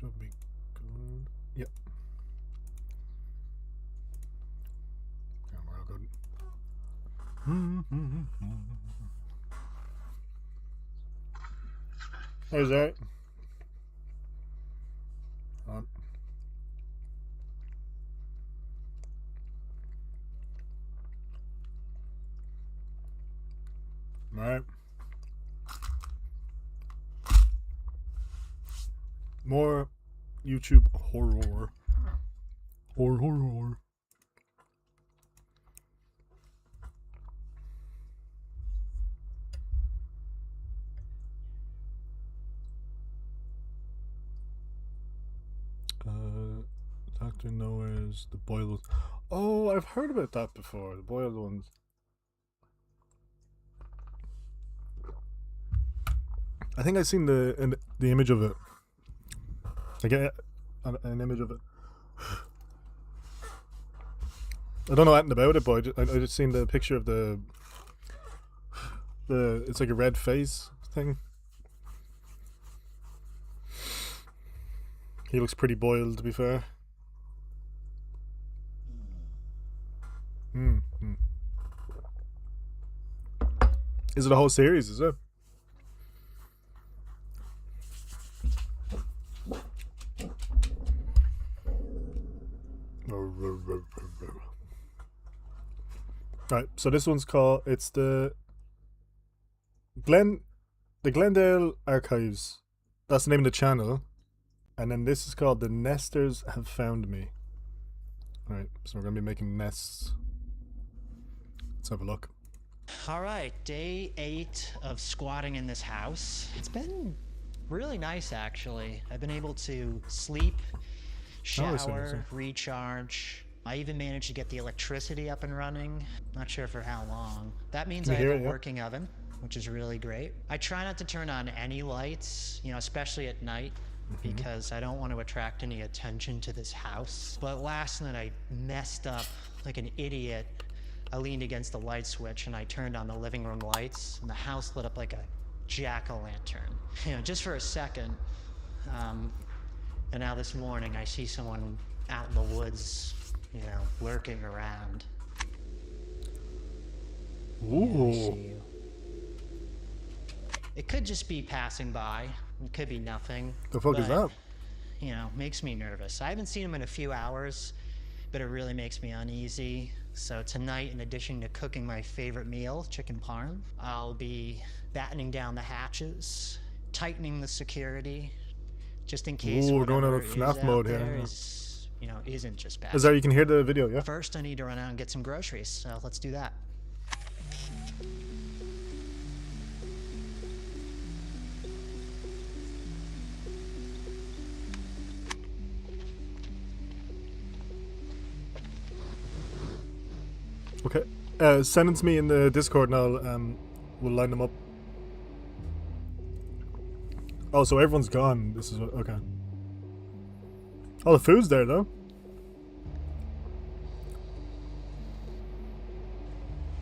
should be good. Yep. Yeah, we're all good. How's that? On. Alright. More YouTube horror. Horror. Dr. Noah's The Boiled. Oh, I've heard about that before. The boiled ones. I think I've seen the image of it. I get an image of it. I don't know anything about it, but I just seen the picture of the it's like a red face thing. He looks pretty boiled, to be fair. Is it a whole series, is it? Right, so this one's called, it's the Glendale Archives. That's the name of the channel. And then this is called The Nesters Have Found Me. Alright, so we're going to be making nests. Let's have a look. Alright, day 8 of squatting in this house. It's been really nice, actually. I've been able to sleep, shower, recharge. I even managed to get the electricity up and running. Not sure for how long. That means I have a working oven, which is really great. I try not to turn on any lights, especially at night, because I don't want to attract any attention to this house. But last night I messed up like an idiot. I leaned against the light switch and I turned on the living room lights, and the house lit up like a jack-o'-lantern. Just for a second. And now this morning I see someone out in the woods, lurking around. Ooh. Yeah, I see you. It could just be passing by. It could be nothing. The fuck is that? Makes me nervous. I haven't seen him in a few hours, but it really makes me uneasy. So tonight, in addition to cooking my favorite meal, chicken parm, I'll be battening down the hatches, tightening the security, just in case. Ooh, we're going out of FNAF mode here. Isn't just bad. Is that you can hear the video, yeah? First, I need to run out and get some groceries, so let's do that. Okay. Send it to me in the Discord and I'll we'll line them up. Oh, so everyone's gone. This is okay. All the food's there though.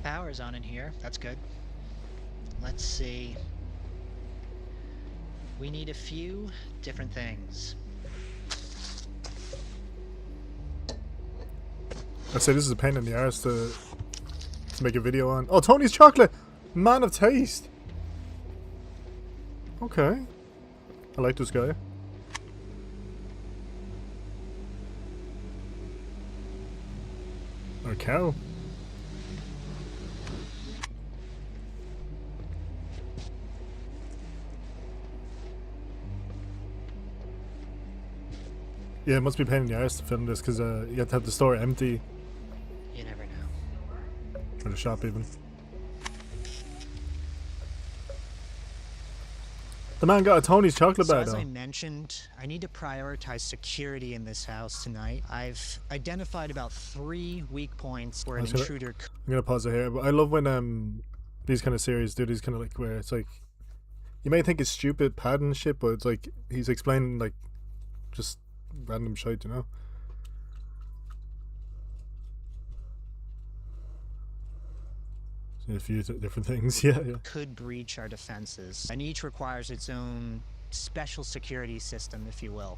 Power's on in here. That's good. Let's see. We need a few different things. I say this is a pain in the arse to make a video on. Oh, Tony's chocolate! Man of taste! Okay. I like this guy. Or cow. Yeah, it must be a pain in the arse to film this because you have to have the store empty. You never know. Or the shop even. The man got a Tony's chocolate bar As though. I mentioned, I need to prioritize security in this house tonight. I've identified about 3 weak points where an intruder could. I'm gonna pause it here, but I love when these kind of series do these kind of like where it's like you may think it's stupid padding shit, but it's like he's explaining like just random shit, A few different things, yeah. Could breach our defenses, and each requires its own special security system, if you will.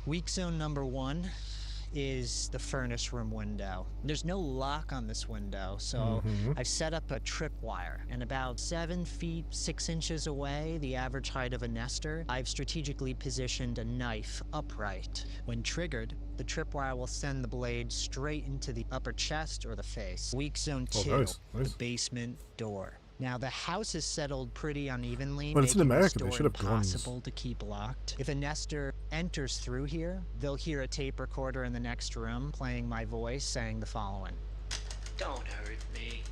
Weak zone number 1 is the furnace room window. There's no lock on this window, so I've set up a tripwire. And about 7 feet 6 inches away, the average height of a nester, I've strategically positioned a knife upright. When triggered, the tripwire will send the blade straight into the upper chest or the face. Weak zone 2, the basement door. Now, the house is settled pretty unevenly, well, it's in making America. the They door should have impossible guns. to keep locked. If a nester enters through here, they'll hear a tape recorder in the next room playing my voice saying the following. Don't hurt me.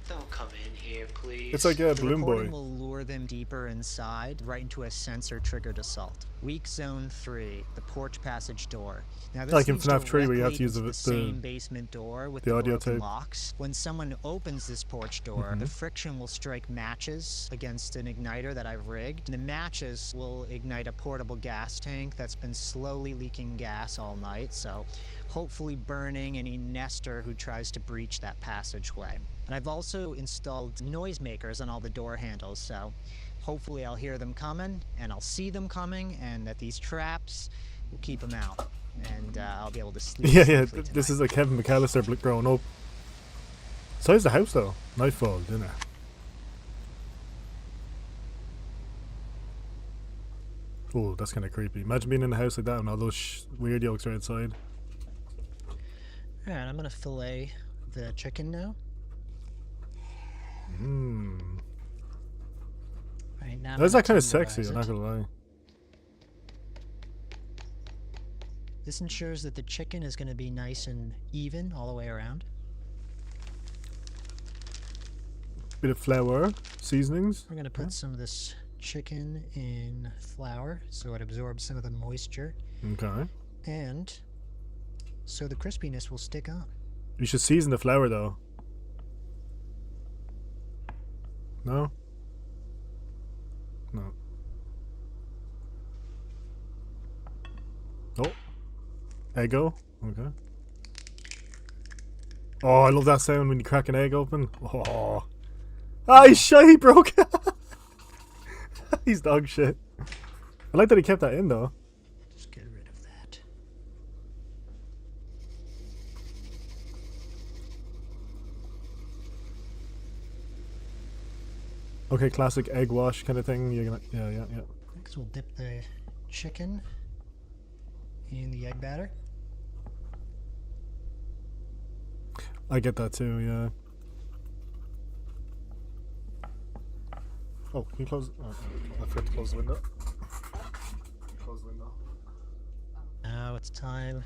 Don't come in here, please. It's like a The Balloon recording Boy. will lure them deeper inside, right into a sensor-triggered assault. Weak zone 3, the porch passage door. Now, this Like in leads FNAF 3 where you have to directly use into the same basement door with the the audio broken tape. locks. When someone opens this porch door, the friction will strike matches against an igniter that I've rigged. The matches will ignite a portable gas tank that's been slowly leaking gas all night, so hopefully burning any nester who tries to breach that passageway. And I've also installed noisemakers on all the door handles, so hopefully I'll hear them coming, and I'll see them coming, and that these traps will keep them out, and I'll be able to sleep Yeah, safely this tonight. is like Kevin McAllister growing up. Size the house though. Nightfall dinner. Oh, that's kind of creepy. Imagine being in a house like that and all those weird yolks are outside. Alright, I'm gonna fillet the chicken now. Mmm. Right now, I'm That's gonna that kind of tenderize sexy, I'm it. not gonna lie. This ensures that the chicken is going to be nice and even all the way around. Bit of flour, seasonings. We're going to put some of this chicken in flour so it absorbs some of the moisture, Okay. and so the crispiness will stick on. You should season the flour though. No? No. Oh. Eggo? Okay. Oh, I love that sound when you crack an egg open. Oh. Ah, he's shy, he broke. He's dog shit. I like that he kept that in though. Just get rid of that. Okay, classic egg wash kind of thing. You're gonna, yeah. Next, we'll dip the chicken in the egg batter. I get that too, yeah. Oh, can you close? Oh, I forgot to close the window. Close the window. Now it's time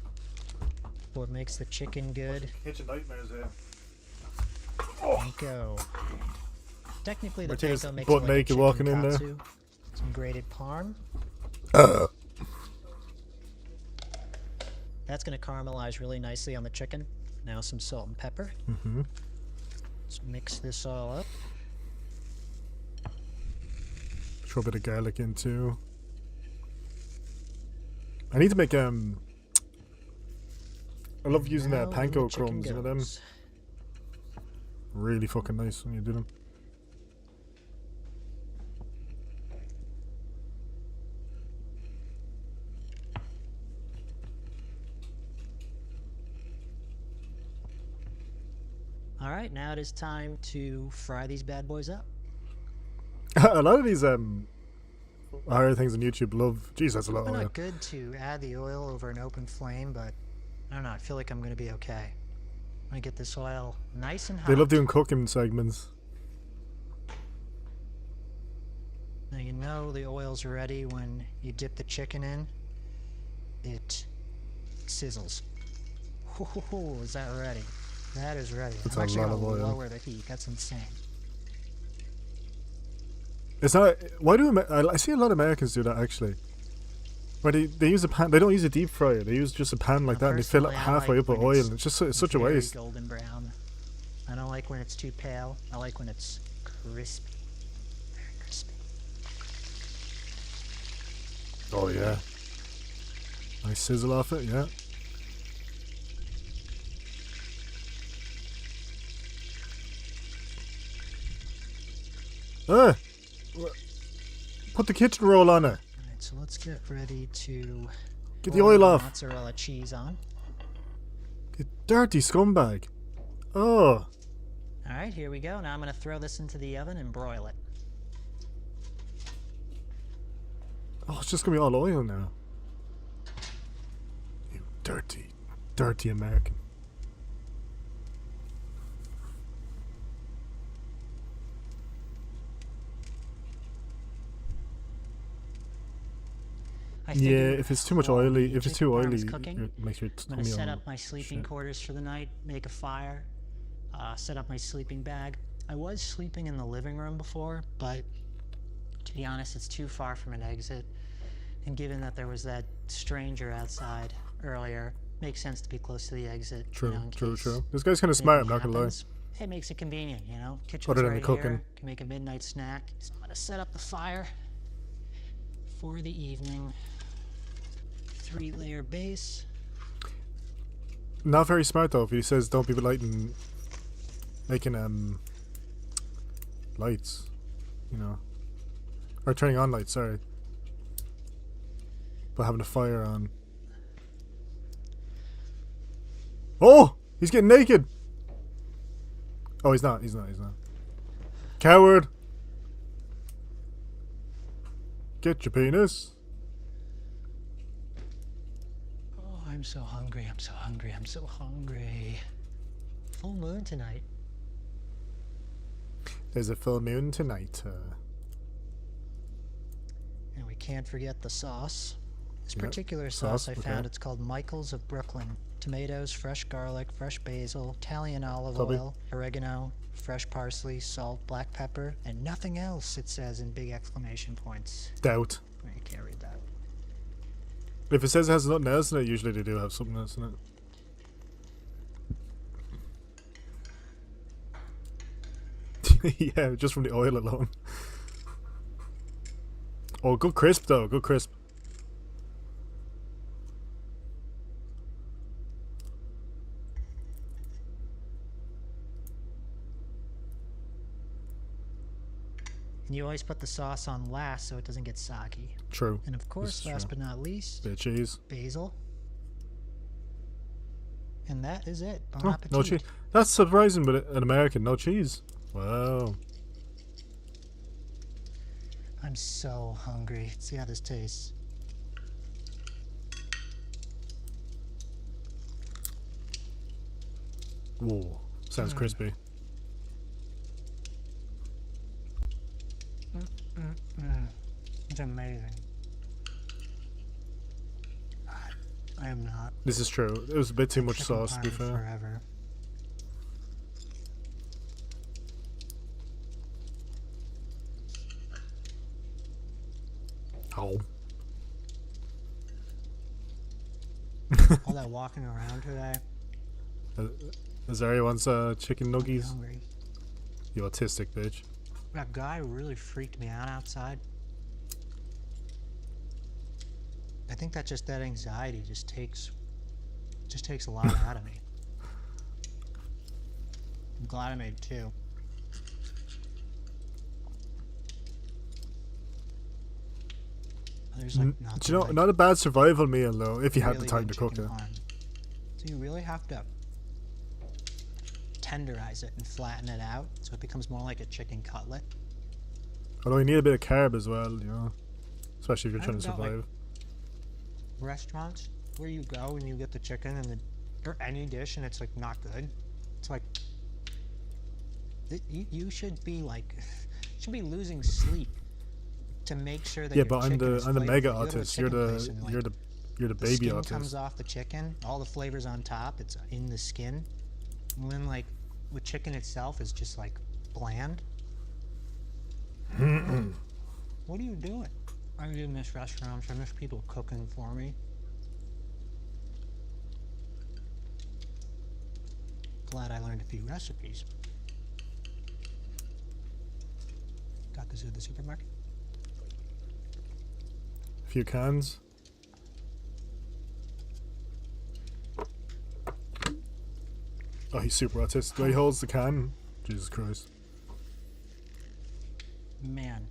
for what makes the chicken good. Kitchen nightmares here. Panko. Technically, the Martina's panko makes butt it like a naked chicken walking in there. katsu. Some grated parm. That's going to caramelize really nicely on the chicken. Now some salt and pepper. Mm-hmm. Let's mix this all up. Throw a bit of garlic in too. I need to make I love using Now in the panko chicken crumbs, you know them? goes. Really fucking nice when you do them. Alright, now it is time to fry these bad boys up. A lot of these higher things on YouTube love. Jeez, that's a lot of It's oil. not good to add the oil over an open flame, but I don't know, I feel like I'm going to be okay. I'm going to get this oil nice and hot. They love doing cooking segments. Now you know the oil's ready when you dip the chicken in. It sizzles. Ooh, is that ready? That is ready. That's I'm a actually lot going of to oil. lower the heat. That's insane. It's not. Why do I see a lot of Americans do that actually? Where they use a pan. They don't use a deep fryer. They use just a pan like Now, that, and they fill it personally, I halfway like up with when oil. it's And it's just it's such a very waste. golden brown. I don't like when it's too pale. I like when it's crispy. Very crispy. Oh yeah. Nice sizzle off it, yeah. Put the kitchen roll on it. Alright, so let's get ready to Get the oil off. Mozzarella cheese on. You dirty scumbag. Oh. Alright, here we go. Now I'm going to throw this into the oven and broil it. Oh, it's just gonna be all oil now. You dirty, dirty American. Yeah, if it's too much oily, if it's too oily, it makes your I'm going to set up my sleeping quarters for the night, make a fire, set up my sleeping bag. I was sleeping in the living room before, but to be honest, it's too far from an exit. And given that there was that stranger outside earlier, makes sense to be close to the exit. True, you know, true. This guy's kind of smart, I'm not gonna lie. It makes it convenient, you know? Kitchen's Other than right the cooking. here, can make a midnight snack. So I'm going to set up the fire for the evening. 3-layer base. Not very smart though, if he says don't be making lights, you know. Or turning on lights, sorry. But having a fire on. Oh! He's getting naked! Oh, he's not. Coward! Get your penis. Oh, I'm so hungry. Full moon tonight. There's a full moon tonight. And we can't forget the sauce. This Yep, particular sauce I found, it's called Michael's of Brooklyn. Tomatoes, fresh garlic, fresh basil, Italian olive oil, oregano, fresh parsley, salt, black pepper, and nothing else, it says in big exclamation points. Doubt. I can't read that. If it says it has nothing else in it, usually they do have something else in it. Yeah, just from the oil alone. Oh, good crisp though, good crisp. And you always put the sauce on last so it doesn't get soggy. True. And of course, last but not least, bit of cheese. Basil. And that is it. Bon Oh, appetit. no cheese. That's surprising, but an American, no cheese. Wow. I'm so hungry. Let's see how this tastes. Whoa. Sounds crispy. It's amazing. I am not. This is true. It was a bit too much Chicken sauce, to be parm fair. Forever. Oh. All that walking around today. Azari wants chicken I'm nuggies. hungry. You autistic bitch. That guy really freaked me out outside. I think that anxiety just takes a lot out of me. I'm glad I made 2. There's like nothing. Do you know, like not a bad survival meal though, if you had the really time good to cook chicken it. parm. So you really have to tenderize it and flatten it out so it becomes more like a chicken cutlet. Although you need a bit of carb as well, you know. Especially if you're trying to I've got, like, survive. Restaurants where you go and you get the chicken and or any dish and it's like not good. It's like you should be like losing sleep to make sure that Yeah, your but I'm chicken is the flavorful. mega You go to a autist. You're chicken place and, like, the the baby skin autist. comes off the chicken, all the flavors on top, it's in the skin. And then like with chicken itself is just like bland. What are you doing? I do miss restaurants. I miss people cooking for me. Glad I learned a few recipes. Got this at the supermarket. A few cans. Oh, he's super autistic. The way he holds the can. Jesus Christ. Man.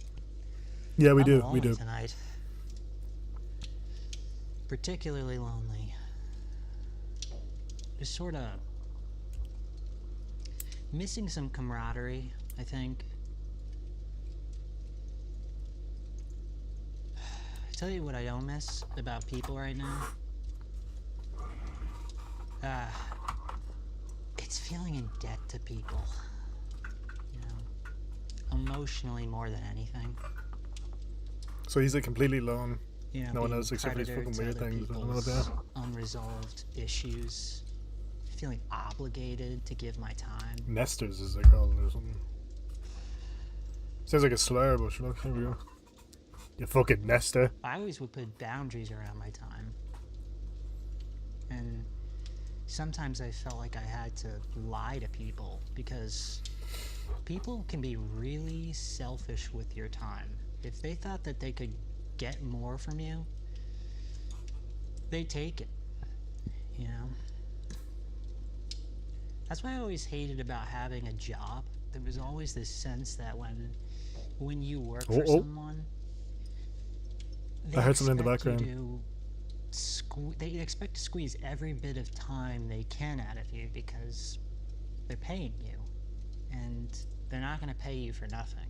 Yeah, we I'm do. rolling We do. tonight. particularly lonely. Just sort of missing some camaraderie, I think. I tell you what I don't miss about people right now. It's feeling in debt to people. You know, emotionally more than anything. So he's like completely alone. You know, No one being knows except for these creditor fucking to weird other things. I don't know people's that. unresolved issues. Feeling obligated to give my time. Nesters, as they call it, or something. Sounds like a slur, but sure, here we go. You fucking nester. I always would put boundaries around my time. And sometimes I felt like I had to lie to people because people can be really selfish with your time. If they thought that they could get more from you, they take it, you know? That's why I always hated about having a job. There was always this sense that when you work for someone, I heard something in the expect background. you to they expect to squeeze every bit of time they can out of you because they're paying you, and they're not going to pay you for nothing.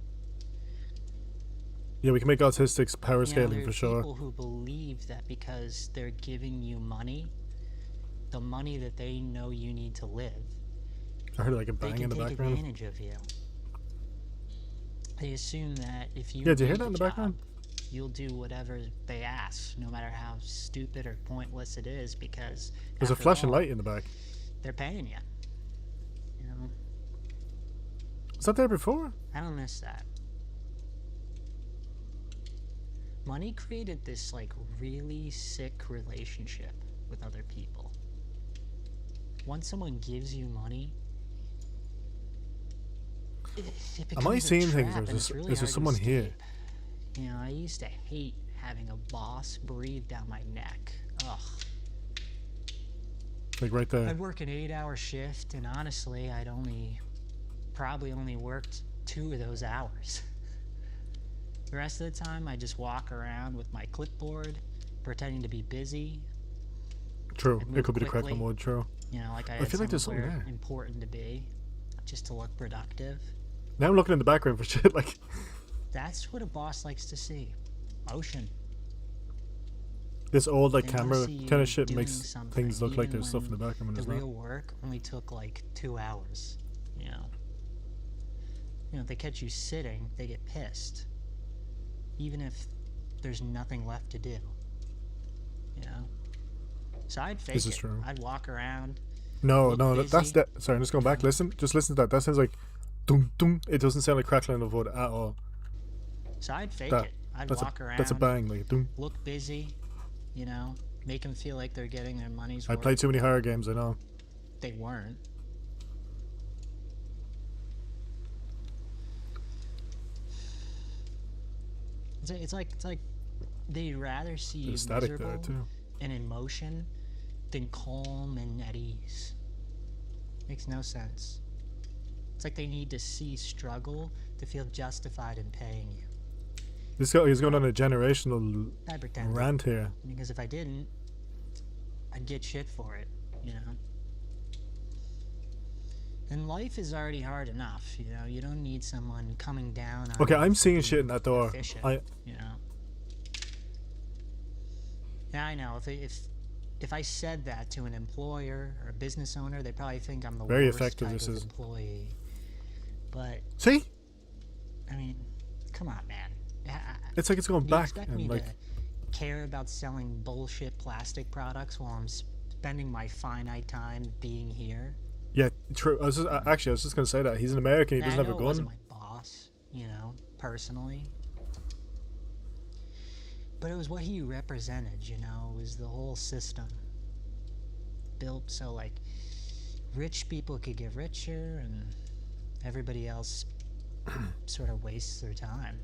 Yeah, we can make autistics power scaling there for are sure. people who believe that because they're giving you money, the money that they know you need to live, I heard like a they bang can in the take background. advantage of you. They assume that if you Yeah, do you hear need that in the job, background? you'll do whatever they ask, no matter how stupid or pointless it is, because There's a after flashing all, light in the back. they're paying you. You know, Was that there before? I don't miss that. Money created this like really sick relationship with other people. Once someone gives you money, it becomes Am I a seeing things, trap, or and is it's really there hard to someone here? escape. You know, I used to hate having a boss breathe down my neck. Ugh. Like right there. I'd work an 8-hour shift, and honestly, I'd probably only worked 2 of those hours. The rest of the time, I just walk around with my clipboard, pretending to be busy. True. I'd It move could be the correct quickly. mode, true. You know, like I I had feel like there's something somewhere there. important to be, just to look productive. Now I'm looking in the background for shit like... That's what a boss likes to see. Motion. This old like They wanna camera see you kind of shit doing makes something, things look like even there's stuff in when the background when the there's not. real work only took like 2 hours. You know, if they catch you sitting, they get pissed, even if there's nothing left to do. You know, so I'd fake This is it. true. I'd walk around. No, look no, that's busy. that. Sorry, I'm just going back. Listen, just listen to that. That sounds like, dum dum. It doesn't sound like crackling of wood at all. So I'd fake That- it. I'd That's walk a around. that's a bang, like dum. Look busy. You know, make them feel like they're getting their money's I worth. played too many horror games. I know. They weren't. It's like they'd rather see you There's static miserable there too. and in motion than calm and at ease. Makes no sense. It's like they need to see struggle to feel justified in paying you. This guy, he's going on a generational I pretend rant here. because if I didn't, I'd get shit for it, you know. And life is already hard enough, you know. You don't need someone coming down on Okay, you I'm for seeing being shit in that door. efficient, I you know. Yeah, I know. If I said that to an employer or a business owner, they probably think I'm the Very worst effective type this of is. employee. But see. I mean, come on, man. It's like it's going Do you back expect me and like. to care about selling bullshit plastic products while I'm spending my finite time being here? Yeah, true. I was just gonna say that he's an American. He And doesn't I have know a it wasn't gun. my boss, you know, personally. But it was what he represented, you know. It was the whole system built so, like, rich people could get richer and everybody else sort of wastes their time.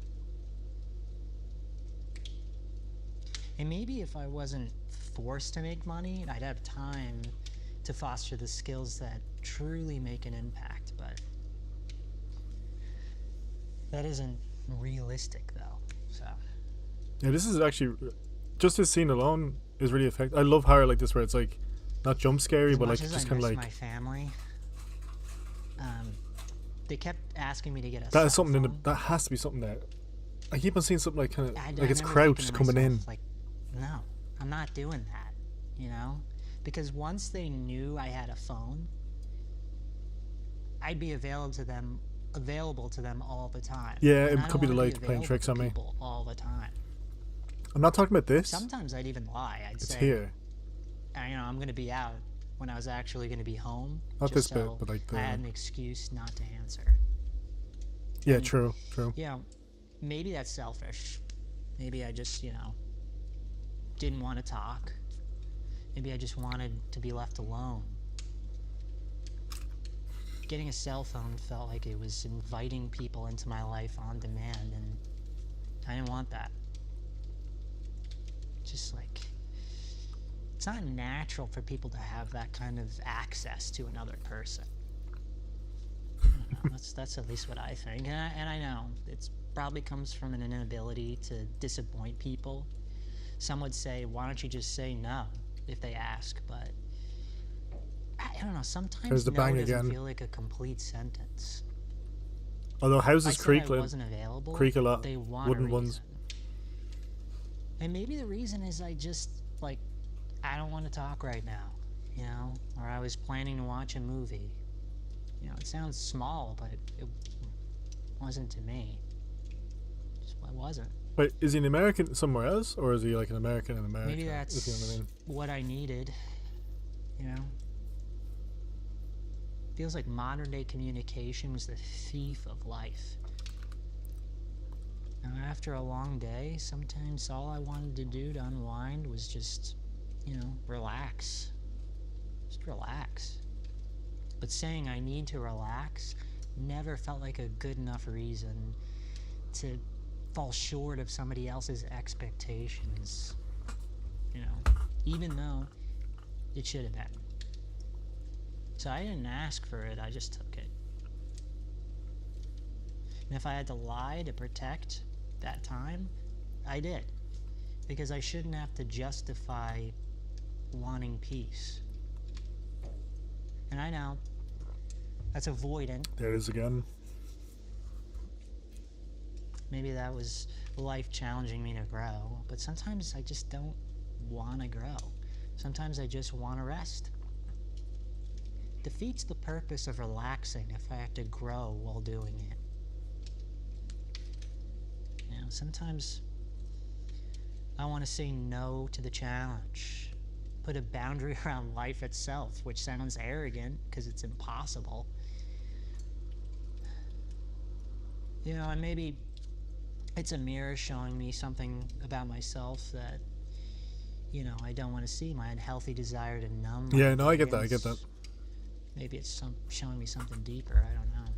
And maybe if I wasn't forced to make money, I'd have time to foster the skills that truly make an impact, but that isn't realistic, though, so. Yeah, this is actually just this scene alone. is really effective. I love horror like this where it's like not jump scary, As but much like as just I kind of miss like my family, they kept asking me to get a that is cell something phone. that has to be something that I keep on seeing something like kind of I like it's remember crouched thinking to coming in. myself, like, no, I'm not doing that, you know? Because once they knew I had a phone, I'd be available to them all the time. Yeah, And it I could don't be the wanna light playing available tricks to on me. people all the time. I'm not talking about this. Sometimes I'd even lie. I'd It's say, here. I'm going to be out when I was actually going to be home. Not just this bit, so but like the. I had an excuse not to answer. Yeah, And, true. maybe that's selfish. Maybe I just, didn't want to talk. Maybe I just wanted to be left alone. Getting a cell phone felt like it was inviting people into my life on demand, and I didn't want that. Just like, it's not natural for people to have that kind of access to another person. I don't know, that's at least what I think, and I know it probably comes from an inability to disappoint people. Some would say, why don't you just say no if they ask, but I don't know, sometimes There's the no bang doesn't again. feel like a complete sentence. Although If I houses said creak, I wasn't available, creak a lot. they want Wooden a ones. reason. And maybe the reason is I just, like, I don't want to talk right now, or I was planning to watch a movie. It sounds small, but it wasn't to me. Just it wasn't. Wait, is he an American somewhere else, or is he like an American in America? Maybe that's if you know what I mean. what I needed, Feels like modern day communication was the thief of life. Now, after a long day, sometimes all I wanted to do to unwind was just, relax. Just relax. But saying I need to relax never felt like a good enough reason to fall short of somebody else's expectations. Even though it should have been. So I didn't ask for it, I just took it. And if I had to lie to protect that time, I did. Because I shouldn't have to justify wanting peace. And I know that's avoidant. There it is again. Maybe that was life challenging me to grow, but sometimes I just don't want to grow. Sometimes I just want to rest. Defeats the purpose of relaxing if I have to grow while doing it. Sometimes I want to say no to the challenge. Put a boundary around life itself, which sounds arrogant because it's impossible. And maybe it's a mirror showing me something about myself that, I don't want to see, my unhealthy desire to numb. Yeah, no, I get that, I get that. Maybe it's showing me something deeper, I don't know.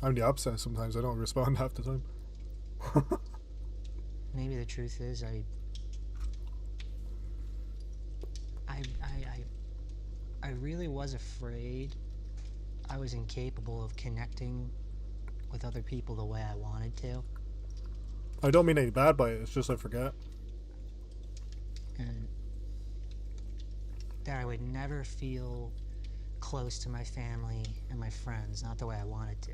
I'm the opposite sometimes. I don't respond half the time. Maybe the truth is I really was afraid I was incapable of connecting with other people the way I wanted to. I don't mean any bad by it, it's just I forget. And that I would never feel close to my family and my friends, not the way I wanted to.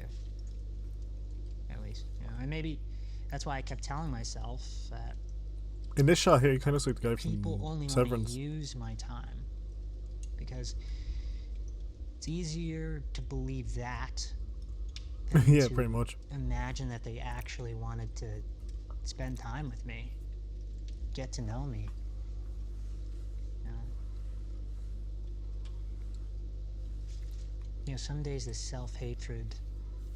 At least, and maybe that's why I kept telling myself that In this shot here, you kind of look like the guy people from only want Severance. to use my time because it's easier to believe that than Yeah, to pretty much. imagine that they actually wanted to spend time with me, get to know me. Some days the self-hatred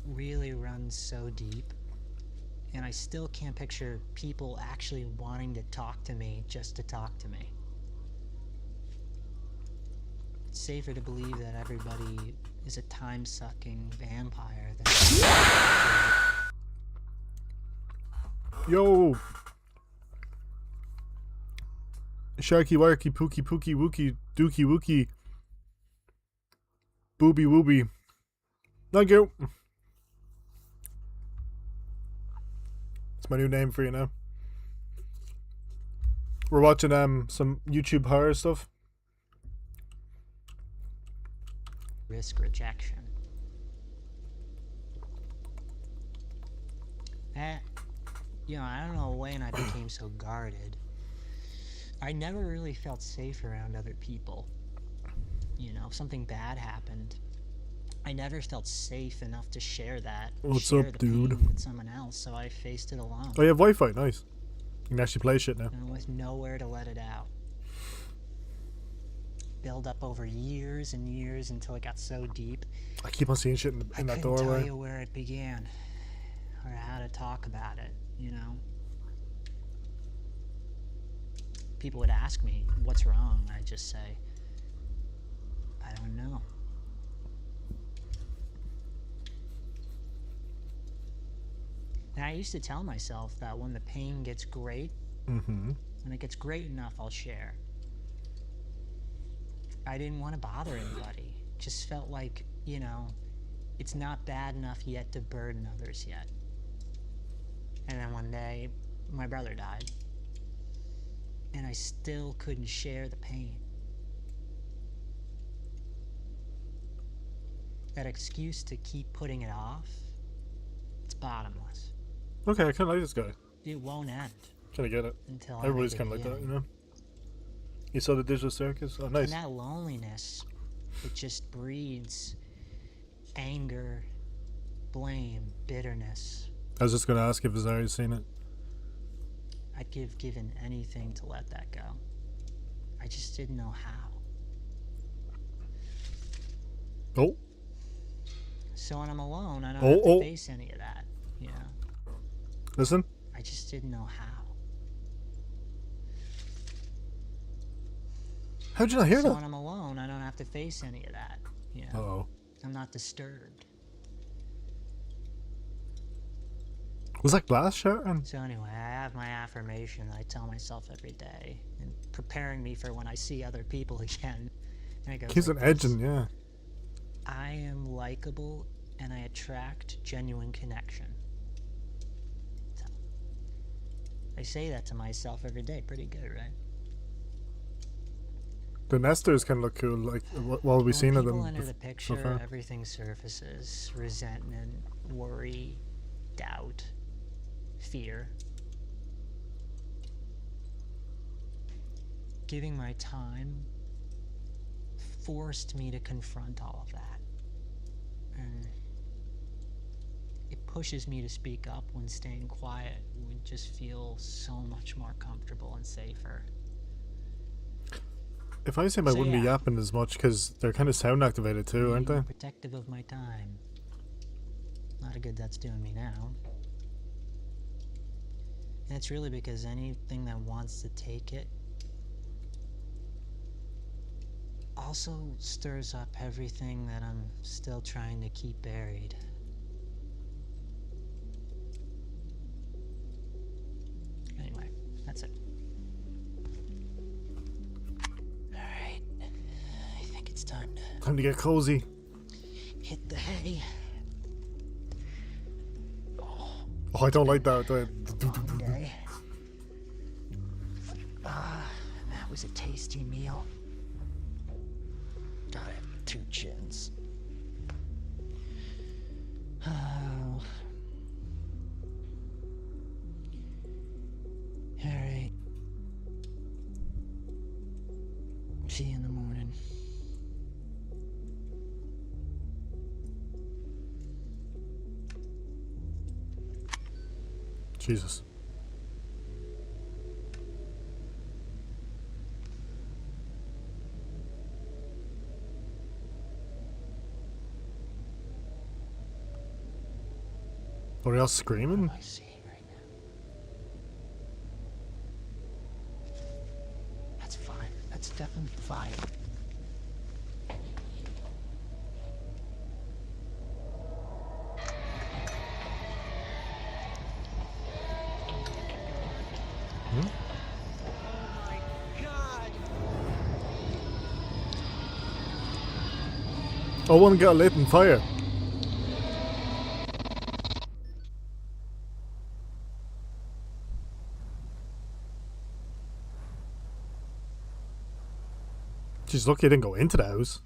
really runs so deep, and I still can't picture people actually wanting to talk to me just to talk to me. It's safer to believe that everybody is a time-sucking vampire than... Yo! Sharky Warky Pookie Pookie Wookie Dookie Wookie Booby Wooby. Thank you. It's my new name for you now. We're watching some YouTube horror stuff. Risk rejection. You know, I don't know when I became so guarded. I never really felt safe around other people. You know, if something bad happened, I never felt safe enough to share that. What's share up, the dude? pain with someone else, so I faced it alone. Oh, you have Wi-Fi. Nice. You can actually play shit now. And with nowhere to let it out. Build up over years and years until it got so deep. I keep on seeing shit in I that couldn't tell doorway. you where it began, or how to talk about it. You know. People would ask me, "What's wrong?" I'd just say, "I don't know." And I used to tell myself that when the pain gets great, when it gets great enough, I'll share. I didn't want to bother anybody. Just felt like, you know, it's not bad enough yet to burden others yet. And then one day, my brother died. And I still couldn't share the pain. That excuse to keep putting it off, it's bottomless. Okay, I kind of like this guy. It won't end Kind of get it. until Everybody's I kind of make like it that, begin. you know? You saw the Digital Circus? Oh, nice. And that loneliness, it just breeds anger, blame, bitterness. I was just going to ask if Azari's seen it. I'd give given anything to let that go. I just didn't know how. Oh. So when I'm alone, I don't have to face any of that, you know? Listen. I just didn't know how. How'd you not hear So that? when I'm alone, I don't have to face any of that, you know? Uh-oh. I'm not disturbed. Was that glass shattering? So anyway, I have my affirmation that I tell myself every day, and preparing me for when I see other people again. And it goes Keeps like an edging, yeah. I am likable and I attract genuine connection. So, I say that to myself every day. Pretty good, right? The nesters kind of look cool, like, while we've seen of them. When people enter the picture, far. everything surfaces. Resentment, worry, doubt, fear. Giving my time forced me to confront all of that. And it pushes me to speak up when staying quiet would just feel so much more comfortable and safer. If I say I wouldn't be yapping as much, because they're kind of sound activated too, aren't they? Protective of my time. Not a good that's doing me now. And it's really because anything that wants to take it also stirs up everything that I'm still trying to keep buried. Anyway, that's it. Alright. I think it's time to Time to get cozy. hit the hay. Oh, I don't like that. Long day. That was a tasty meal. Got it. 2 chins. Oh. Alright. See you in the morning. Jesus. Are y'all screaming? I see right now. That's fire. That's definitely fire. Oh, one got lit on fire. She's lucky I didn't go into the house.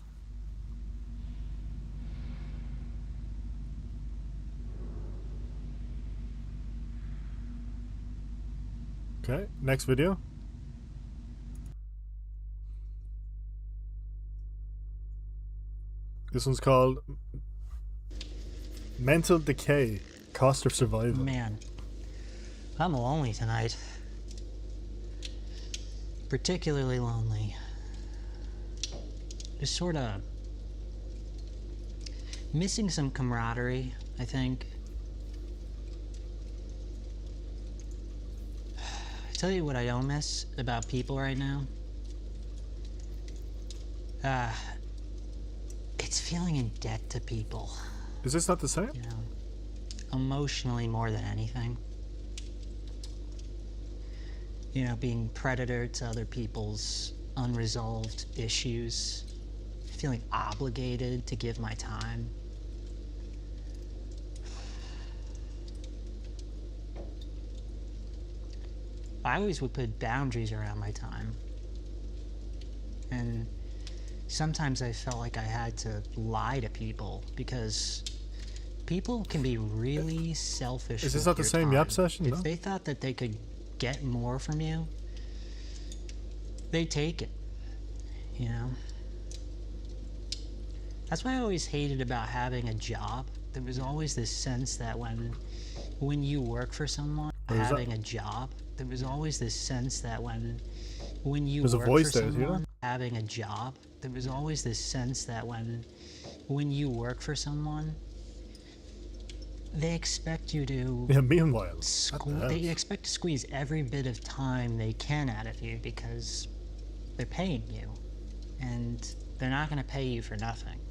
Okay, next video. This one's called Mental Decay, Cost of Survival. Man, I'm lonely tonight. Particularly lonely. Just sort of missing some camaraderie, I think. Tell you what I don't miss about people right now. It's feeling in debt to people. Is this not the same? You know, emotionally more than anything. You know, being predator to other people's unresolved issues. Feeling obligated to give my time. I always would put boundaries around my time. And sometimes I felt like I had to lie to people because people can be really selfish. Is this not the same Yap session? If they thought that they could get more from you, they take it, you know? That's what I always hated about having a job. There was always this sense that when you work for someone, having a job, there was always this sense that when you work for someone, having a job, there was always this sense that when you work for someone, they expect you to. Yeah, meanwhile, they expect to squeeze every bit of time they can out of you because they're paying you, and they're not going to pay you for nothing.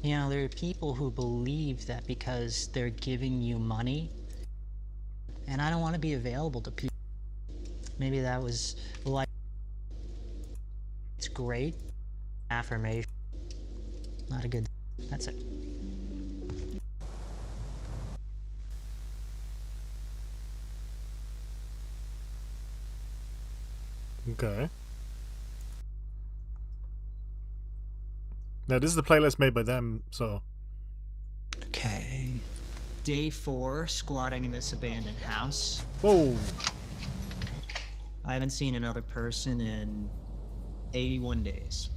You know, there are people who believe that because they're giving you money, and I don't want to be available to people. Maybe that was like, it's great. Affirmation. Not a good, that's it. Okay. Now this is the playlist made by them, so. Okay. Day 4, squatting in this abandoned house. Whoa! I haven't seen another person in 81 days.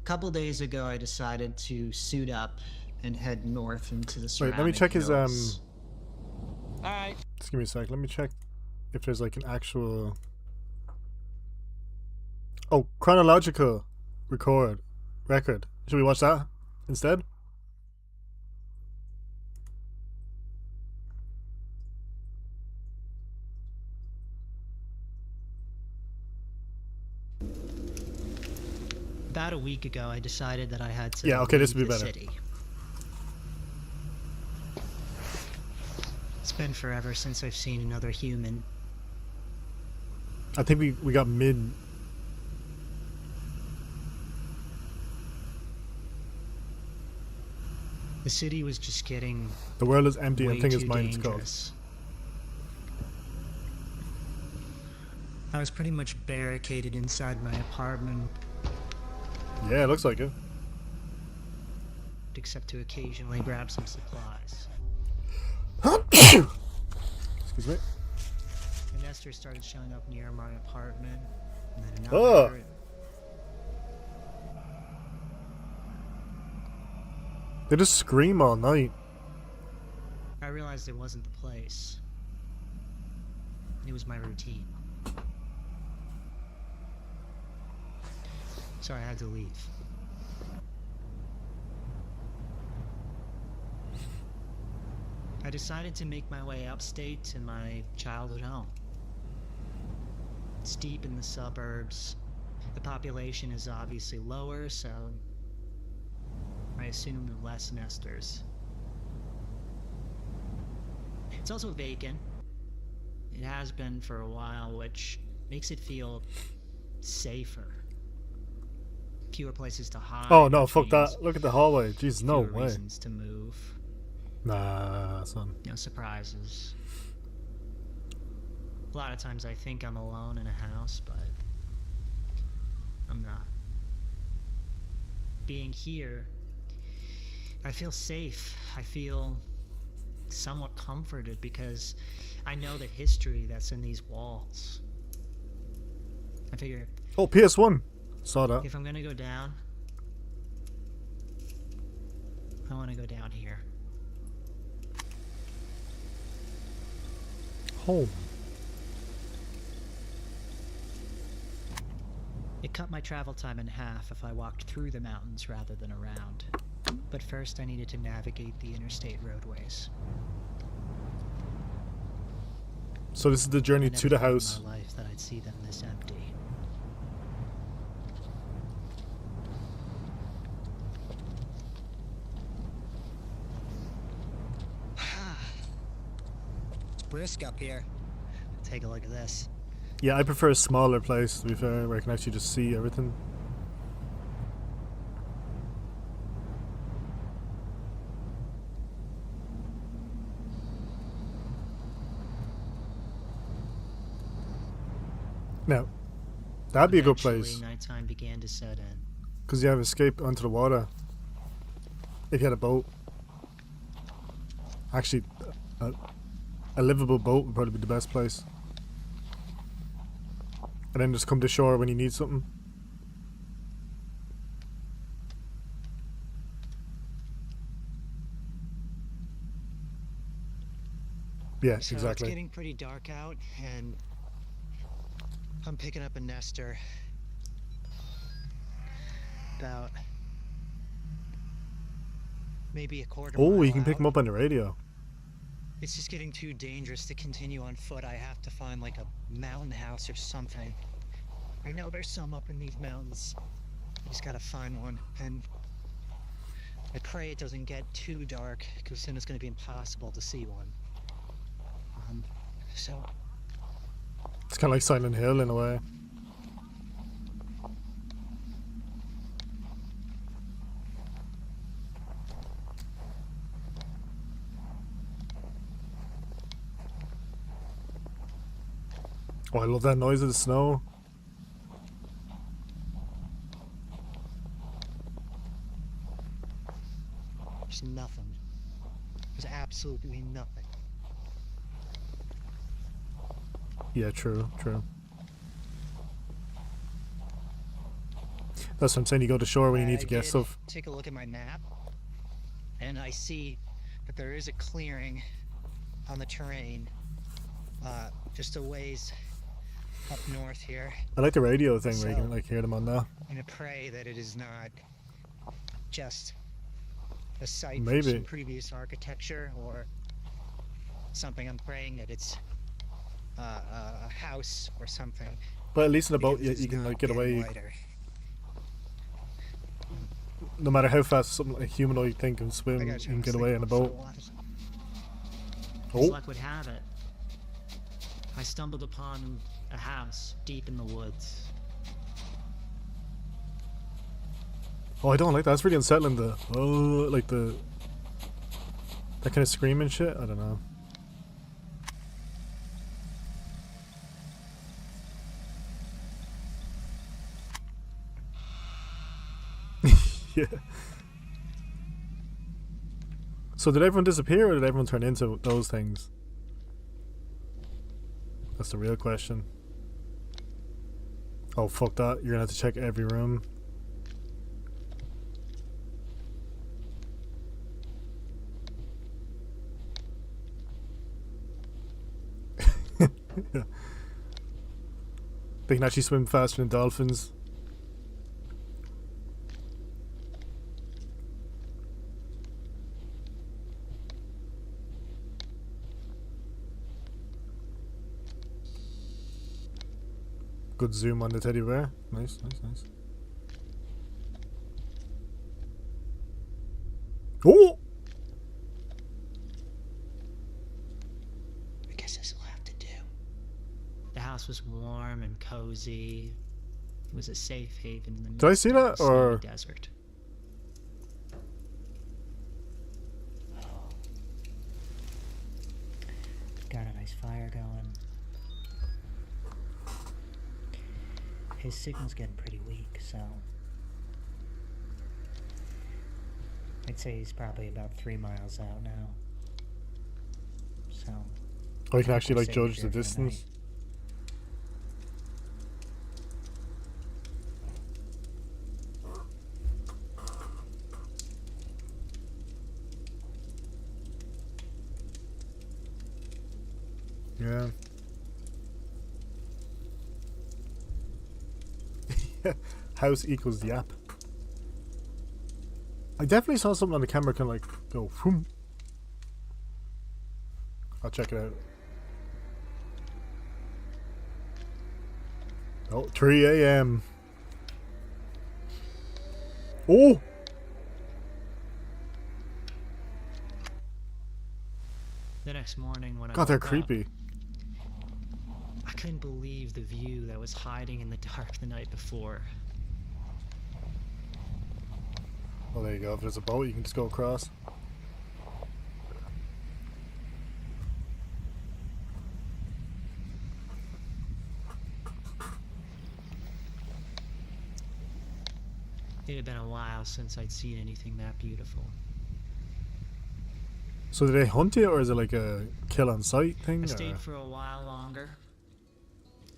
A couple days ago, I decided to suit up and head north into the surrounding Wait, let me check his, hills. Alright. Just give me a sec, let me check if there's like an actual... Oh, chronological record. Should we watch that instead? About a week ago, I decided that I had to Yeah, okay, this leave would be the better. city. It's been forever since I've seen another human. I think we got mid... The city was just getting The world is empty way and thing is too mine is called. dangerous. I was pretty much barricaded inside my apartment, Yeah, it looks like it. except to occasionally grab some supplies. Excuse me. And Esther started showing up near my apartment, and then Oh. another. They just scream all night. I realized it wasn't the place. It was my routine. So I had to leave. I decided to make my way upstate to my childhood home. It's deep in the suburbs. The population is obviously lower, so I assumed less nesters. It's also vacant. It has been for a while, which makes it feel safer. Fewer places to hide. Oh no, which fuck means that. Look at the hallway. Jeez, no fewer way. reasons to move. Nah, son. No surprises. A lot of times I think I'm alone in a house, but I'm not. Being here, I feel safe. I feel somewhat comforted because I know the history that's in these walls. I figure Oh, PS1. Saw that. if I'm gonna go down, I want to go down here. Home. It cut my travel time in half if I walked through the mountains rather than around. But first I needed to navigate the interstate roadways. So this is the journey I to never the thought in house. my life that I'd see them this empty. It's brisk up here. Take a look at this. Yeah, I prefer a smaller place, to be fair, where I can actually just see everything. Now, that'd be a good Eventually, place, nighttime began to set in. because you have escape onto the water. If you had a boat. Actually, a livable boat would probably be the best place. And then just come to shore when you need something. Yeah, So exactly. it's getting pretty dark out, and I'm picking up a nester. About maybe a quarter Oh, mile you can pick out. them up on the radio. It's just getting too dangerous to continue on foot. I have to find like a mountain house or something. I know there's some up in these mountains. I just gotta find one, and I pray it doesn't get too dark, because then it's gonna be impossible to see one. So It's kind of like Silent Hill in a way. Oh, I love that noise of the snow. there's nothing. There's absolutely nothing. Yeah, true, true. That's what I'm saying. You go to shore when you need to I get did stuff. Take a look at my map, and I see that there is a clearing on the terrain, just a ways up north here. I like the radio thing where you So- can like hear them on there. I'm gonna pray that it is not just a site Maybe. for some previous architecture or something. I'm praying that it's a house or something. But at least in a boat, because you it's can not like get getting away. lighter. No matter how fast something like humanoid thing can swim, I you gotta can turn get this away thing in a off for boat. while. As Oh, luck would have it, I stumbled upon a house deep in the woods. oh, I don't like that. That's really unsettling. The like the that kind of screaming shit. I don't know. Yeah. So did everyone disappear or did everyone turn into those things? That's the real question. Oh, fuck that. You're gonna have to check every room. Yeah. They can actually swim faster than dolphins. Good zoom on the teddy bear. Nice, nice, nice. Oh! I guess this will have to do. The house was warm and cozy. It was a safe haven in the Did I midst see of that, the snowy or- desert. Got a nice fire going. his signal's getting pretty weak, so I'd say he's probably about 3 miles out now. So Oh, you can I think actually we're like safe judge here the for night. distance. Yeah. House equals the app. I definitely saw something on the camera kind of like go whoom. I'll check it out. Oh, 3 a.m. Oh! The next morning when I God, they're woke up, creepy. I couldn't believe the view that was hiding in the dark the night before. Well, there you go. If there's a boat, you can just go across. It had been a while since I'd seen anything that beautiful. So do they hunt you, or is it like a kill on sight thing? I or- stayed for a while longer.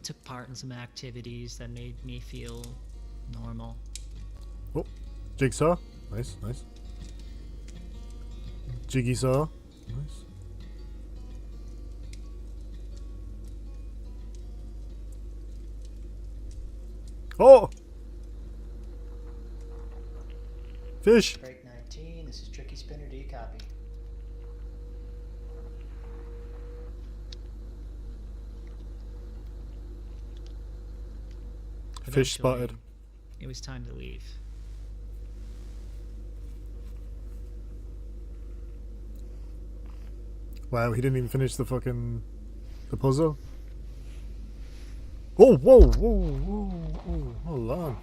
Took part in some activities that made me feel normal. Oh, jigsaw. Nice, nice. Jiggy saw. Nice. Oh! Fish! Break 19, this is Tricky Spinner, do you copy? Fish spotted. It was time to leave. Wow, he didn't even finish the puzzle. Oh, whoa, whoa, whoa, whoa, hold on.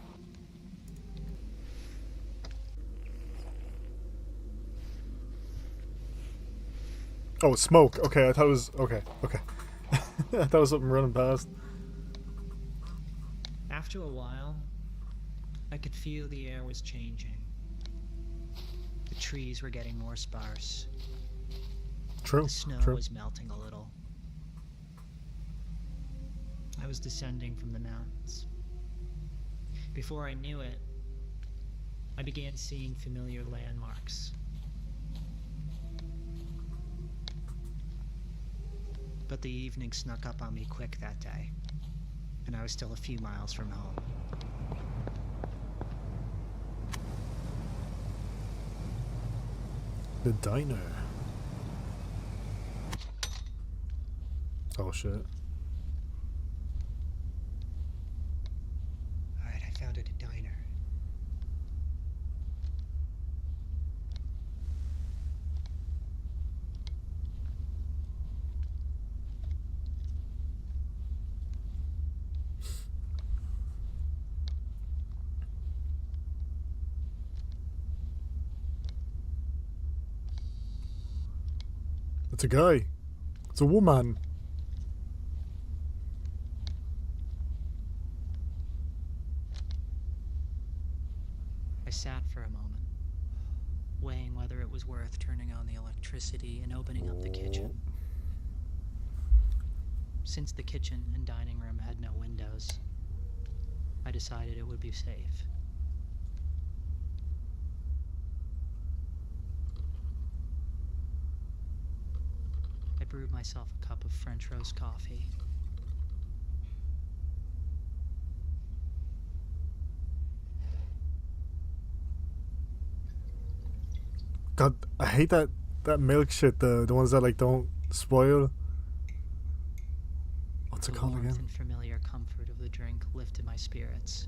Oh, smoke. Okay, I thought it was okay. Okay, I thought it was something running past. After a while, I could feel the air was changing. The trees were getting more sparse. True. The snow True. was melting a little. I was descending from the mountains. Before I knew it, I began seeing familiar landmarks. But the evening snuck up on me quick that day, and I was still a few miles from home. The diner. Oh shit. Alright, I found it a diner. It's a guy. It's a woman. I sat for a moment, weighing whether it was worth turning on the electricity and opening up the kitchen. Since the kitchen and dining room had no windows, I decided it would be safe. I brewed myself a cup of French roast coffee. God, I hate that milk shit. The ones that like don't spoil. What's it The called warmth again? and familiar comfort of the drink lifted my spirits,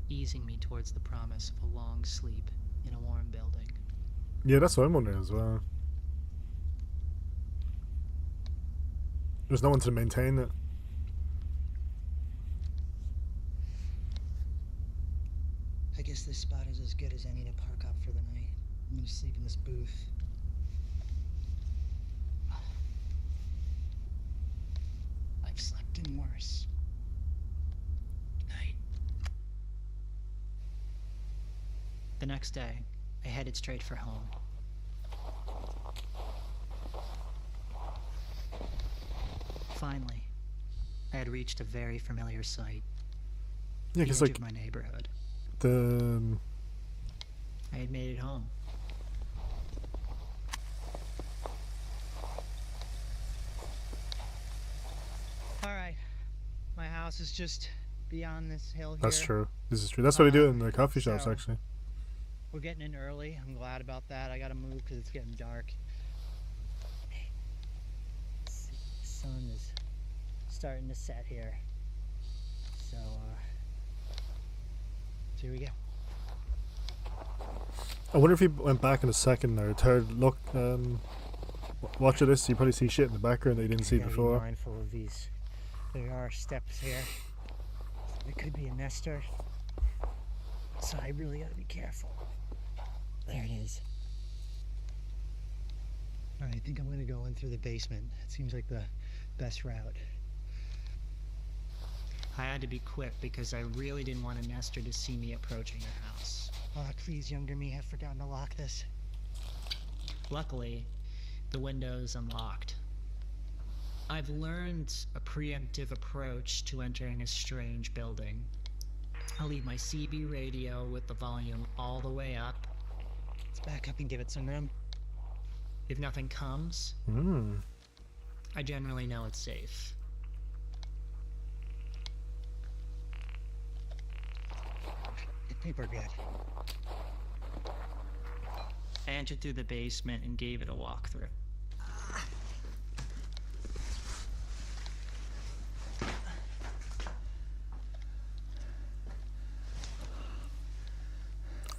easing me towards the promise of a long sleep in a warm building. Yeah, that's what I'm wondering as well. There's no one to maintain it. I guess this spot is as good as any to park up for the night. I'm gonna sleep in this booth. I've slept Something worse. Night. The next day, I headed straight for home. Finally, I had reached a very familiar sight. Yeah, The because edge like of my neighborhood. the I had made it home. Alright. My house is just beyond this hill here. that's true. This is true. That's what they do in the coffee shops, so- actually. We're getting in early. I'm glad about that. I gotta move because it's getting dark. The sun is starting to set here. So here we go. I wonder if he went back in a second or a third look. Watch this. You probably see shit in the background that you didn't see Gotta be before. mindful of these. There are steps here. It could be a nester. So I really gotta be careful. There it is. Alright, I think I'm gonna go in through the basement. It seems like the best route. I had to be quick because I really didn't want a nester to see me approaching your house. Oh, please, younger me, I've forgotten to lock this. Luckily, the window's unlocked. I've learned a preemptive approach to entering a strange building. I'll leave my CB radio with the volume all the way up. Let's back up and give it some room. If nothing comes, I generally know it's safe. I think we're good. I entered through the basement and gave it a walkthrough.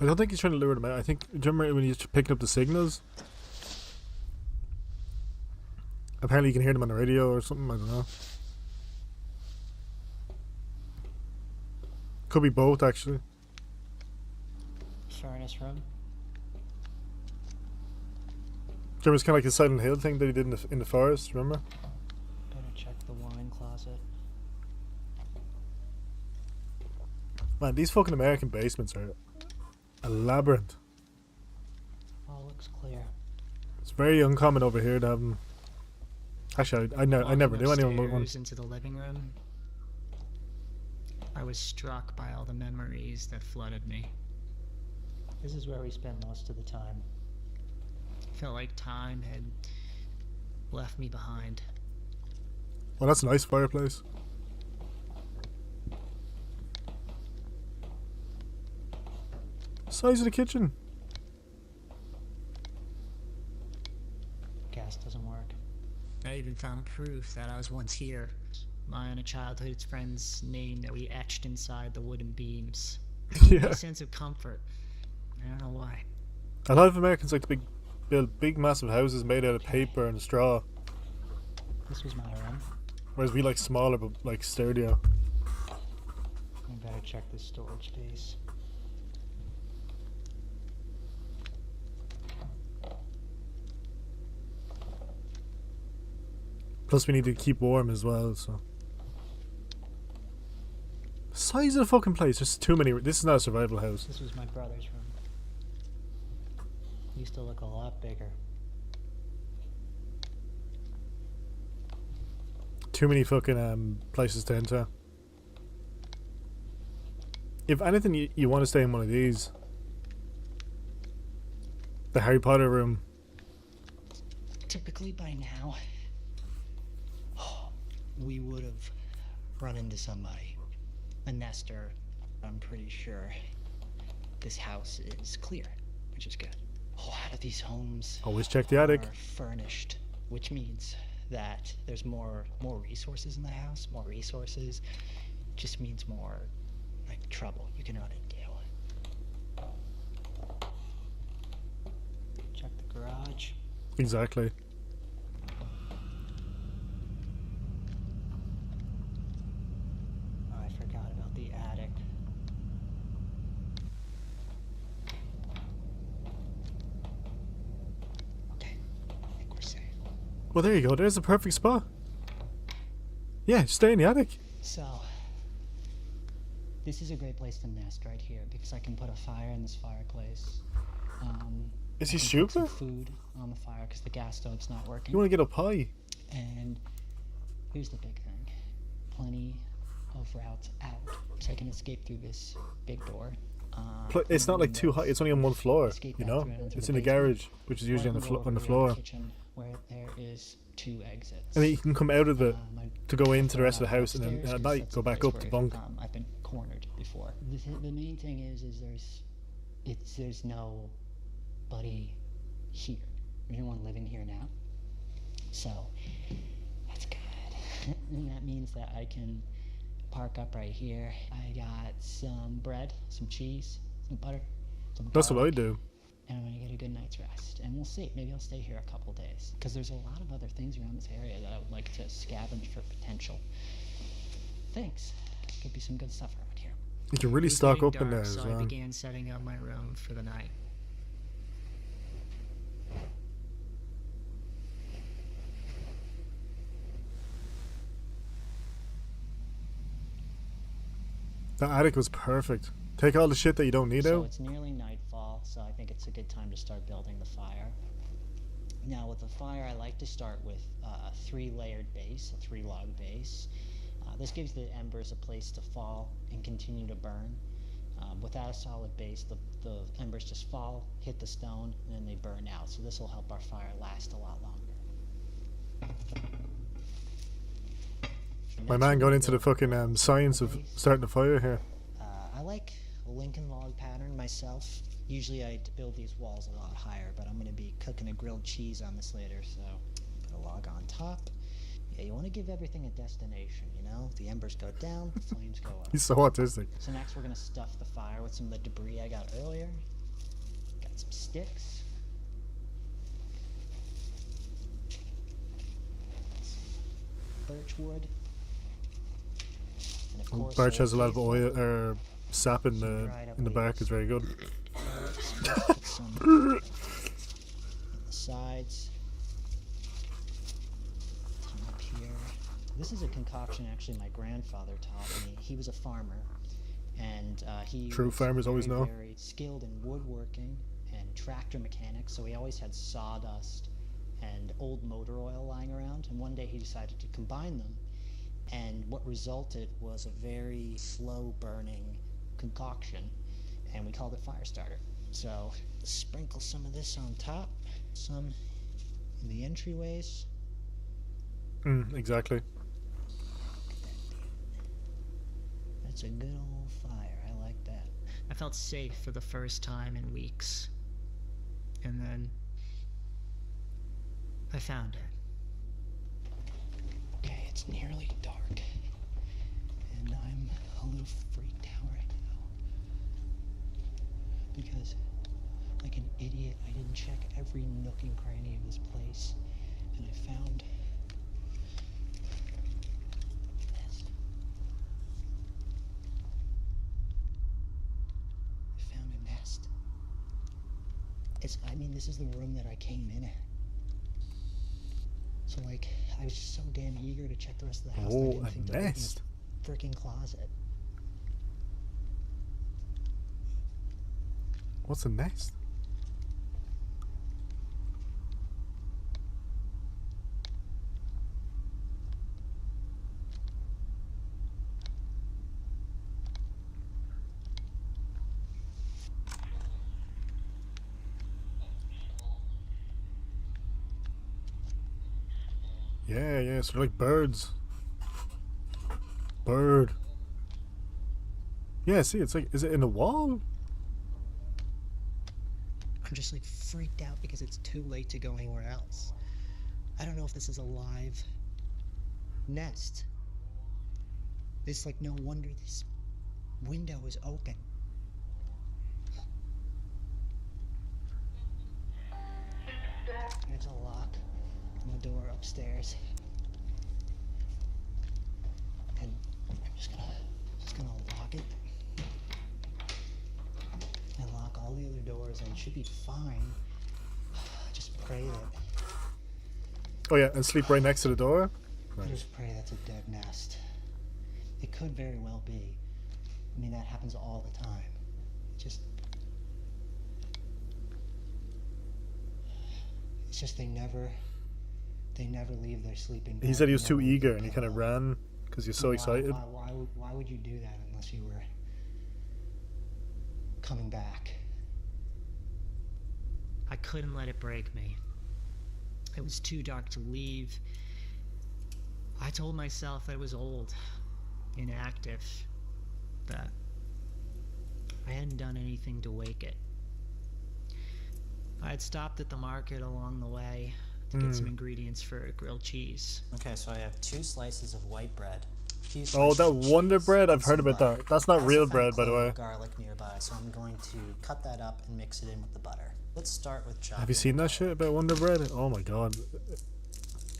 I don't think he's trying to lure them out. I think, do you remember when he's picking up the signals? Apparently you can hear them on the radio or something, I don't know. Could be both, actually. Furnace room. Remember, it's kind of like the Silent Hill thing that he did in the forest, remember? Better check the wine closet. Man, these fucking American basements are a labyrinth. All looks clear. It's very uncommon over here to have them. Actually, I never knew anyone with one. Upstairs into the living room, I was struck by all the memories that flooded me. This is where we spent most of the time. Felt like time had left me behind. Well, that's a nice fireplace. Size of the kitchen. Gas doesn't work. I even found proof that I was once here. My and a childhood friend's name that we etched inside the wooden beams. Yeah. A sense of comfort. I don't know why. A lot of Americans like to build big, massive houses made out of paper and straw, This was my room. whereas we like smaller but like sturdier. I better check this storage space. Plus, we need to keep warm as well. So, size of the fucking place. There's too many. This is not a survival house. This was my brother's room. Used to look a lot bigger. Too many fucking places to enter. If anything, you want to stay in one of these. The Harry Potter room. Typically by now, we would have run into somebody. A nester. I'm pretty sure this house is clear, which is good. A lot of these homes Always check the attic. are furnished, which means that there's more resources in the house. More resources just means more like trouble you can run into. Check the garage. Exactly. Oh, I forgot about the attic. Okay, I think we're safe. Well, there you go. There's a perfect spot. Yeah, stay in the attic. So, this is a great place to nest right here because I can put a fire in this fireplace. Is I he can cook some stupid? food on the fire because the gas stove's not working. You want to get up high? And here's the big thing. Plenty of routes out. So I can escape through this big door. It's not like too high. It's only on one floor. Escape You back know, through it into it's the in the basement, garage, which is or I usually can go on the over floor. to the kitchen where there is 2 exits. I mean, you can come out of it I to go into the rest of the go house, and then upstairs at 'cause night that's go the back place up to where, bunk. I've been cornered before. The main thing is there's nobody here. There's no one living here now. So that's good. And that means that I can park up right here. I got some bread, some cheese, some butter, some That's what I garlic, do. and I'm gonna get a good night's rest. And we'll see. Maybe I'll stay here a couple days because there's a lot of other things around this area that I would like to scavenge for potential things. Could be some good stuff around here. You can really It was stock getting up in there dark, as so I well. began setting up my room for the night. That attic was perfect. Take all the shit that you don't need So out. it's nearly nightfall, so I think it's a good time to start building the fire. Now with the fire, I like to start with a 3-layered base, a 3-log base. This gives the embers a place to fall and continue to burn. Without a solid base, the embers just fall, hit the stone, and then they burn out. So this will help our fire last a lot longer. My man going into the fucking science of starting a fire here. I like a Lincoln log pattern myself. Usually I build these walls a lot higher, but I'm going to be cooking a grilled cheese on this later, so put a log on top. Yeah, you want to give everything a destination, you know? The embers go down, the flames go up. He's so autistic. So next we're going to stuff the fire with some of the debris I got earlier. Got some sticks. Birch wood. And of course, Birch has a lot of faithful oil or sap in the bark. It's very good. put some on the sides. Some up here. This is a concoction actually my grandfather taught me. He was a farmer, and he True was farmers always very, know. very skilled in woodworking and tractor mechanics. So he always had sawdust and old motor oil lying around. And one day he decided to combine them, and what resulted was a very slow burning concoction, and we called it fire starter. So sprinkle some of this on top, some in the entryways. Exactly. That's a good old fire. I like that. I felt safe for the first time in weeks. And then I found it. Okay, it's nearly dark, and I'm a little freaked out right now because, like an idiot, I didn't check every nook and cranny of this place, and I found this. I found a nest. I mean, this is the room that I came in at. So, like, I was just so damn eager to check the rest of the house. That I Oh, didn't a think to open this nest. freaking closet. What's a nest? Yeah, so they're like birds. Bird. Yeah, see, it's like, is it in the wall? I'm just like freaked out because it's too late to go anywhere else. I don't know if this is a live nest. It's like, no wonder this window is open. There's a lock on the door upstairs. And I'm just gonna lock it. And lock all the other doors, and it should be fine. Just pray that. Oh yeah, and sleep right next to the door. I just pray that's a dead nest. It could very well be. I mean, that happens all the time. It's just they never leave their sleeping bag. He said he was too eager and he kind of ran because he's so excited. Why would you do that unless you were coming back? I couldn't let it break me. It was too dark to leave. I told myself I was old, inactive, that I hadn't done anything to wake it. I had stopped at the market along the way to get some ingredients for a grilled cheese. Okay, so I have 2 slices of white bread. Oh, that Wonder Bread? I've heard about that. That's not real bread, by the way. Garlic nearby, so I'm going to cut that up and mix it in with the butter. Let's start with chopping. Have you seen that shit about Wonder Bread? Oh my god.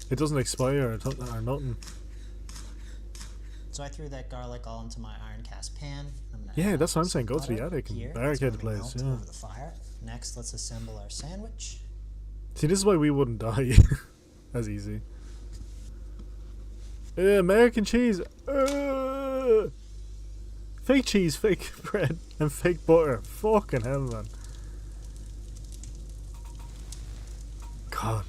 It doesn't expire or nothing. So I threw that garlic all into my iron cast pan. Yeah, that's what I'm saying. Go to the attic and barricade the place. Yeah. Over the fire. Next, let's assemble our sandwich. See, this is why we wouldn't die. That's easy. American cheese. Fake cheese, fake bread, and fake butter. Fucking hell, man. God.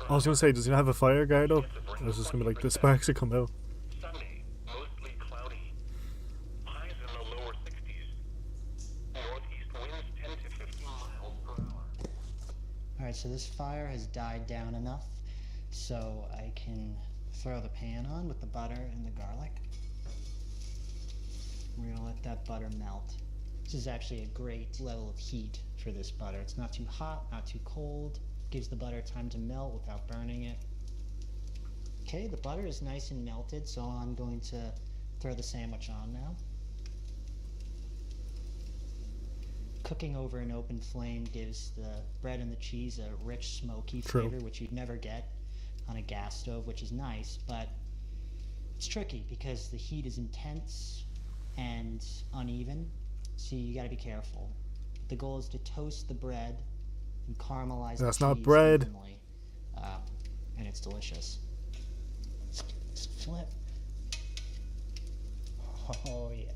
I was gonna say, does he have a fire guard up? Or is this gonna be like the sparks that come out? Sunday, mostly cloudy. Highs in the lower 60s. Northeast winds 10 to 15 miles per hour. Alright, so this fire has died down enough so I can throw the pan on with the butter and the garlic. We're gonna let that butter melt. This is actually a great level of heat for this butter. It's not too hot, not too cold. Gives the butter time to melt without burning it. Okay, the butter is nice and melted, so I'm going to throw the sandwich on now. Cooking over an open flame gives the bread and the cheese a rich, smoky flavor, which you'd never get on a gas stove, which is nice, but it's tricky because the heat is intense and uneven, so you gotta be careful. The goal is to toast the bread and caramelize the cheese. That's not bread. Evenly, and it's delicious. Just flip. Oh yeah.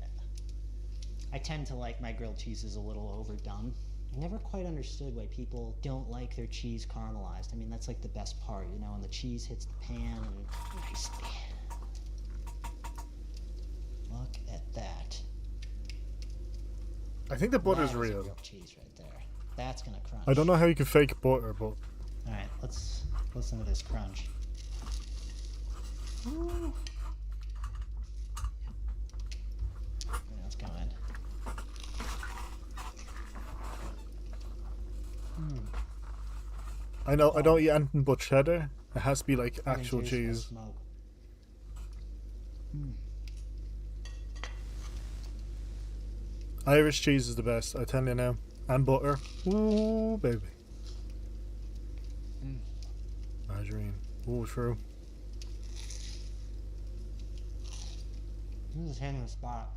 I tend to like my grilled cheeses a little overdone. I never quite understood why people don't like their cheese caramelized. I mean, that's like the best part, you know, when the cheese hits the pan and nicely. Look at that. I think the butter's That is a real. grilled cheese right there. That's gonna crunch. I don't know how you can fake butter, but Alright, let's listen to this crunch. Ooh. Yeah, let's go in. I know I don't eat anything but cheddar. It has to be like actual Taste the cheese. smoke. Irish cheese is the best, I tell you now. And butter. Ooh, baby. Margarine. Ooh, true. This is hitting the spot.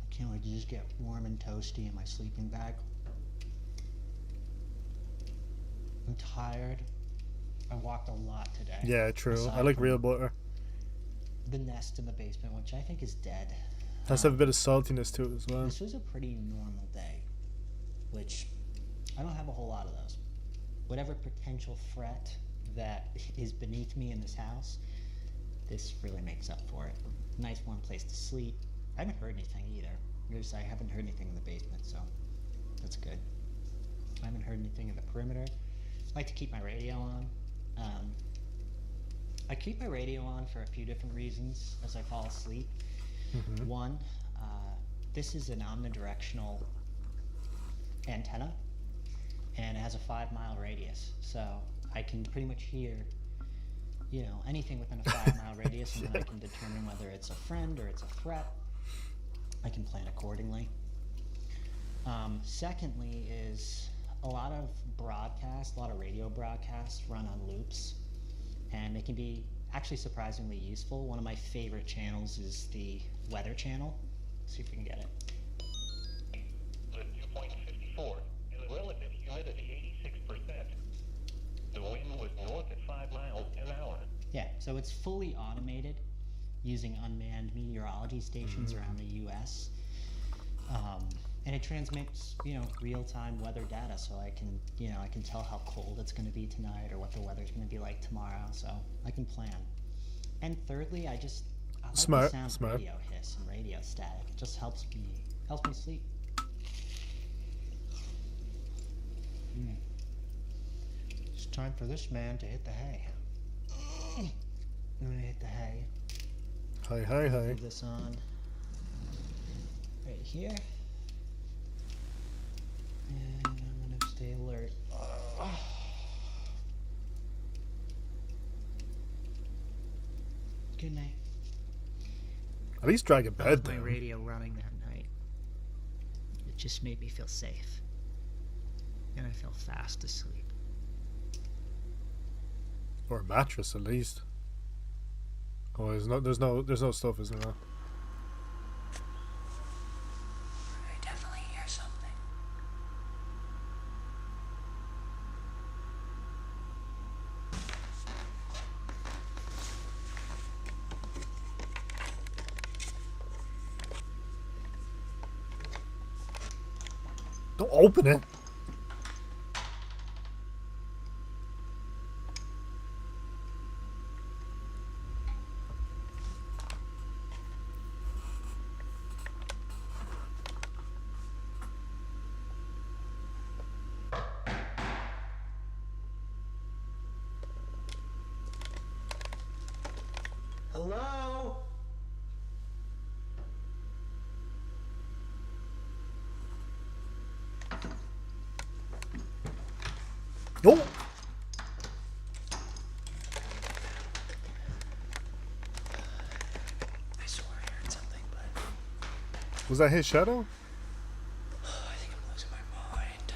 I can't wait to just get warm and toasty in my sleeping bag. I'm tired. I walked a lot today. Yeah, true. Aside I like from real butter. the nest in the basement, which I think is dead. Has to have a bit of saltiness to it as well. This was a pretty normal day, which I don't have a whole lot of those. Whatever potential threat that is beneath me in this house, this really makes up for it. Nice warm place to sleep. I haven't heard anything either. I haven't heard anything in the basement, so that's good. I haven't heard anything in the perimeter. I like to keep my radio on. I keep my radio on for a few different reasons as I fall asleep. One, this is an omnidirectional antenna, and it has a 5-mile radius, so I can pretty much hear, you know, anything within a 5-mile radius, and then I can determine whether it's a friend or it's a threat. I can plan accordingly. Secondly is a lot of broadcasts, a lot of radio broadcasts run on loops, and they can be actually surprisingly useful. One of my favorite channels is the weather channel. See if we can get it. The dew point 54 and the relative humidity 86%. The wind was north at 5 miles an hour. Yeah, so it's fully automated using unmanned meteorology stations around the U.S. And it transmits, real-time weather data, so I can tell how cold it's going to be tonight or what the weather's going to be like tomorrow, so I can plan. And thirdly, I like the sound of radio hiss and radio static. It just helps me sleep. It's time for this man to hit the hay. I'm gonna hit the hay. Hi. Put this on right here. And I'm gonna stay alert. Good night. At least drag a bed My down. radio running that night. It just made me feel safe. And I fell fast asleep. Or a mattress at least. Oh, there's no stuff, isn't there? I definitely hear something. Don't open it. Hello? No. I swear I heard something, but Was that his shadow? I think I'm losing my mind.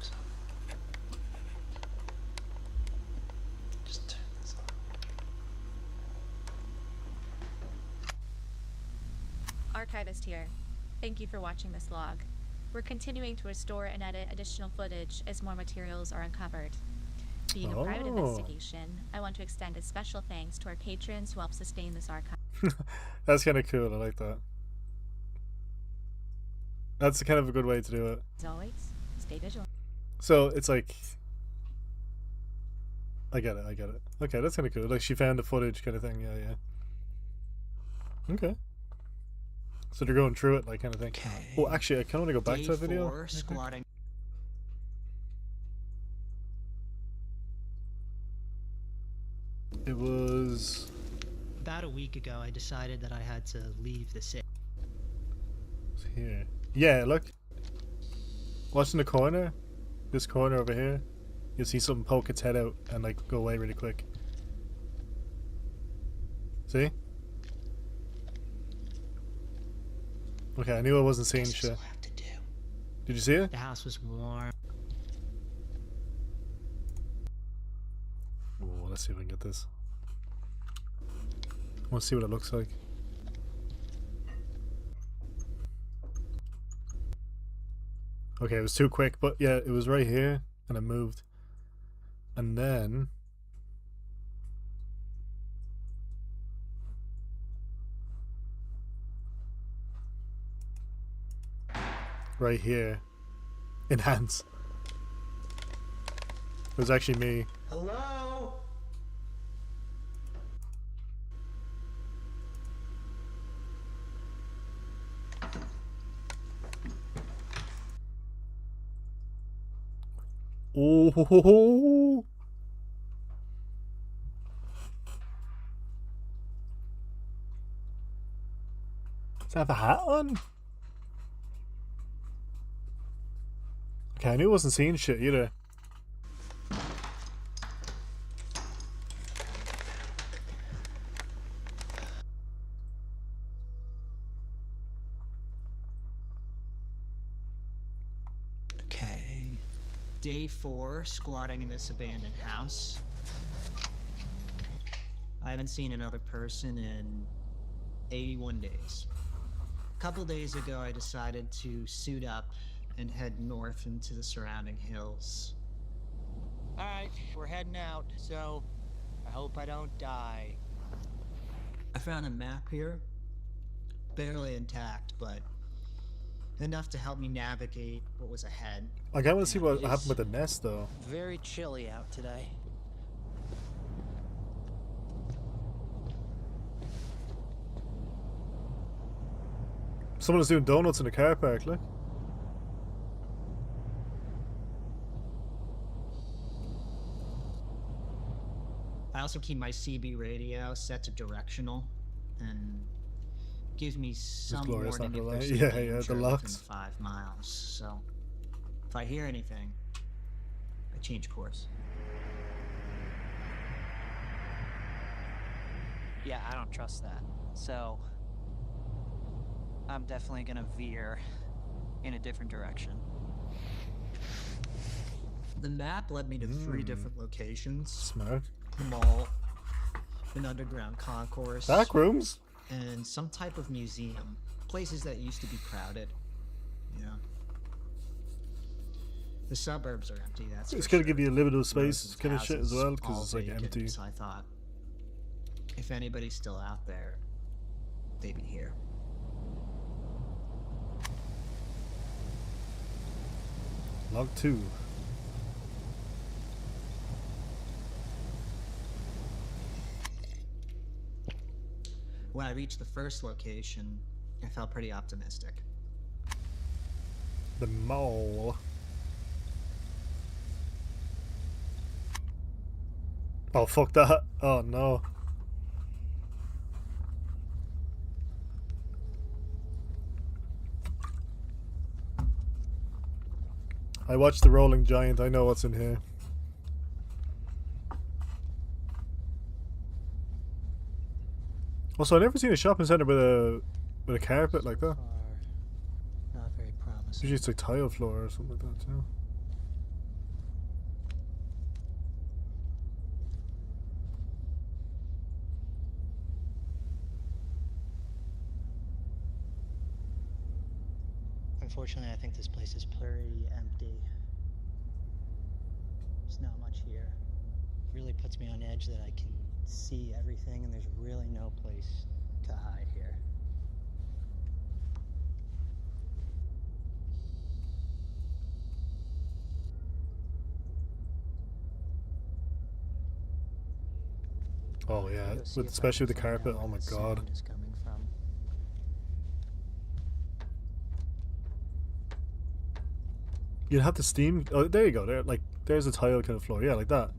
So, just turn this on. Archivist here. Thank you for watching this log. We're continuing to restore and edit additional footage as more materials are uncovered. Being a private investigation, I want to extend a special thanks to our patrons who help sustain this archive. That's kind of cool. I like that. That's kind of a good way to do it. As always, stay vigilant. So it's like, I get it. Okay, that's kind of cool. Like she found the footage, kind of thing. Yeah. Okay. So they're going through it, like, kind of thing. Okay. Well, actually, I kind of want to go back Day to that video. 4, squatting. It was About a week ago, I decided that I had to leave the city. here. Yeah, look. Watch in the corner. This corner over here. You'll see something poke its head out and like go away really quick. See? Okay, I knew I wasn't seeing This is shit. all I have to do. Did you see it? The house was warm. Oh, let's see if I can get this. I want to see what it looks like. Okay, it was too quick, but yeah, it was right here, and it moved. And then... right here. Enhance. It was actually me. Hello? Oh, ho, ho, ho. Does it have a hat on? Okay, I knew I wasn't seeing shit either. Okay. Day 4, squatting in this abandoned house. I haven't seen another person in 81 days. A couple days ago, I decided to suit up and head north into the surrounding hills. Alright, we're heading out, so I hope I don't die. I found a map here. Barely intact, but enough to help me navigate what was ahead. I can't wait to see what It happened is with the nest, though. Very chilly out today. Someone was doing donuts in the car park, look. I also keep my CB radio set to directional, and gives me some glorious, warning not if gonna there's lie. any Yeah, the danger locks. within 5 miles. So, if I hear anything, I change course. Yeah, I don't trust that. So, I'm definitely gonna veer in a different direction. The map led me to 3 different locations: Smart. the mall, an underground concourse, Back rooms? and some type of museum. Places that used to be crowded. Yeah. The suburbs are empty, that's It's for gonna sure. give you a little bit of Roads space and kind of shit as houses, well, all because it's like vacant, empty. So I thought, if anybody's still out there, they'd be here. Log 2. When I reached the first location, I felt pretty optimistic. The mall. Oh, fuck that. Oh, no. I watched The Rolling Giant. I know what's in here. Also, I've never seen a shopping center with a carpet like that. Not very promising. Usually it's like tile floor or something like that too. Unfortunately, I think this place is pretty empty. There's not much here. It really puts me on edge that I can see everything and there's really no place to hide here. Oh yeah, Go see with, if I especially can with the find out carpet. where Oh my that god. sound is coming from. You'd have to steam. Oh, there you go. There, like, there's a tile kind of floor. Yeah, like that.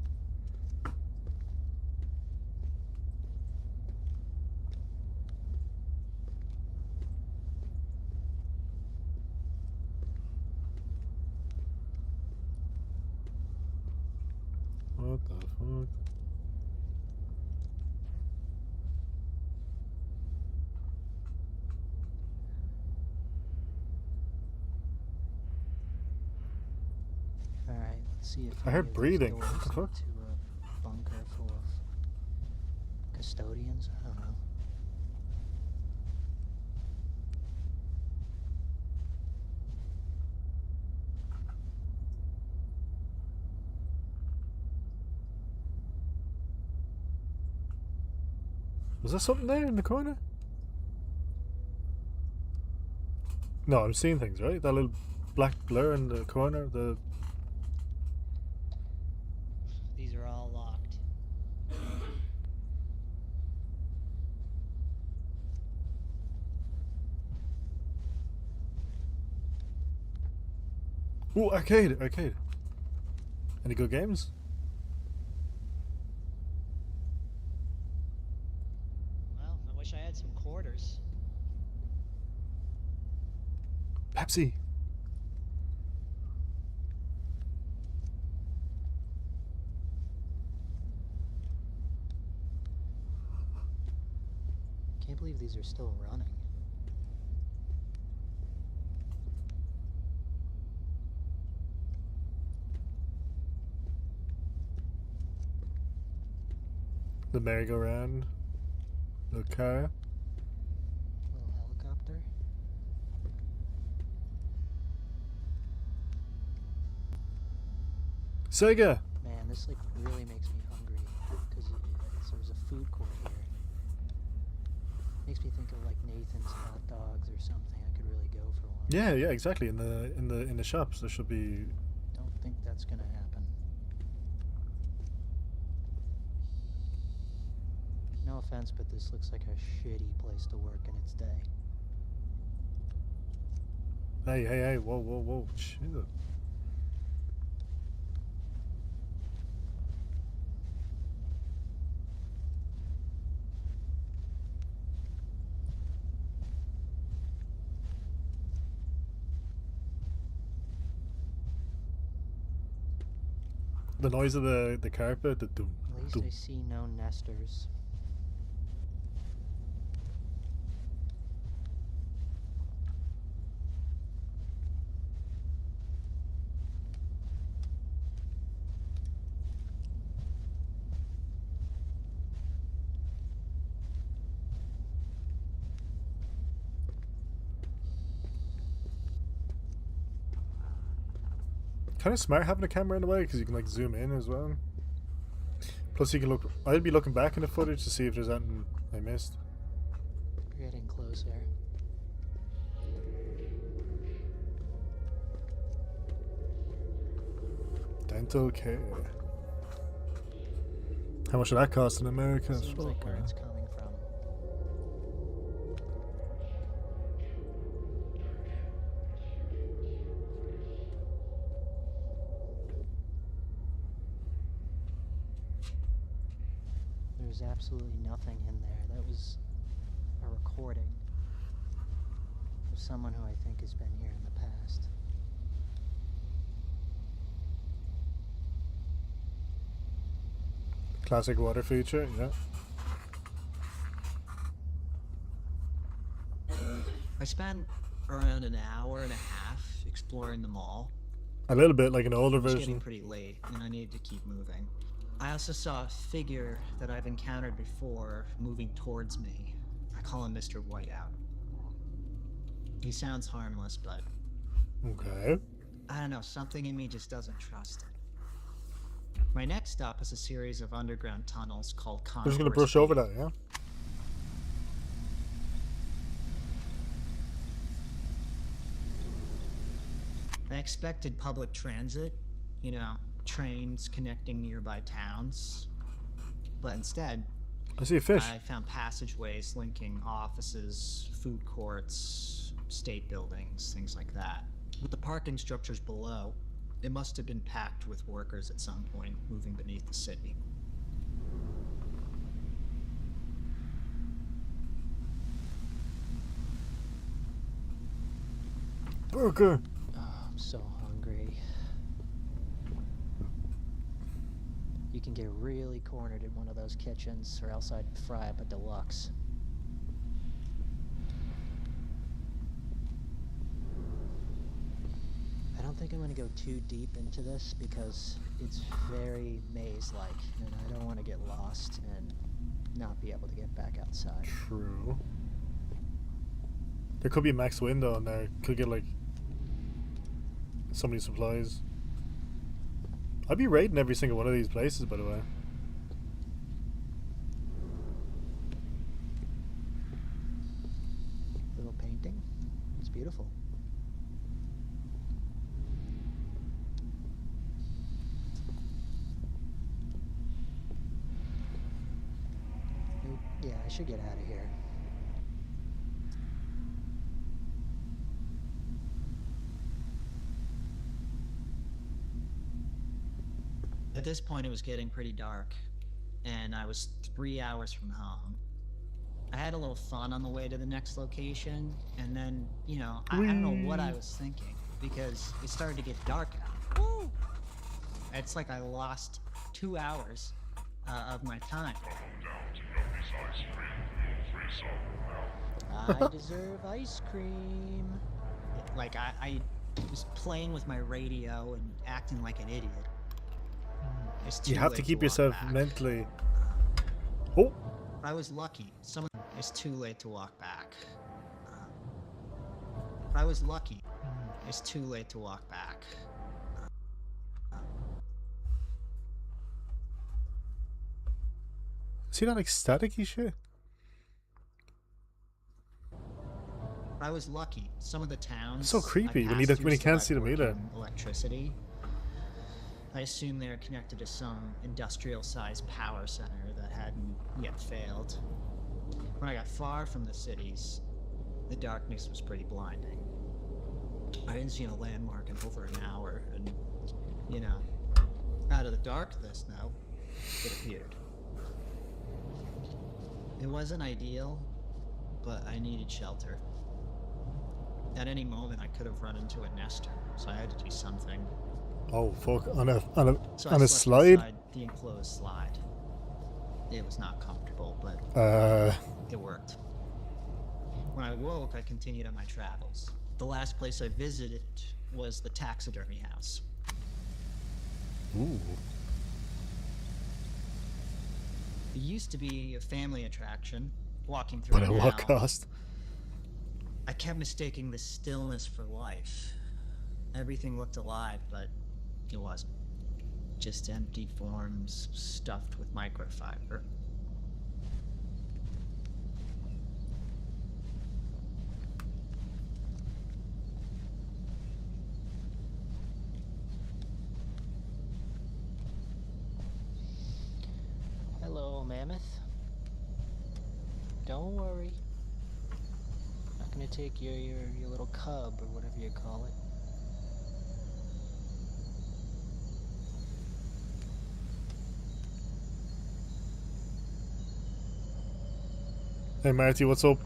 What the fuck? Alright, let's see if I heard any of these breathing. doors What the fuck? lead to a bunker full of custodians. I don't know. Was there something there in the corner? No, I'm seeing things, right? That little black blur in the corner. The These are all locked. ooh, arcade, arcade. Any good games? Well, I wish I had some quarters. Pepsi. Can't believe these are still running. The merry-go-round. The car. Little helicopter. Sega! Man, this like really makes me hungry because there's a food court here. Makes me think of like Nathan's hot dogs or something. I could really go for one. Yeah, yeah, exactly. In the shops, there should be. Don't think that's gonna happen. No offense, but this looks like a shitty place to work in its day. Hey! Whoa! Shit. The noise of the carpet, the doom, At least doom. I see no nesters. Kind of smart having a camera in the way because you can like zoom in as well. Plus, you can look. I'd be looking back in the footage to see if there's anything I missed. We're getting closer. Dental care. How much did that cost in America? Seems like where it's coming from. There's absolutely nothing in there. That was a recording of someone who I think has been here in the past. Classic water feature, yeah. I spent around an hour and a half exploring the mall. A little bit like an older It was getting version. pretty late, and I needed to keep moving. I also saw a figure that I've encountered before moving towards me. I call him Mr. Whiteout. He sounds harmless, but Okay. I don't know, something in me just doesn't trust it. My next stop is a series of underground tunnels called I'm just gonna Concourse brush over B. that, yeah. I expected public transit, you know, trains connecting nearby towns. But instead, I see a fish. I found passageways linking offices, food courts, state buildings, things like that. With the parking structures below, it must have been packed with workers at some point moving beneath the city. Burger. Oh, I'm so hungry. You can get really cornered in one of those kitchens, or else I'd fry up a deluxe. I don't think I'm gonna go too deep into this because it's very maze-like, and I don't want to get lost and not be able to get back outside. True. There could be a max window in there. Could get like so many supplies. I'd be raiding every single one of these places, by the way. Little painting. It's beautiful. Yeah, I should get out of here. At this point, it was getting pretty dark, and I was 3 hours from home. I had a little fun on the way to the next location, and then, you know, I don't know what I was thinking, because it started to get dark out. Woo! It's like I lost 2 hours of my time. I deserve ice cream. Like, I was playing with my radio and acting like an idiot. It's You too have to late keep walk yourself back. mentally Oh, I was lucky. It's too late to walk back. I was lucky. It's too late to walk back. see that ecstatic-y shit? I was lucky. Some of the towns. It's so creepy I when you passed when you through can't still see them had either. working electricity. I assume they're connected to some industrial-sized power center that hadn't yet failed. When I got far from the cities, the darkness was pretty blinding. I hadn't seen a landmark in over an hour, and, you know, out of the darkness now, it appeared. It wasn't ideal, but I needed shelter. At any moment, I could have run into a nester, so I had to do something. Oh fuck! On a So on I a slept slide. inside the enclosed slide. It was not comfortable, but it worked. When I woke, I continued on my travels. The last place I visited was the taxidermy house. Ooh. It used to be a family attraction, walking through But it at now. what cost? I kept mistaking the stillness for life. Everything looked alive, but it wasn't. Just empty forms stuffed with microfiber. Hello, Mammoth. Don't worry. Not gonna take your little cub or whatever you call it. Hey Marty, what's up?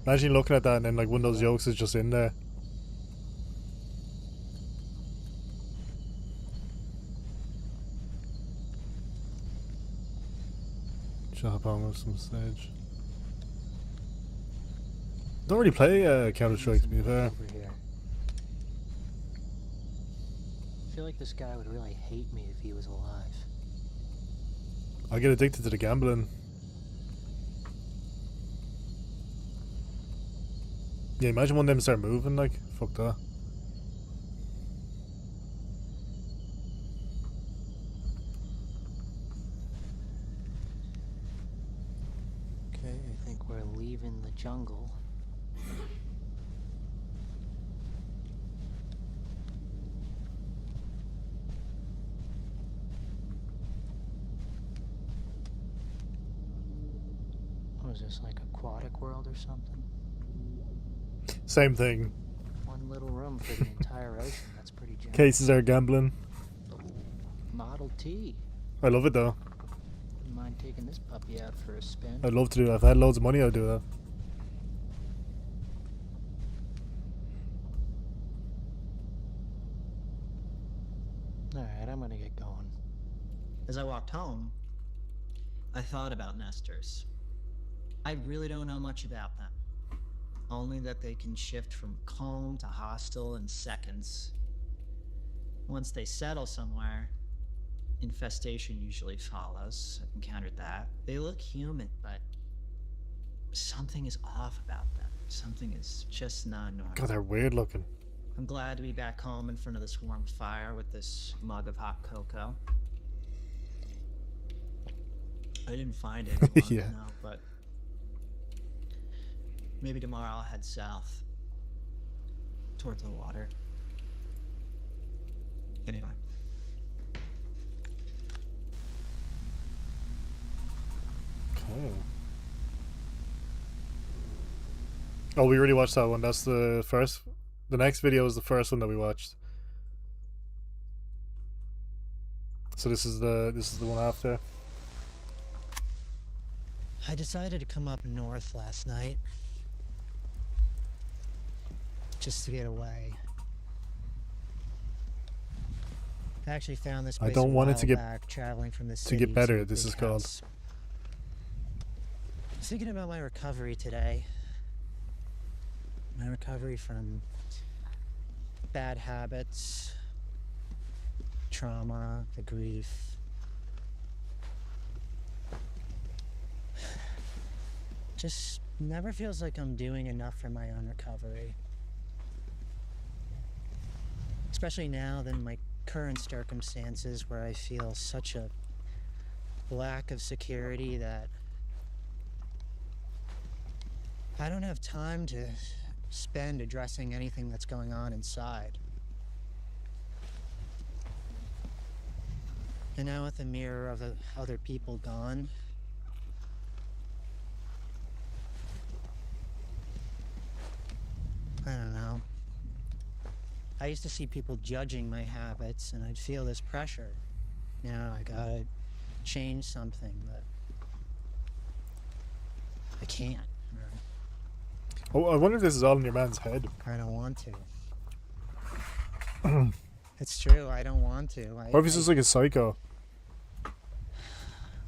Imagine looking at that and then like one of those yolks is just in there. Jump on with some stage. Don't really play Counter-Strike to be fair. Over here. I feel like this guy would really hate me if he was alive. I get addicted to the gambling. Yeah, imagine one of them start moving like, fuck that. Okay, I think we're leaving the jungle. What is this, like Aquatic World or something? Same thing. One little room for the entire ocean. That's pretty generous. Cases are gambling. Model T. I love it though. Wouldn't mind taking this puppy out for a spin. I'd love to do that. If I had loads of money, I'd do that. Alright, I'm gonna get going. As I walked home, I thought about nesters. I really don't know much about them. Only that they can shift from calm to hostile in seconds. Once they settle somewhere, infestation usually follows. I've encountered that. They look human, but something is off about them. Something is just not normal. God, they're weird looking. I'm glad to be back home in front of this warm fire with this mug of hot cocoa. I didn't find it. Yeah. No, but maybe tomorrow I'll head south towards the water. Anyway. Okay. Oh, we already watched that one. That's the first. The next video is the first one that we watched. So this is the one after. I decided to come up north last night. Just to get away. I actually found this place I don't a want it while to get back, traveling from the to city get better. a This big is called. house. I was thinking about my recovery today. My recovery from bad habits, trauma, the grief. Just never feels like I'm doing enough for my own recovery. Especially now than my current circumstances where I feel such a lack of security that I don't have time to spend addressing anything that's going on inside. And now with the mirror of the other people gone, I don't know. I used to see people judging my habits and I'd feel this pressure. Now I gotta change something, but I can't. Oh, I wonder if this is all in your man's head. I don't want to. It's true, I don't want to. Or if he's just like a psycho.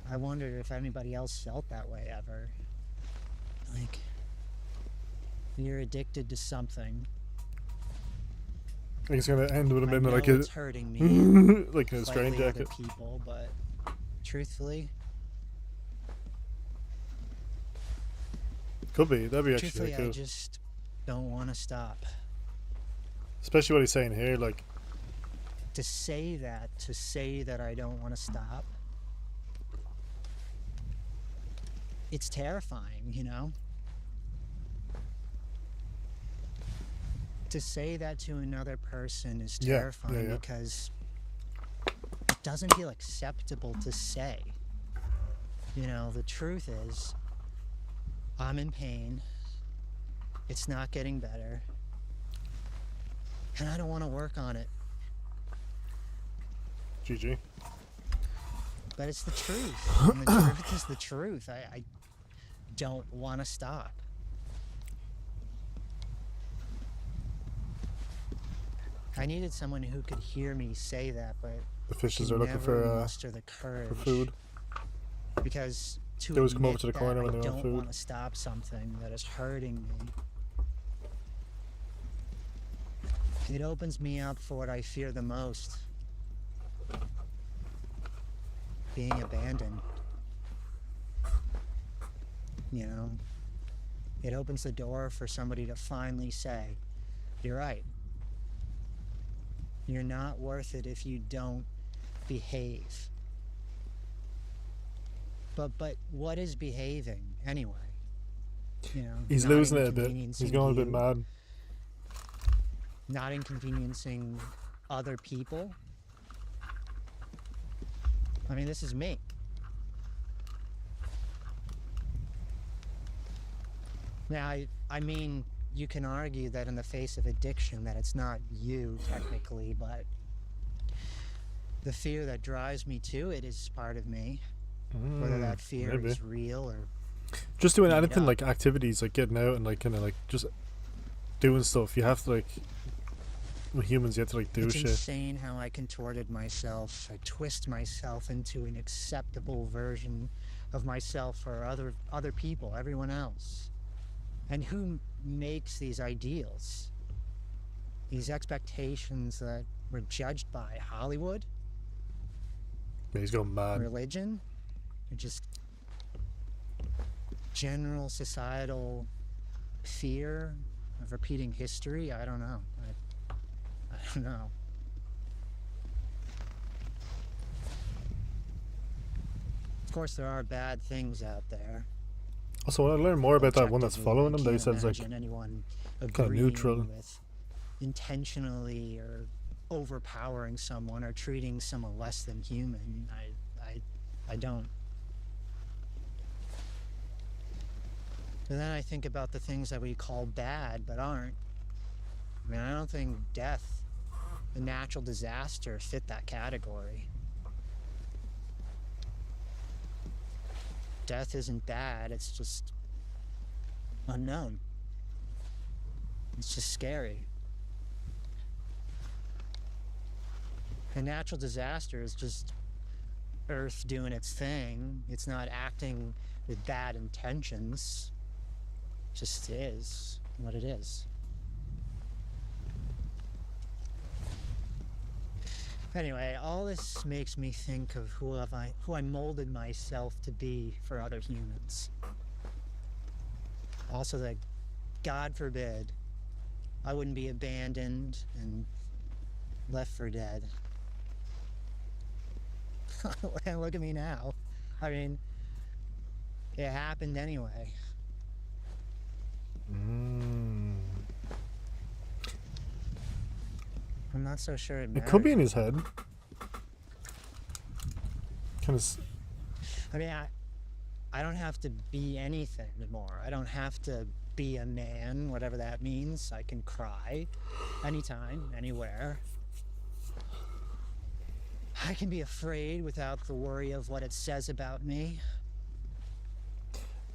I wondered if anybody else felt that way ever. Like, you're addicted to something. I think it's gonna end with a minute like it's a hurting me. like in a strain slightly other jacket. people, but truthfully, Could be. That'd be actually truthfully, cool. I just don't want to stop. Especially what he's saying here, like To say that I don't want to stop, it's terrifying, you know? To say that to another person is terrifying because it doesn't feel acceptable to say. You know, the truth is, I'm in pain, it's not getting better, and I don't want to work on it. GG. But it's the truth. And the truth is the truth. I don't want to stop. I needed someone who could hear me say that, but The fishes can are looking never for muster the courage. food. Because to They always come over admit to the that corner when I they want don't food. want to stop something that is hurting me. It opens me up for what I fear the most. Being abandoned. You know? It opens the door for somebody to finally say, you're right. You're not worth it if you don't behave. But what is behaving anyway? You know, He's not losing it a bit. He's inconveniencing going a bit you, mad. Not inconveniencing other people. I mean, this is me. Now, I mean, you can argue that in the face of addiction that it's not you technically, but the fear that drives me to it is part of me. Whether that fear maybe. is real or Just doing made anything up. like activities, like getting out and like kind of like just doing stuff. You have to like, with humans, you have to like do It's shit. insane how I contorted myself. I twist myself into an acceptable version of myself for other people, everyone else. And who makes these ideals? These expectations that we're judged by Hollywood, Yeah, he's going mad. religion, or just general societal fear of repeating history? I don't know. I don't know. Of course, there are bad things out there. Also, when I learn more about that one that's Objectively, following I him, they can't said it's like imagine anyone kinda agreeing neutral. with intentionally or overpowering someone or treating someone less than human. I don't. And then I think about the things that we call bad but aren't. I mean, I don't think death, a natural disaster, fit that category. Death isn't bad, it's just unknown. It's just scary. A natural disaster is just Earth doing its thing. It's not acting with bad intentions. It just is what it is. Anyway, all this makes me think of who I molded myself to be for other humans. Also that, God forbid, I wouldn't be abandoned and left for dead. And look at me now. I mean, it happened anyway. I'm not so sure It could be in his head. Kind of. I mean, I don't have to be anything anymore. I don't have to be a man, whatever that means. I can cry anytime, anywhere. I can be afraid without the worry of what it says about me.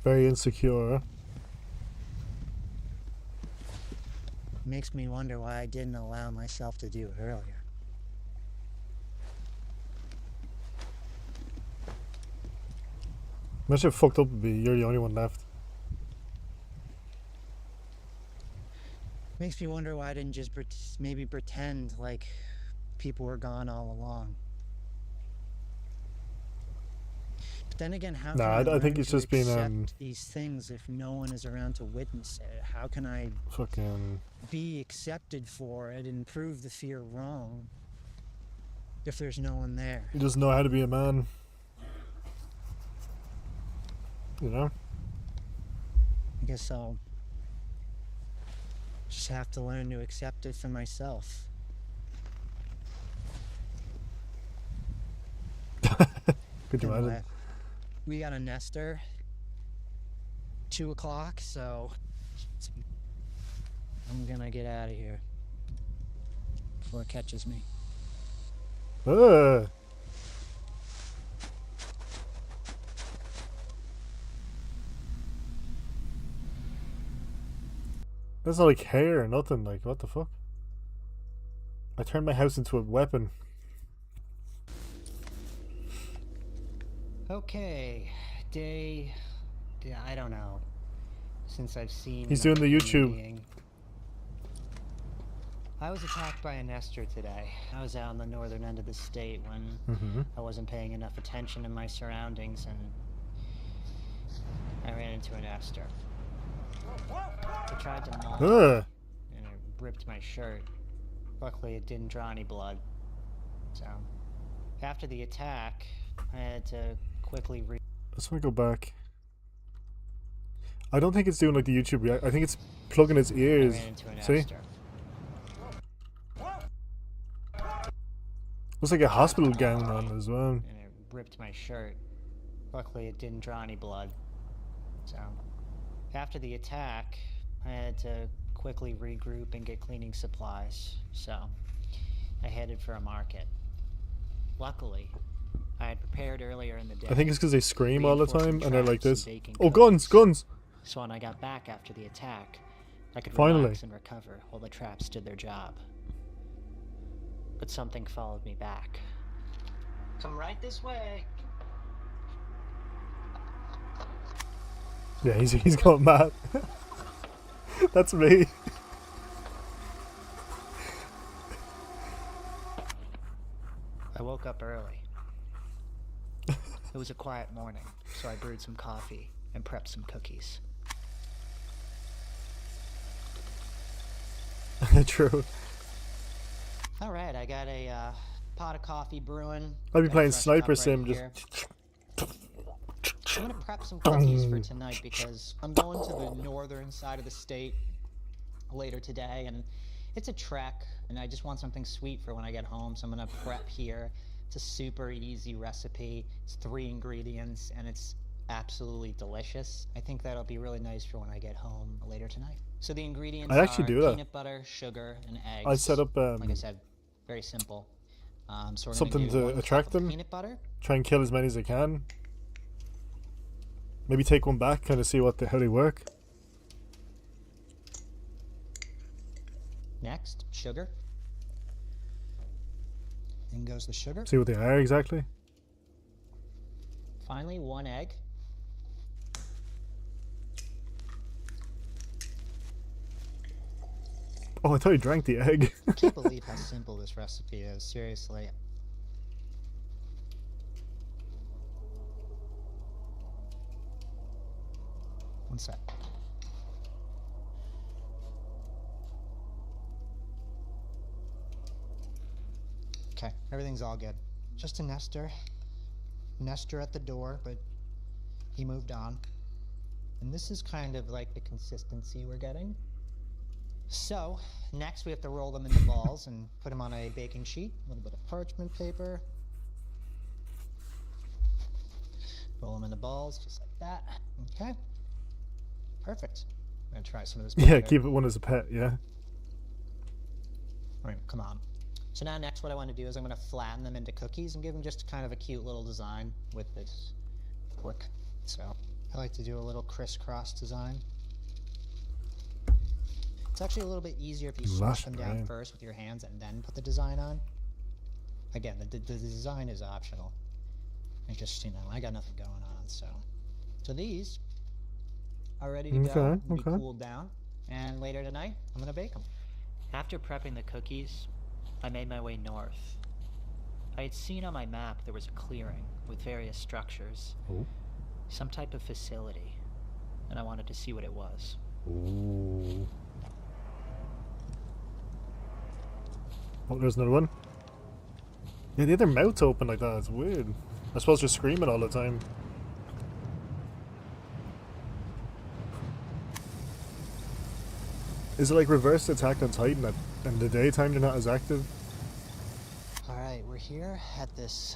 Very insecure. Makes me wonder why I didn't allow myself to do it earlier. Imagine how fucked up it'd be. You're the only one left. Makes me wonder why I didn't just maybe pretend like people were gone all along. But then again, how can I think learn it's to just been accept these things if no one is around to witness it? How can I fucking be accepted for it and prove the fear wrong if there's no one there? he doesn't know how to be a man. You know? I guess I'll just have to learn to accept it for myself. Could you imagine? We got a nester 2 o'clock, so I'm gonna get out of here before it catches me. That's not like hair or nothing. Like, what the fuck? I turned my house into a weapon. Okay, I don't know. Since I've seen. He's doing the YouTube. Being. I was attacked by a nester today. I was out on the northern end of the state when I wasn't paying enough attention to my surroundings, and I ran into a nester. It tried to maul me, and it ripped my shirt. Luckily, it didn't draw any blood. So, after the attack, I had to quickly I just want to go back. I don't think it's doing like the YouTube react. I think it's plugging its ears. See? Looks like a hospital gown on as well. And it ripped my shirt. Luckily, it didn't draw any blood. So, after the attack, I had to quickly regroup and get cleaning supplies. So, I headed for a market. Luckily, I had prepared earlier in the day. I think it's because they scream all the time and they're like this. Oh, cookies. guns! So when I got back after the attack, I could Finally. relax and recover while the traps did their job. But something followed me back. Come right this way. Yeah, he's going mad. That's me. I woke up early. It was a quiet morning, so I brewed some coffee and prepped some cookies. True. All right, I got a pot of coffee brewing. I'll be Got a playing fresh Sniper cup right Sim. here. Just I'm gonna prep some cookies for tonight because I'm going to the northern side of the state later today, and it's a trek, and I just want something sweet for when I get home, so I'm gonna prep here. It's a super easy recipe. It's 3 ingredients, and it's absolutely delicious. I think that'll be really nice for when I get home later tonight. So the ingredients I actually are do that. peanut butter, sugar, and eggs. I set up like I said, very simple. So we're gonna something do to 1 cup attract of them. Peanut butter. Try and kill as many as I can. Maybe take one back, kind of see how they work. Next, sugar. In goes the sugar. See what they are exactly. Finally, 1 egg. Oh, I thought you drank the egg. I can't believe how simple this recipe is. Seriously, One sec. Okay, everything's all good. Just a Nestor. Nestor at the door, but he moved on. And this is kind of like the consistency we're getting. So, next we have to roll them into balls and put them on a baking sheet. A little bit of parchment paper. Roll them into balls, just like that. Okay. Perfect. I'm gonna try some of this. Yeah, keep it one as a pet, yeah. Alright, come on. So now next what I want to do is I'm going to flatten them into cookies and give them just kind of a cute little design with this fork. So I like to do a little crisscross design. It's actually a little bit easier if you smush them down first with your hands and then put the design on. Again, the design is optional. I just, you know, I got nothing going on, so. So these are ready to go, be cooled down, and later tonight, I'm going to bake them. After prepping the cookies, I made my way north. I had seen on my map there was a clearing with various structures. Some type of facility, and I wanted to see what it was. Ooh. Oh, there's another one. Yeah, they have their mouths open like that. It's weird. I suppose they're screaming all the time. Is it like reverse Attack on Titan that in the daytime they're not as active? Alright, we're here at this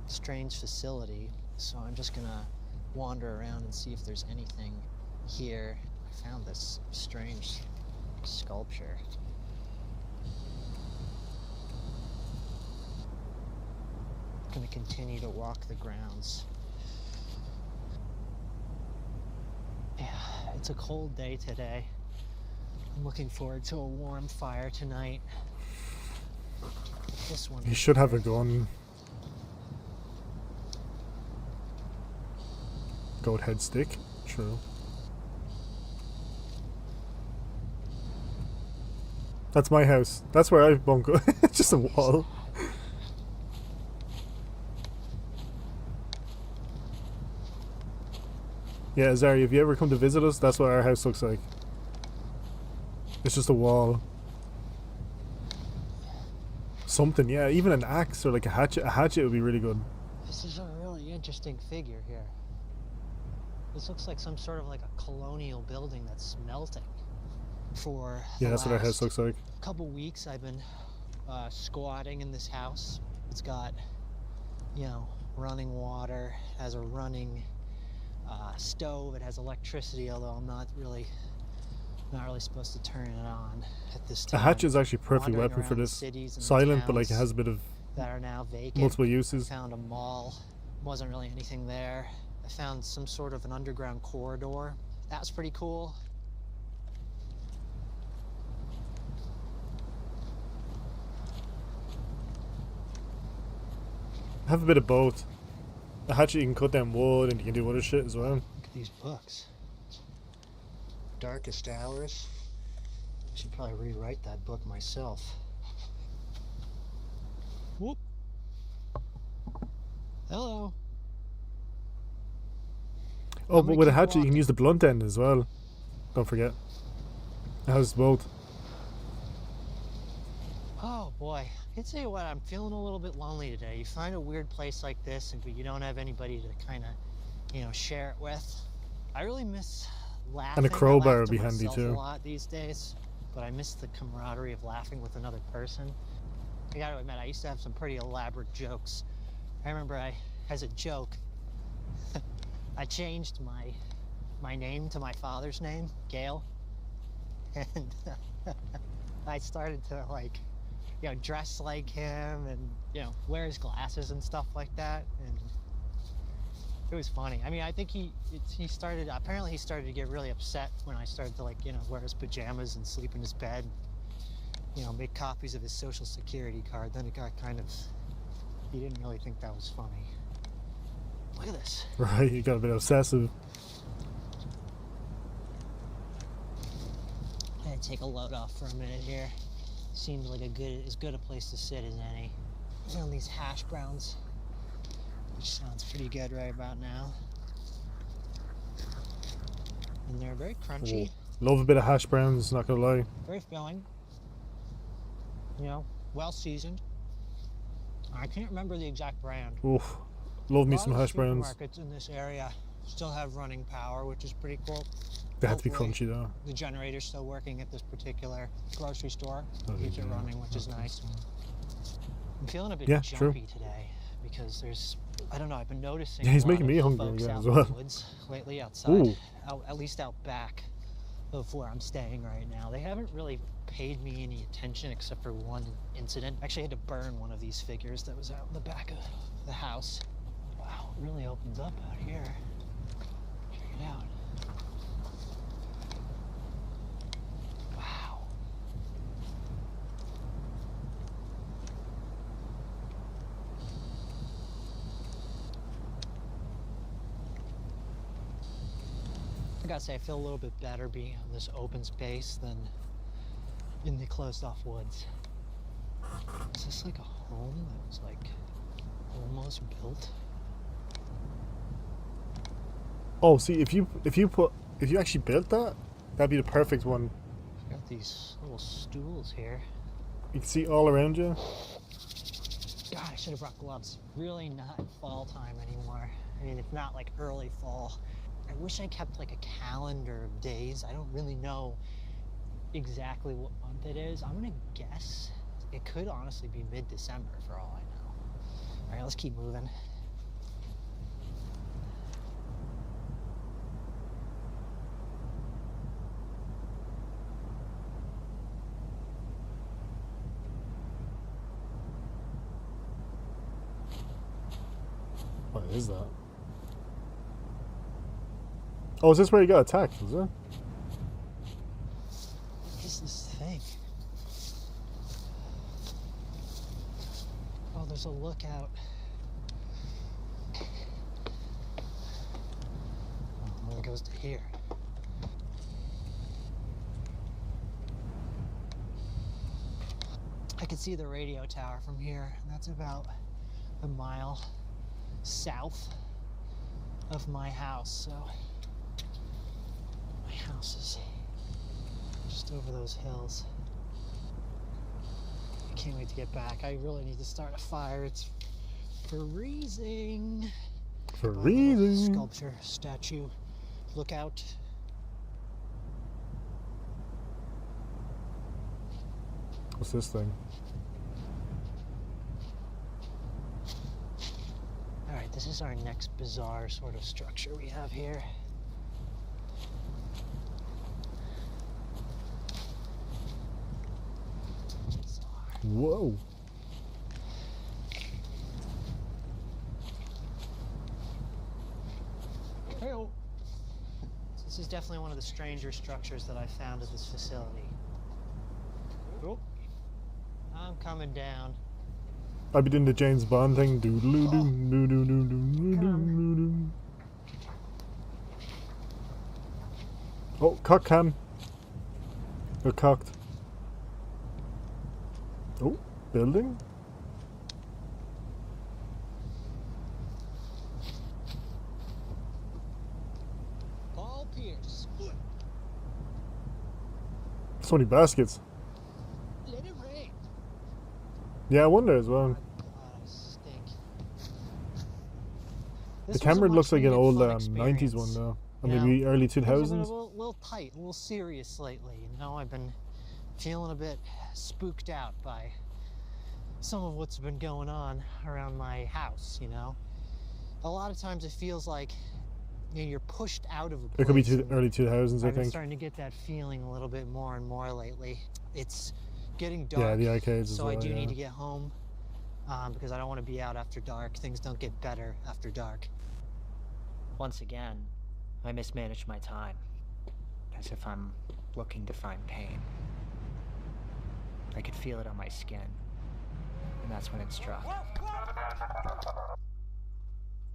strange facility, so I'm just gonna wander around and see if there's anything here. I found this strange sculpture. I'm gonna continue to walk the grounds. Yeah, it's a cold day today. I'm looking forward to a warm fire tonight. This one. You should have a gun. Goat head stick. True. That's my house. That's where I won't go. It's just a wall. Yeah, Zari, if you ever come to visit us, that's what our house looks like. It's just a wall. Something, yeah, even an axe or like a hatchet. A hatchet would be really good. This is a really interesting figure here. This looks like some sort of like a colonial building that's melting. For yeah, that's what our house looks like. Couple weeks I've been squatting in this house. It's got, you know, running water, has a running stove, it has electricity, although I'm not really supposed to turn it on at this time. A hatchet is actually a perfect weapon for this. Silent, but like it has a bit of that are now vacant. Multiple uses. I found a mall. Wasn't really anything there. I found some sort of an underground corridor. That was pretty cool. I have a bit of both. A hatchet, you can cut down wood and you can do other shit as well. Look at these books. Darkest Hours. I should probably rewrite that book myself. Whoop. Hello. Oh, but with a hatchet you can use the blunt end as well. Don't forget. It has both. Oh boy. I tell you what, I'm feeling a little bit lonely today. You find a weird place like this but you don't have anybody to kind of, you know, share it with. I really miss laughing. And a crowbar would be handy too. A lot these days, but I miss the camaraderie of laughing with another person. I gotta admit, I used to have some pretty elaborate jokes. I remember as a joke, I changed my name to my father's name, Gail, and I started to like, you know, dress like him and, you know, wear his glasses and stuff like that, and it was funny. I mean, I think apparently he started to get really upset when I started to, like, you know, wear his pajamas and sleep in his bed, you know, make copies of his social security card. Then it got kind of, he didn't really think that was funny. Look at this. Right, you got a bit obsessive. I'm gonna take a load off for a minute here. Seems like as good a place to sit as any. I found these hash browns, which sounds pretty good right about now. and they're very crunchy, Love a bit of hash browns, not gonna lie. very filling. You know, well seasoned. I can't remember the exact brand. Oof. Love me A lot some of hash browns. supermarkets in this area still have running power, which is pretty cool. They have to be Hopefully, crunchy though. The generator's still working at this particular grocery store. Oh, Keeps it yeah. running, which is nice. I'm feeling a bit Yeah, true. jumpy today because there's, I don't know, I've been noticing Yeah, he's a lot making me of hungry folks again out as in well. the woods lately outside, Ooh. at least out back of where I'm staying right now. They haven't really paid me any attention except for one incident. Actually, I had to burn one of these figures that was out in the back of the house. Wow, it really opens up out here. Check it out. Wow. I gotta say, I feel a little bit better being on this open space than in the closed off woods. Is this like a home that was like almost built? Oh, see, if you actually built that, that'd be the perfect one. Got these little stools here. You can see all around you. God, I should have brought gloves. Really not fall time anymore. I mean, it's not like early fall. I wish I kept like a calendar of days. I don't really know exactly what month it is. I'm gonna guess it could honestly be mid-December for all I know. All right, let's keep moving. What is that? Oh, is this where you got attacked, is it? What is this thing? Oh, there's a lookout. Oh, it goes to here. I can see the radio tower from here, and that's about a mile south of my house, so my house is just over those hills. I can't wait to get back. I really need to start a fire. It's freezing. Freezing. Sculpture, statue, lookout. What's this thing? All right, this is our next bizarre sort of structure we have here. Whoa. Hey-o. This is definitely one of the stranger structures that I found at this facility. Oh, I'm coming down. I'd be doing the James Bond thing. Doo-doo-doo-doo-doo-doo-doo-doo-doo-doo. Oh, cock cam. They're cocked. Oh, building. Paul Pierce. So many baskets. Let it rain. Yeah, I wonder as well. God, I stink. The This was a camera looks like an much-needed old fun 90s one experience. though. Or You know, maybe early Things have been 2000s. a little tight, a little serious lately. You know, I've been feeling a bit spooked out by some of what's been going on around my house, you know? A lot of times it feels like you're pushed out of a place. It could be and early 2000s, I I've been think. starting to get that feeling a little bit more and more lately. It's getting dark. Yeah, the arcades as So I well, do yeah. need to get home because I don't want to be out after dark. Things don't get better after dark. Once again, I mismanaged my time. As if I'm looking to find pain. I could feel it on my skin. And that's when it struck.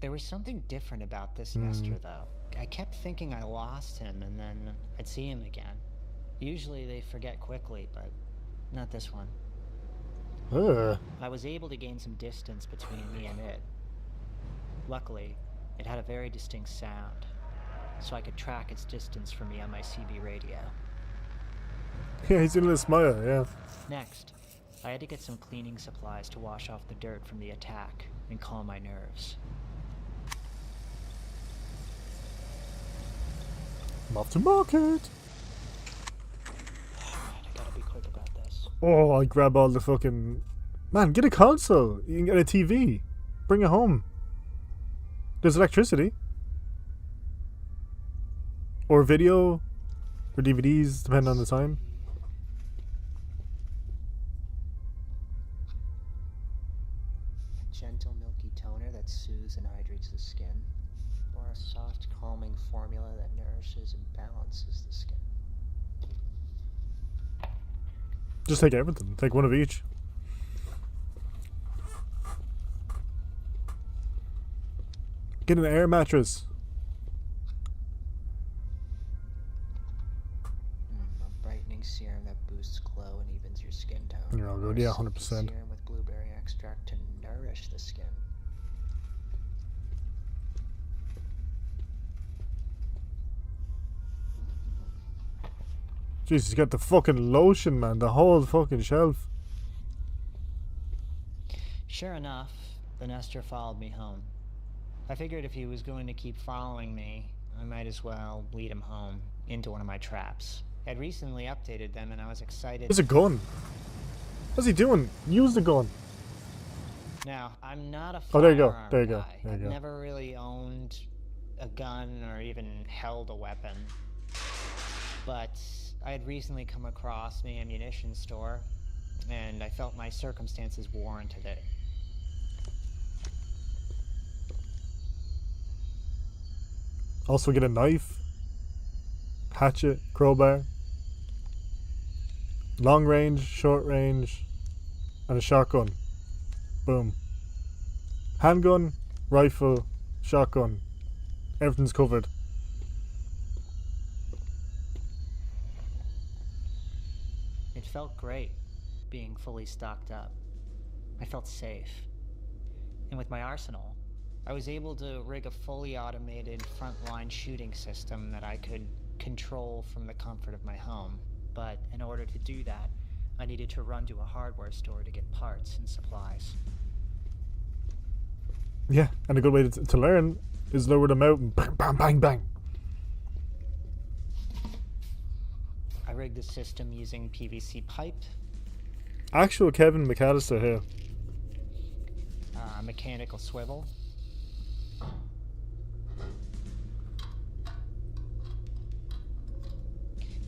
There was something different about this Nestor, though. I kept thinking I lost him, and then I'd see him again. Usually they forget quickly, but not this one. Ugh. I was able to gain some distance between me and it. Luckily, it had a very distinct sound. so I could track its distance from me on my CB radio. Yeah, he's doing a smile, yeah. Next, I had to get some cleaning supplies to wash off the dirt from the attack and calm my nerves. I'm off to market. I gotta be quick about this. Oh, I grab all the fucking... Man, get a console. You can get a TV. Bring it home. There's electricity. Or video. Or DVDs, depending on the time. Gentle milky toner that soothes and hydrates the skin. Or a soft calming formula that nourishes and balances the skin. Just take everything. Take one of each. Get an air mattress. A brightening serum that boosts glow and evens your skin tone. You're all good. Or Yeah, a silky 100%. Serum with blueberry extract to nourish the skin. Jesus, you got the fucking lotion, man. The whole fucking shelf. Sure enough, the Nestor followed me home. I figured if he was going to keep following me, I might as well lead him home into one of my traps. I'd recently updated them and I was excited. There's a gun. What's he doing? Use the gun. Now, I'm not a Oh, there you go. firearm There you go. guy. There you I've go. never really owned a gun or even held a weapon. But I had recently come across an ammunition store, and I felt my circumstances warranted it. Also get a knife. Hatchet. Crowbar. Long range, short range. And a shotgun. Boom. Handgun, rifle, shotgun. Everything's covered. It felt great being fully stocked up. I felt safe. And with my arsenal, I was able to rig a fully automated frontline shooting system that I could control from the comfort of my home. But in order to do that, I needed to run to a hardware store to get parts and supplies. Yeah, and a good way to learn is lower the mountain. Bang, bang, bang, bang. I rigged the system using PVC pipe, Actual Kevin McAllister here. a mechanical swivel,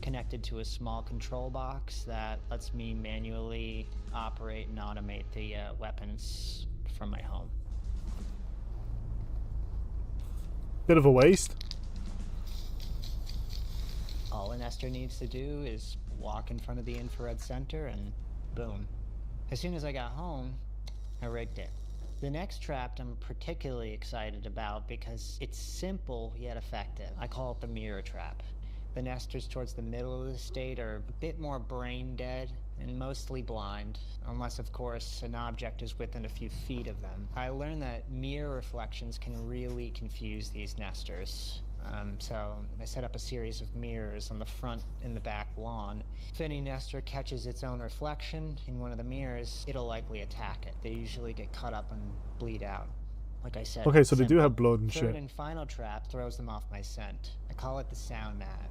connected to a small control box that lets me manually operate and automate the weapons from my home. Bit of a waste. All an Nestor needs to do is walk in front of the infrared center and boom. As soon as I got home, I rigged it. The next trap I'm particularly excited about because it's simple yet effective. I call it the mirror trap. The nesters towards the middle of the state are a bit more brain dead and mostly blind, unless of course an object is within a few feet of them. I learned that mirror reflections can really confuse these nesters. So I set up a series of mirrors on the front and the back lawn. If any nester catches its own reflection in one of the mirrors, it'll likely attack it. They usually get cut up and bleed out. Like I said, Okay, so they do simple. have blood and Third shit. and final trap throws them off my scent. I call it the sound mat.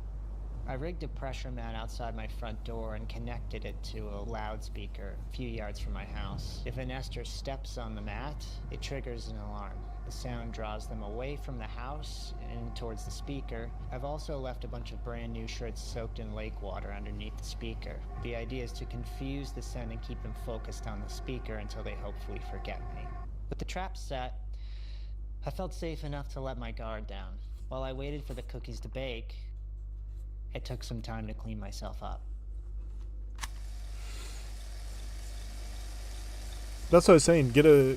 I rigged a pressure mat outside my front door and connected it to a loudspeaker a few yards from my house. If a nester steps on the mat, it triggers an alarm. The sound draws them away from the house and towards the speaker. I've also left a bunch of brand new shirts soaked in lake water underneath the speaker. The idea is to confuse the scent and keep them focused on the speaker until they hopefully forget me. With the trap set, I felt safe enough to let my guard down. While I waited for the cookies to bake, it took some time to clean myself up. That's what I was saying. Get a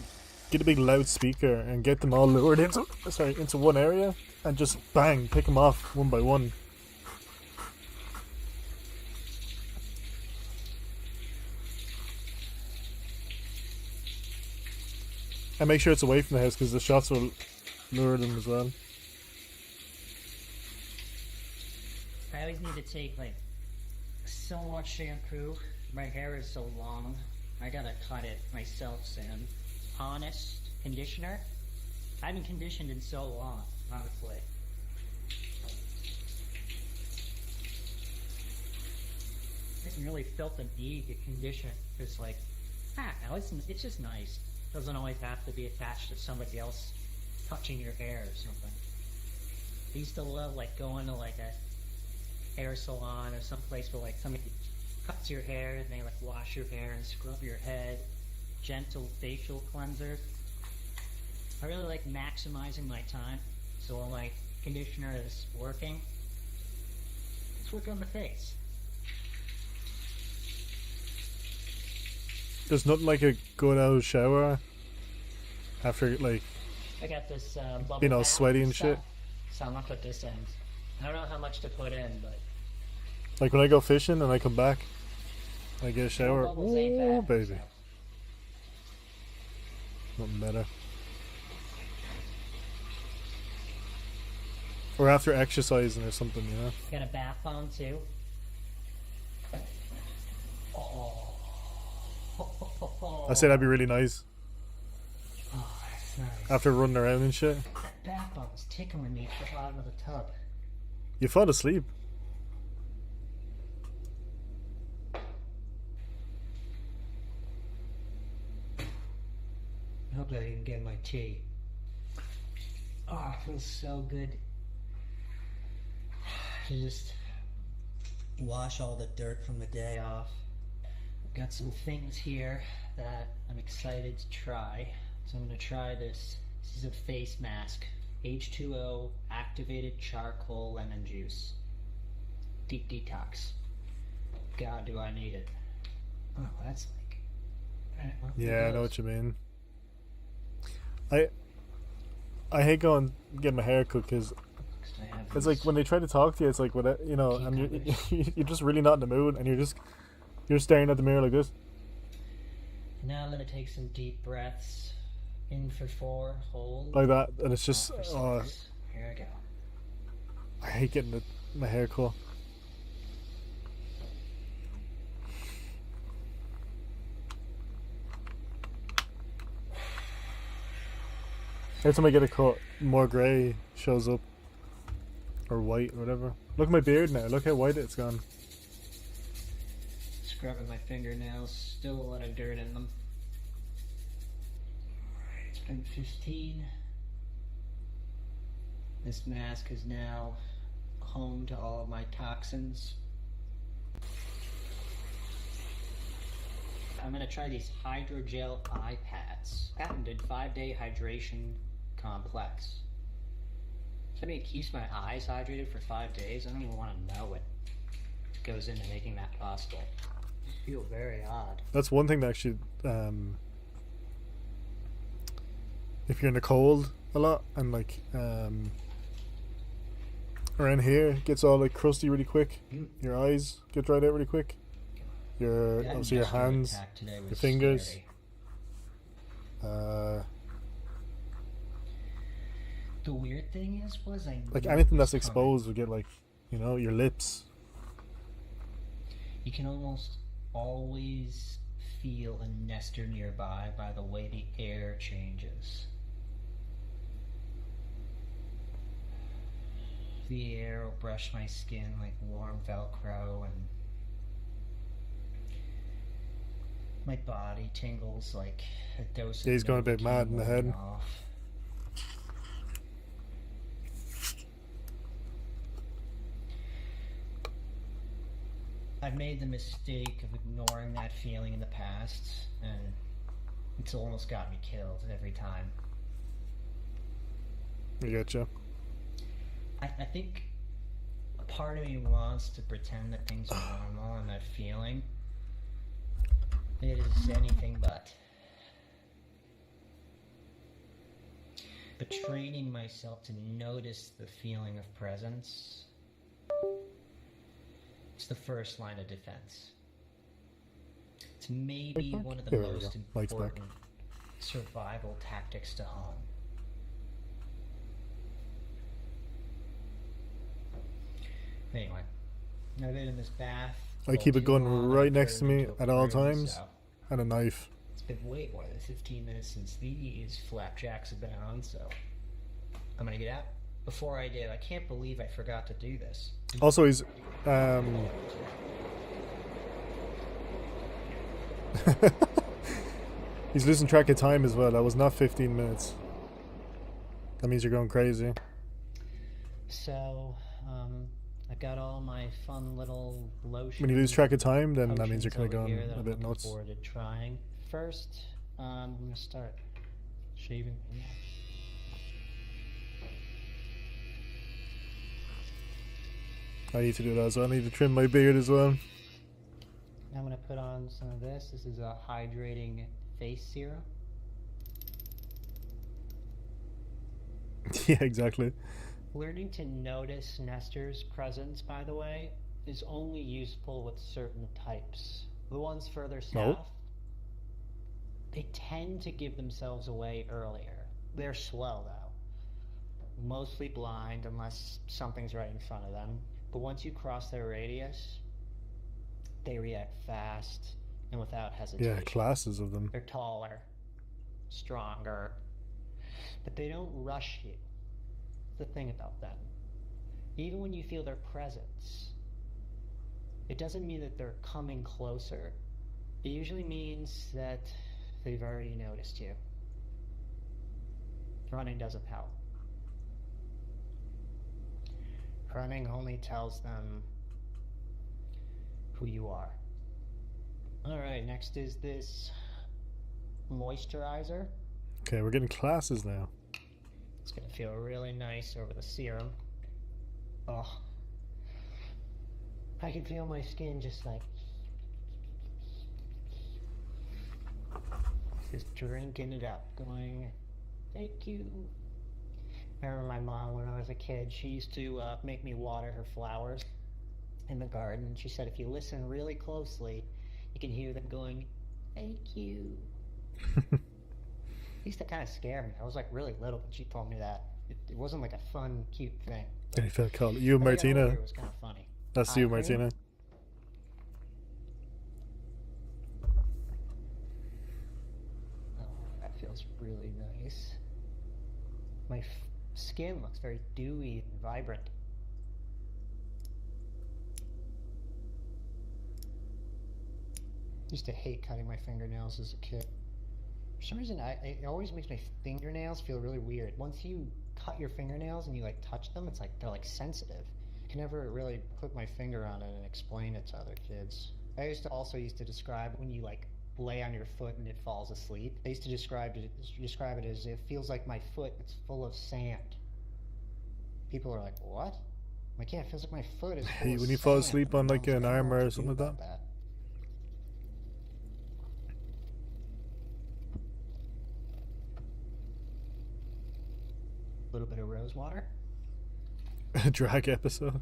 big loudspeaker and get them all lured into one area and just bang, pick them off one by one. And make sure it's away from the house because the shots will lure them as well. I always need to take like so much shampoo. My hair is so long. I gotta cut it myself soon. Honest conditioner. I haven't conditioned in so long, honestly. I didn't really felt the need to condition. It's like, no, it's just nice. It doesn't always have to be attached to somebody else touching your hair or something. I used to love like going to like a hair salon or someplace where like somebody cuts your hair and they like wash your hair and scrub your head. Gentle facial cleanser. I really like maximizing my time. So while my conditioner is working, let's work on the face. There's nothing like a good out shower after like I got this bubble you know, bath sweaty and stuff, shit. so I'm gonna put this in. I don't know how much to put in, but Like when I go fishing and I come back, I get a shower. bubbles ain't Oh bad, baby, so. nothing better. Or after exercising or something, you know. Got a bath bomb too. I say that'd be really nice Oh, that's nice. after running around and shit. That bath bomb was tickling me at the bottom of the tub. You fall asleep. I hope I didn't get my tea. Oh, it feels so good. To just wash all the dirt from the day off. Got some things here that I'm excited to try. So I'm gonna try this. This is a face mask. H2O activated charcoal lemon juice. Deep detox. God, do I need it. Oh, that's like... Alright, well, here Yeah, I know goes. what you mean. I hate going getting my hair cut because Next I have it's like these- when they try to talk to you, it's like what you know, and you're just really not in the mood, and you're staring at the mirror like this. Now I'm gonna take some deep breaths. In for 4, hold. Like that, and it's just out for 6. Here I go. I hate getting my hair cut. Every time I get a cut, more grey shows up, or white, or whatever. Look at my beard now. Look how white it's gone. Scrubbing my fingernails. Still a lot of dirt in them. It's been 15. This mask is now home to all of my toxins. I'm gonna try these hydrogel eye pads. Patented 5-day hydration complex. So I mean, it keeps my eyes hydrated for 5 days. I don't even want to know what goes into making that possible. I feel very odd. That's one thing that actually, if you're in the cold a lot and like around here it gets all like crusty really quick. Your eyes get dried out really quick. Your That obviously your industrial hands, attack today your was fingers. scary. The weird thing was I Like knew anything it was that's coming. exposed would get like, you know, your lips. You can almost always feel a nester nearby by the way the air changes. The air will brush my skin like warm Velcro, and my body tingles like a dose of Yeah, he's going a bit Novocaine mad in the wearing head. off. I've made the mistake of ignoring that feeling in the past, and it's almost got me killed every time. I get you. I think a part of me wants to pretend that things are normal and that feeling it is anything but. But training myself to notice the feeling of presence, it's the first line of defense. It's maybe Right back. one of the There we most go. Mike's back. important survival tactics to hone. Anyway, I've been in this bath. I keep it too going long, right I've next to turned me into a at all prune, times, so and a knife. it's been way more than 15 minutes since these flapjacks have been on, so I'm gonna get out. Before I did, I can't believe I forgot to do this. Also, he's he's losing track of time as well. That was not 15 minutes. That means you're going crazy. So, I've got all my fun little lotions. When you lose track of time, then that means you're potions kind of over going here that a I'm bit looking nuts. forward to trying. First, I'm gonna start shaving. I need to do that as well. I need to trim my beard as well. I'm gonna put on some of this. This is a hydrating face serum. Yeah, exactly. Learning to notice Nestor's presence, by the way, is only useful with certain types. The ones further south, they tend to give themselves away earlier. They're slow, though. Mostly blind unless something's right in front of them. But once you cross their radius, they react fast and without hesitation. Yeah, classes of them. They're taller, stronger, but they don't rush you. The thing about them. Even when you feel their presence, it doesn't mean that they're coming closer. It usually means that they've already noticed you. Running doesn't help. Running only tells them who you are. Alright, next is this moisturizer. Okay, we're getting classes now. It's gonna feel really nice over the serum. Oh. I can feel my skin just like... just drinking it up, going, thank you. I remember my mom when I was a kid, she used to make me water her flowers in the garden. She said if you listen really closely, you can hear them going, thank you. It used to kind of scare me. I was like really little when she told me that. It wasn't like a fun, cute thing. And he felt called you, When I got Martina. older, it was kind of funny. That's you, Eye cream? Martina. Oh, that feels really nice. My skin looks very dewy and vibrant. Used to hate cutting my fingernails as a kid. For some reason, it always makes my fingernails feel really weird. Once you cut your fingernails and you like touch them, it's like they're like sensitive. I can never really put my finger on it and explain it to other kids. I used to describe when you like lay on your foot and it falls asleep. I used to describe it as it feels like my foot is full of sand. People are like, what? I'm like, yeah, it feels like my foot is full of When you fall sand. asleep on like I an don't know arm what or to something do like that. about A little bit of rose water. Drag episode.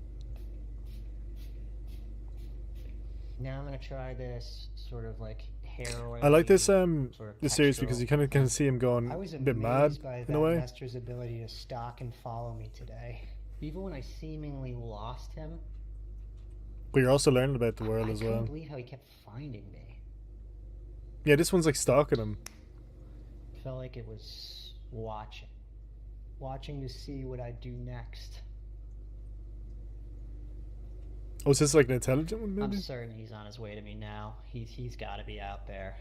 Now I'm gonna try this sort of like hair oil. I like this sort of this series because you kind of see him going I was a bit mad by in that a way. Nestor's ability to stalk and follow me today. Even when I seemingly lost him, But you're also learning about the world I as couldn't well. believe how he kept finding me. Yeah, this one's like stalking him. Felt like it was watching to see what I'd do next. Oh, is this like an intelligent one I'm maybe? certain he's on his way to me now. He's got to be out there.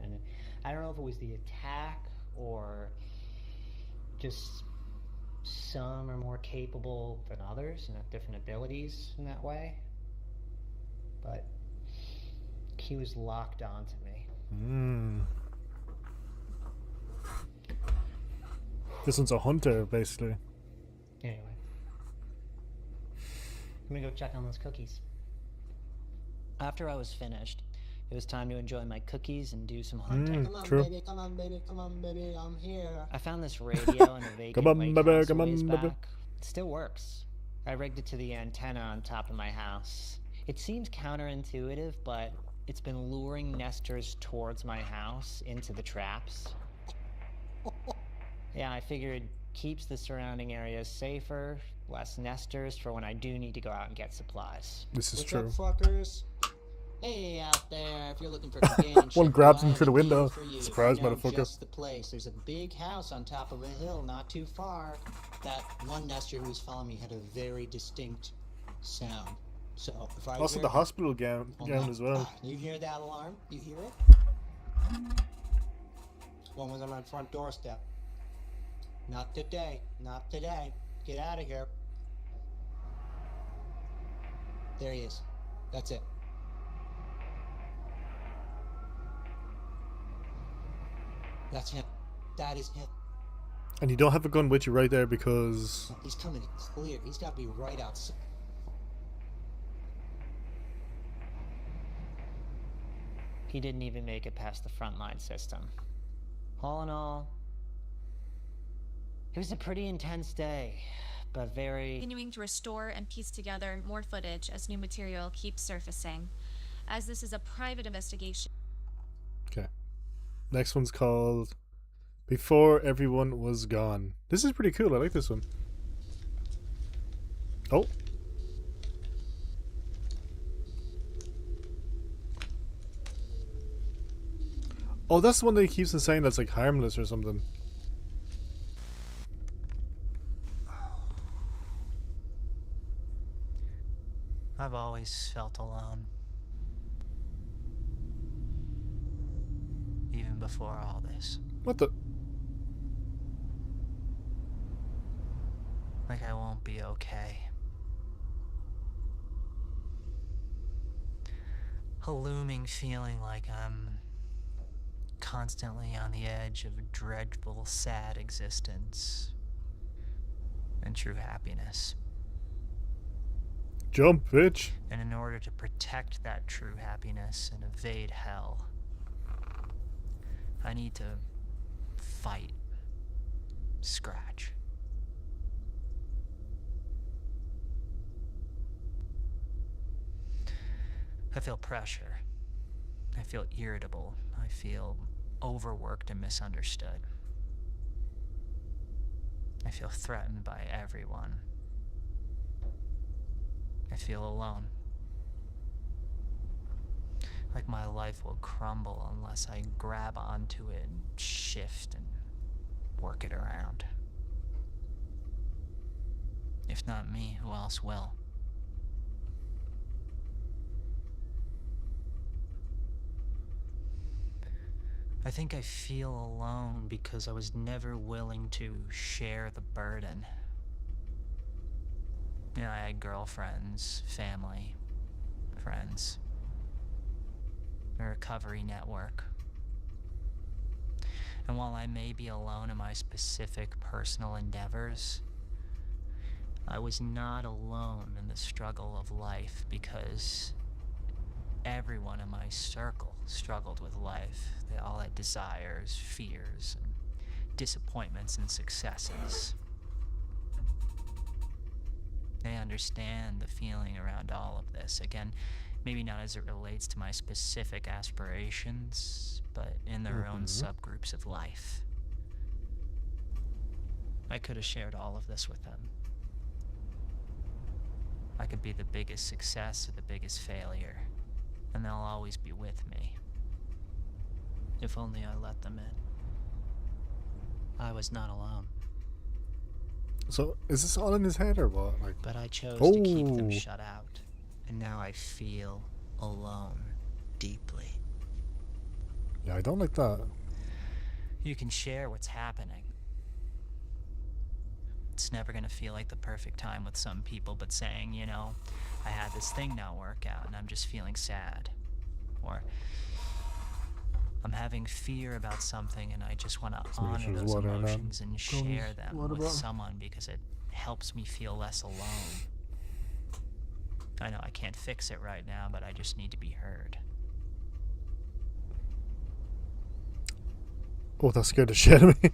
And I don't know if it was the attack or just some are more capable than others and have different abilities in that way. But he was locked onto me. This one's a hunter, basically. Anyway. I'm gonna go check on those cookies. After I was finished, it was time to enjoy my cookies and do some hunting. Come on, true. Baby, come on, baby, I'm here. I found this radio in a vacant Come on, lake baby, house a come on, ways baby. back. It still works. I rigged it to the antenna on top of my house. It seems counterintuitive, but it's been luring nesters towards my house into the traps. Yeah, I figured keeps the surrounding areas safer, less nesters for when I do need to go out and get supplies. This is What's true. up, fuckers? Hey, out there, if you're looking for companionship, One grabs him well, I through the have a deal window. for you. Surprise, I know motherfucker. just the place. There's a big house on top of a hill not too far. That one nester who was following me had a very distinct sound. So if I Also, hear the hospital gown that- as well. You hear that alarm? You hear it? One was on my front doorstep. Not today. Not today. Get out of here. There he is. That's it. That's him. That is him. And you don't have a gun with you right there because... He's coming in clear. He's got to be right outside. He didn't even make it past the frontline system. All in all, it was a pretty intense day, but very... Continuing to restore and piece together more footage as new material keeps surfacing. As this is a private investigation. Okay. Next one's called Before Everyone Was Gone. This is pretty cool. I like this one. Oh. Oh, that's the one that he keeps on saying that's like harmless or something. I've always felt alone. Even before all this. What the? Like I won't be okay. A looming feeling like I'm constantly on the edge of a dreadful, sad existence and true happiness. Jump, bitch. And in order to protect that true happiness and evade hell, I need to fight, scratch. I feel pressure. I feel irritable. I feel overworked and misunderstood. I feel threatened by everyone. I feel alone. Like my life will crumble unless I grab onto it and shift and work it around. If not me, who else will? I think I feel alone because I was never willing to share the burden. You know, I had girlfriends, family, friends, a recovery network. And while I may be alone in my specific personal endeavors, I was not alone in the struggle of life because everyone in my circle struggled with life. They all had desires, fears, and disappointments and successes. They understand the feeling around all of this. Again, maybe not as it relates to my specific aspirations, but in their own subgroups of life. I could have shared all of this with them. I could be the biggest success or the biggest failure, and they'll always be with me. If only I let them in. I was not alone. So, is this all in his head or what? Like, But I chose to keep them Oh. shut out. And now I feel alone deeply. yeah, I don't like that. You can share what's happening. It's never going to feel like the perfect time with some people, but saying, you know, I had this thing not work out and I'm just feeling sad. Or I'm having fear about something and I just want to honor sure there's those water in that. emotions and share them water with bottle. someone because it helps me feel less alone. I know I can't fix it right now, but I just need to be heard. Oh, that scared the shit out of me.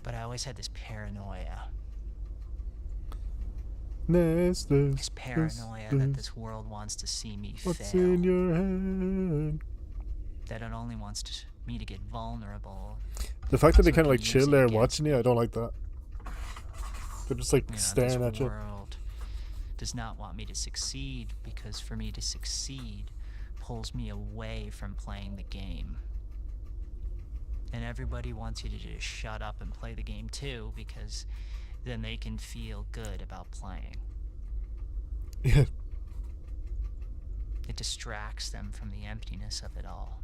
But I always had this paranoia. Nesters, This paranoia that this world wants to see me what's fail. in your head? That it only wants me to get vulnerable. The fact that they So kind of it like can chill use it there against watching you, I don't like that. They're just like You know, staring this at you. world does not want me to succeed, because for me to succeed pulls me away from playing the game. And everybody wants you to just shut up and play the game too, because then they can feel good about playing. Yeah. It distracts them from the emptiness of it all.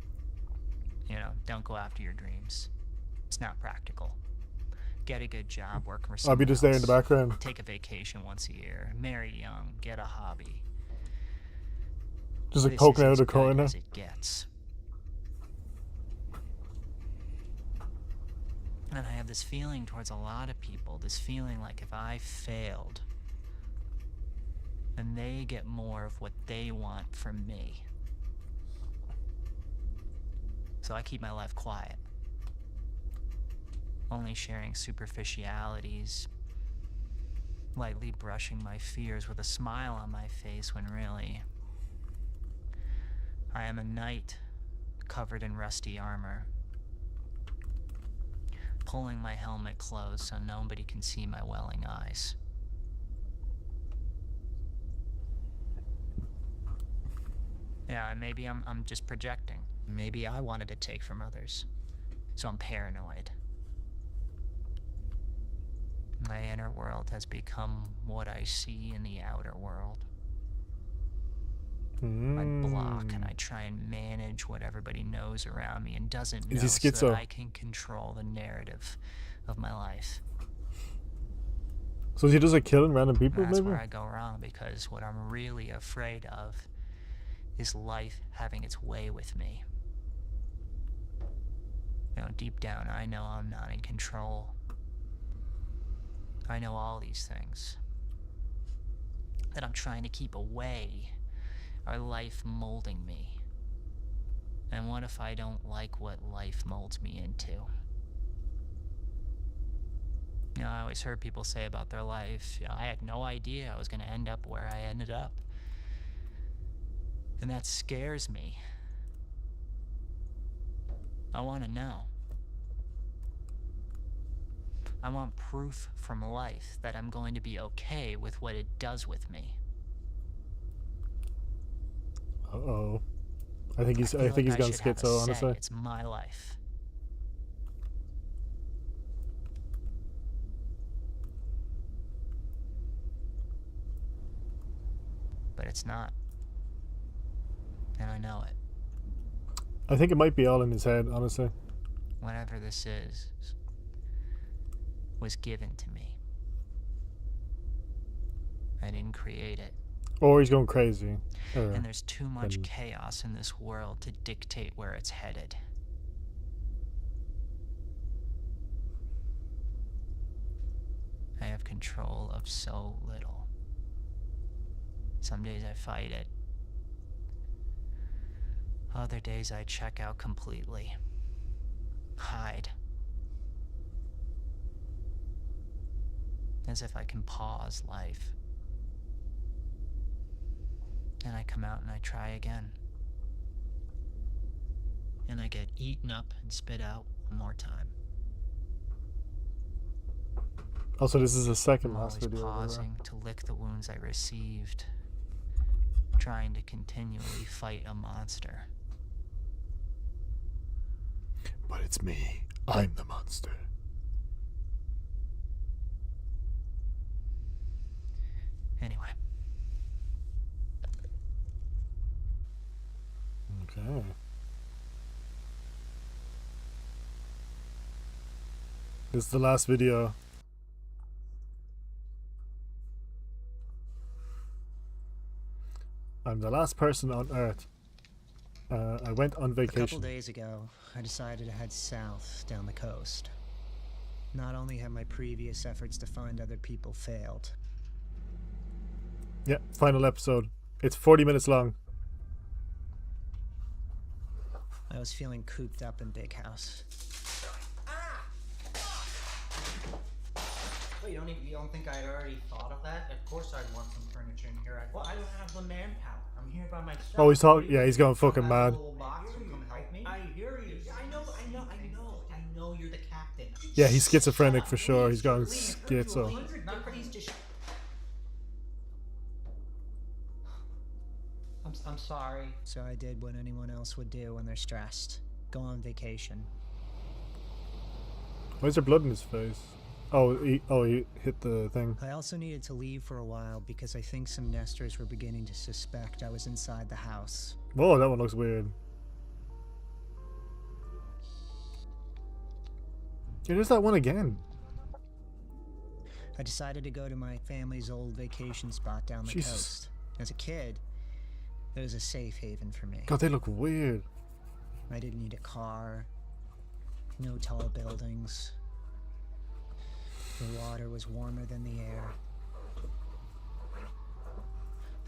You know, don't go after your dreams. It's not practical. Get a good job, work for I'll someone be just there in else. the background. Take a vacation once a year. Marry young. Get a hobby. Just like This poking is out as of the good corner. as it gets. And I have this feeling towards a lot of people, this feeling like if I failed, then they get more of what they want from me. So I keep my life quiet. Only sharing superficialities, lightly brushing my fears with a smile on my face when really I am a knight covered in rusty armor, pulling my helmet closed so nobody can see my welling eyes. Yeah, maybe I'm just projecting. Maybe I wanted to take from others, so I'm paranoid. My inner world has become what I see in the outer world. I block and I try and manage what everybody knows around me and doesn't know, Is he so schizo? that I can control the narrative of my life. So is he just like killing random people, And that's maybe? where I go wrong, because what I'm really afraid of is life having its way with me. You know, deep down, I know I'm not in control. I know all these things that I'm trying to keep away are life molding me. And what if I don't like what life molds me into? You know, I always heard people say about their life, you know, I had no idea I was going to end up where I ended up. And that scares me. I want to know. I want proof from life that I'm going to be okay with what it does with me. Uh-oh. I think he's feel like gone should have a schizo, say. honestly. It's my life. But it's not. And I know it. I think it might be all in his head, honestly. Whatever this is was given to me. I didn't create it. Or he's going crazy. And there's too much then- chaos in this world to dictate where it's headed. I have control of so little. Some days I fight it. Other days I check out completely. Hide. As if I can pause life. And I come out and I try again. And I get eaten up and spit out one more time. Also, this is the second I'm last always video. pausing to lick the wounds I received, trying to continually fight a monster. But it's me. I'm the monster. Anyway, Okay. This is the last video. I'm the last person on Earth. I went on A couple vacation. days ago, I decided to head south down the coast. Not only have my previous efforts to find other people failed, Yeah, final episode. It's 40 minutes long. I was feeling cooped up in Big House. Well, you don't think I'd already thought of that? Of course I'd want some furniture in here. Well, I don't have the manpower. I'm here by myself. Oh, he's talking. What do you Yeah, he's think? going fucking Have a mad. little box and come help me? I hear you. I know you're the captain. Yeah, he's schizophrenic for sure. He's going schizo. Nothing I'm sorry. So I did what anyone else would do when they're stressed. Go on vacation. Why is there blood in his face? Oh, he hit the thing. I also needed to leave for a while because I think some nesters were beginning to suspect I was inside the house. Whoa, that one looks weird. Yeah, there's that one again. I decided to go to my family's old vacation spot down the coast. As a kid, it was a safe haven for me. God, they look weird. I didn't need a car, no tall buildings. The water was warmer than the air.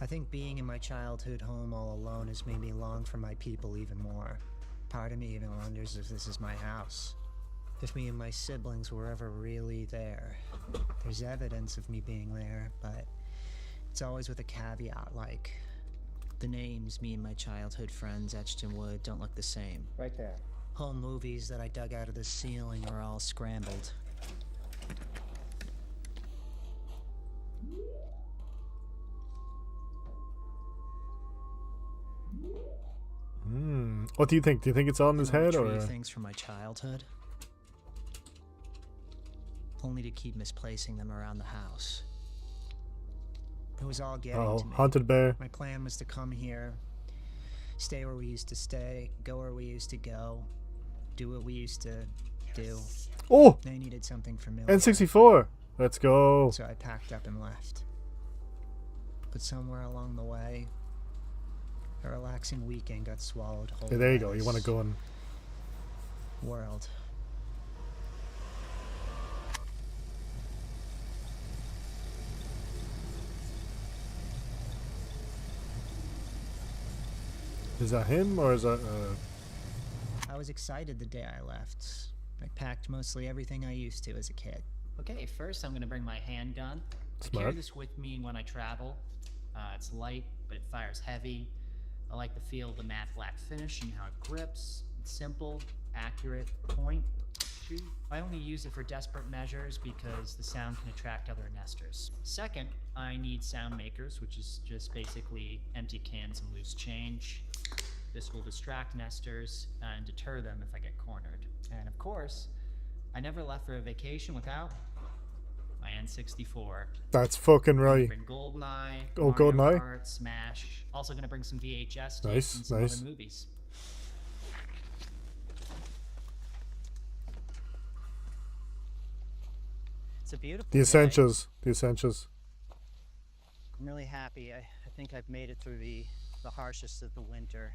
I think being in my childhood home all alone has made me long for my people even more. Part of me even wonders if this is my house. If me and my siblings were ever really there. There's evidence of me being there, but it's always with a caveat, like the names me and my childhood friends etched in wood don't look the same. Right there. Home movies that I dug out of the ceiling are all scrambled. What do you think? Do you think it's all in his head, or? Things from my childhood, only to keep misplacing them around the house. It was all getting to me. Haunted bear. My plan was to come here, stay where we used to stay, go where we used to go, do what we used to do. Oh! I needed something familiar. N64. Let's go. So I packed up and left. But somewhere along the way, a relaxing weekend got swallowed whole. Hey, there you go. You want to go in? World. Is that him, or is that I was excited the day I left. I packed mostly everything I used to as a kid. Okay, first I'm gonna bring my handgun. I Smart. carry this with me when I travel. It's light, but it fires heavy. I like the feel of the matte black finish and how it grips. It's simple, accurate, point, shoot. I only use it for desperate measures because the sound can attract other nesters. Second, I need sound makers, which is just basically empty cans and loose change. This will distract nesters and deter them if I get cornered. And of course, I never left for a vacation without my N64. That's fucking right. Bring GoldenEye. Oh, Mario GoldenEye. Kart, Smash. Also gonna bring some VHS tapes Nice, and some nice. other movies. It's a beautiful The day. essentials. The essentials. I'm really happy. I think I've made it through the harshest of the winter.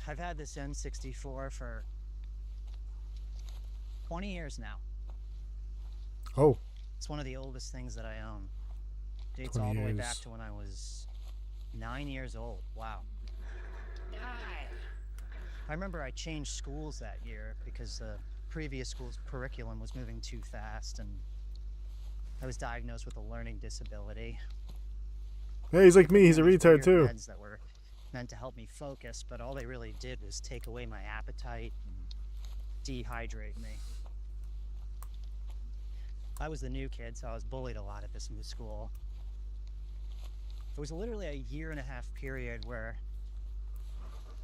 I've had this N64 for 20 years now. Oh, It's one of the oldest things that I own. Dates 20 all the way years. back to when I was 9 years old. Wow. I remember I changed schools that year because the previous school's curriculum was moving too fast, and I was diagnosed with a learning disability. hey, he's like me. He's a These retard weird too. meds that were meant to help me focus, but all they really did was take away my appetite and dehydrate me. I was the new kid, so I was bullied a lot at this new school. It was literally a 1.5 year period where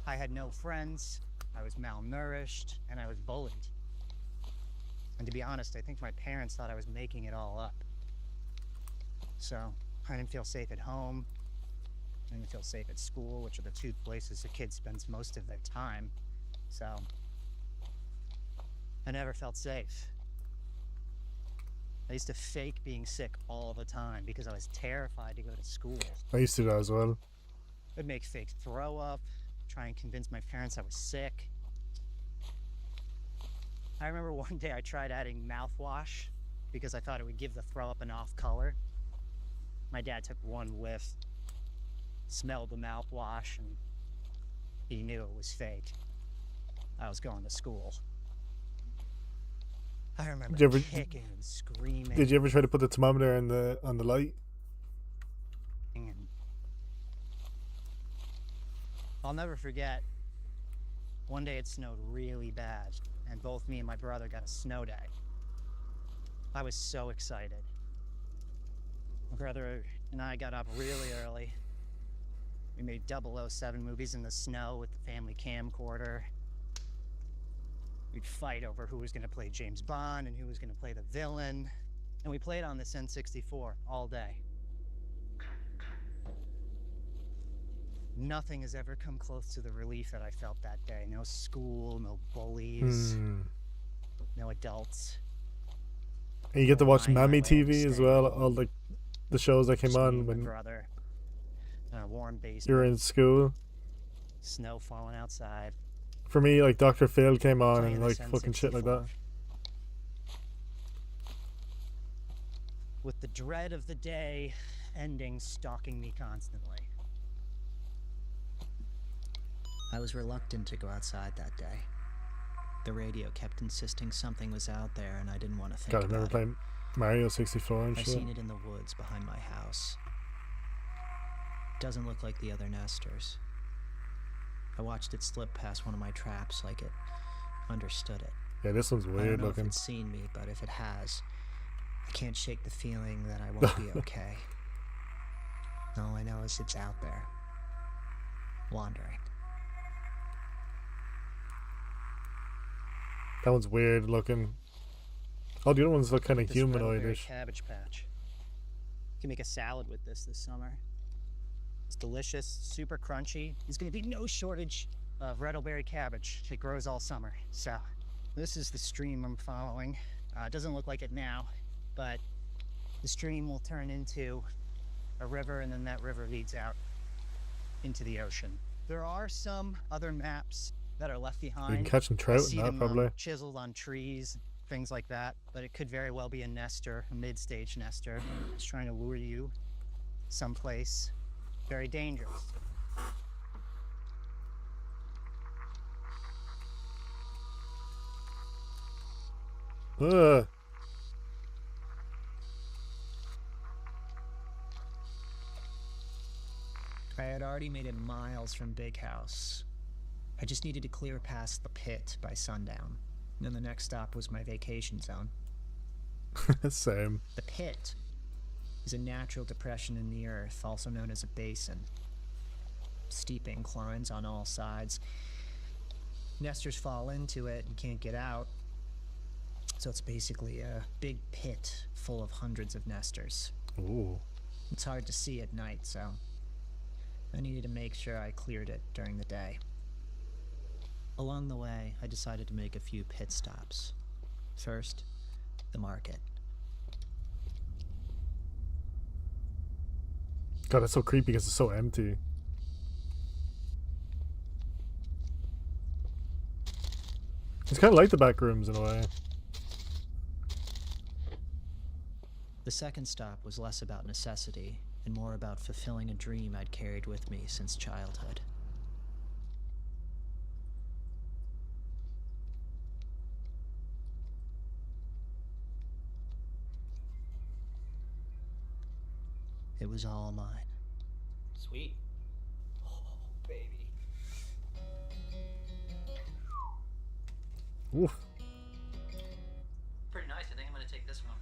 I had no friends, I was malnourished, and I was bullied. And to be honest, I think my parents thought I was making it all up. So I didn't feel safe at home. I didn't feel safe at school, which are the two places a kid spends most of their time. So I never felt safe. I used to fake being sick all the time because I was terrified to go to school. I used to do that as well. I'd make fake throw up, try and convince my parents I was sick. I remember one day I tried adding mouthwash because I thought it would give the throw up an off color. My dad took one whiff, smelled the mouthwash, and he knew it was fake. I was going to school. I remember Did you ever- kicking and screaming. Did you ever try to put the thermometer on the light? And I'll never forget, one day it snowed really bad, and both me and my brother got a snow day. I was so excited. My brother and I got up really early. We made 007 movies in the snow with the family camcorder. We'd fight over who was going to play James Bond and who was going to play the villain. And we played on this N64 all day. Nothing has ever come close to the relief that I felt that day. No school, no bullies, no adults. And you get to watch Mind my Mammy way of TV as staying well, home. all the shows that came Just me on and my when brother, warm basement, you were in school. snow falling outside. For me, like Dr. Phil came on Playing and this like fucking shit like that. N64. With the dread of the day ending stalking me constantly. I was reluctant to go outside that day. The radio kept insisting something was out there and I didn't want to think God, I remember about it. playing Mario 64 and I've shit. seen it in the woods behind my house. Doesn't look like the other nesters. I watched it slip past one of my traps like it understood it. Yeah, this one's I don't weird know looking. if it's seen me, but if it has, I can't shake the feeling that I won't be okay. All I know is it's out there, wandering. That one's weird looking. Oh, the other ones look kind of This Red Berry humanoidish. cabbage patch. You can make a salad with this summer. It's delicious, super crunchy. There's gonna be no shortage of red berry cabbage. It grows all summer. So, this is the stream I'm following. It doesn't look like it now, but the stream will turn into a river, and then that river leads out into the ocean. There are some other maps that are left behind. You can catch some trout I in see that them, probably. chiseled on trees, things like that. But it could very well be a nester, a mid-stage nester, just trying to lure you someplace very dangerous. Ugh. I had already made it miles from Big House. I just needed to clear past the pit by sundown. And then the next stop was my vacation zone. Same. The pit is a natural depression in the earth, also known as a basin. Steep inclines on all sides. Nesters fall into it and can't get out. So it's basically a big pit full of hundreds of nesters. Ooh. It's hard to see at night, so I needed to make sure I cleared it during the day. Along the way, I decided to make a few pit stops. First, the market. God, that's so creepy because it's so empty. It's kind of like the back rooms in a way. The second stop was less about necessity and more about fulfilling a dream I'd carried with me since childhood. It was all mine. Sweet. Oh, baby. Oof. Pretty nice. I think I'm gonna take this one.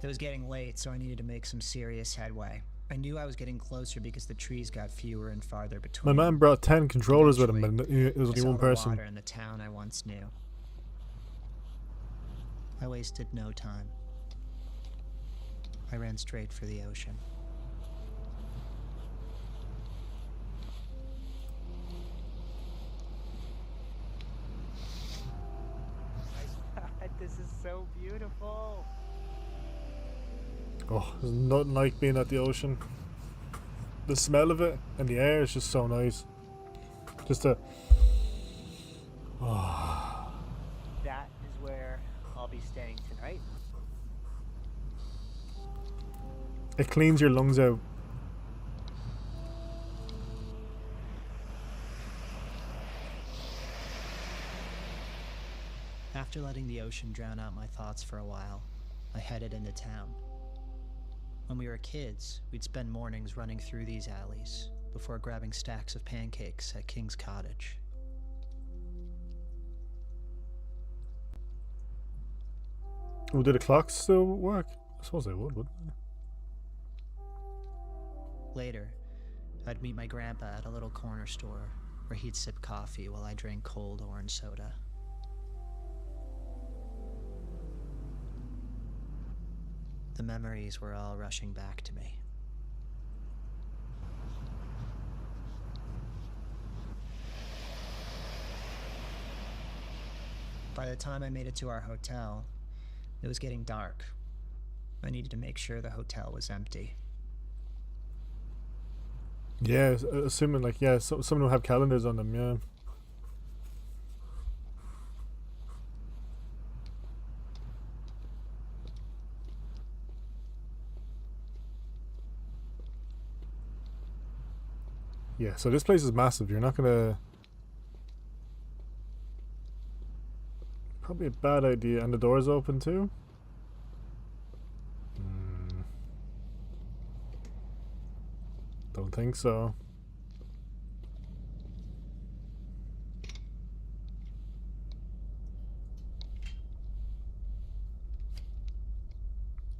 It was getting late, so I needed to make some serious headway. I knew I was getting closer because the trees got fewer and farther My between. man brought 10 controllers with him, and Eventually, it was I only saw one the person. water in the town I once knew. I wasted no time. I ran straight for the ocean. This is so beautiful. Oh, there's nothing like being at the ocean. The smell of it and the air is just so nice. Just a. Oh. That is where I'll be staying tonight. It cleans your lungs out. After letting the ocean drown out my thoughts for a while, I headed into town. When we were kids, we'd spend mornings running through these alleys before grabbing stacks of pancakes at King's Cottage. Oh, do the clocks still work? I suppose they would, wouldn't they? Later, I'd meet my grandpa at a little corner store where he'd sip coffee while I drank cold orange soda. The memories were all rushing back to me. By the time I made it to our hotel, it was getting dark. I needed to make sure the hotel was empty. Yeah, assuming like, yeah, some will have calendars on them, yeah. Yeah, so this place is massive. You're not gonna... Probably a bad idea. And the door's open too? Don't think so.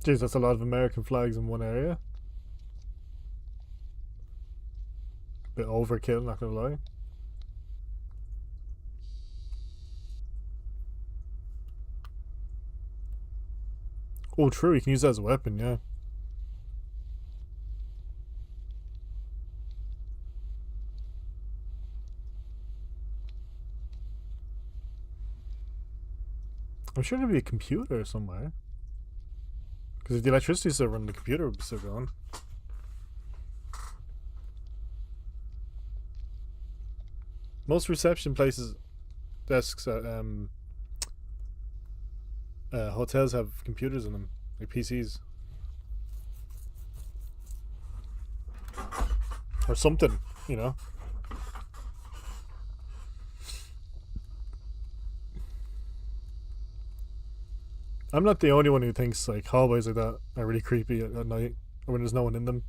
Jeez, that's a lot of American flags in one area. Bit overkill, not gonna lie. Oh, true, you can use that as a weapon, yeah. I'm sure there'd be a computer somewhere. Because if the electricity's still running, the computer would be still going. Most reception places, desks at hotels have computers in them, like PCs. Or something, you know. I'm not the only one who thinks like hallways like that are really creepy at night, or when there's no one in them.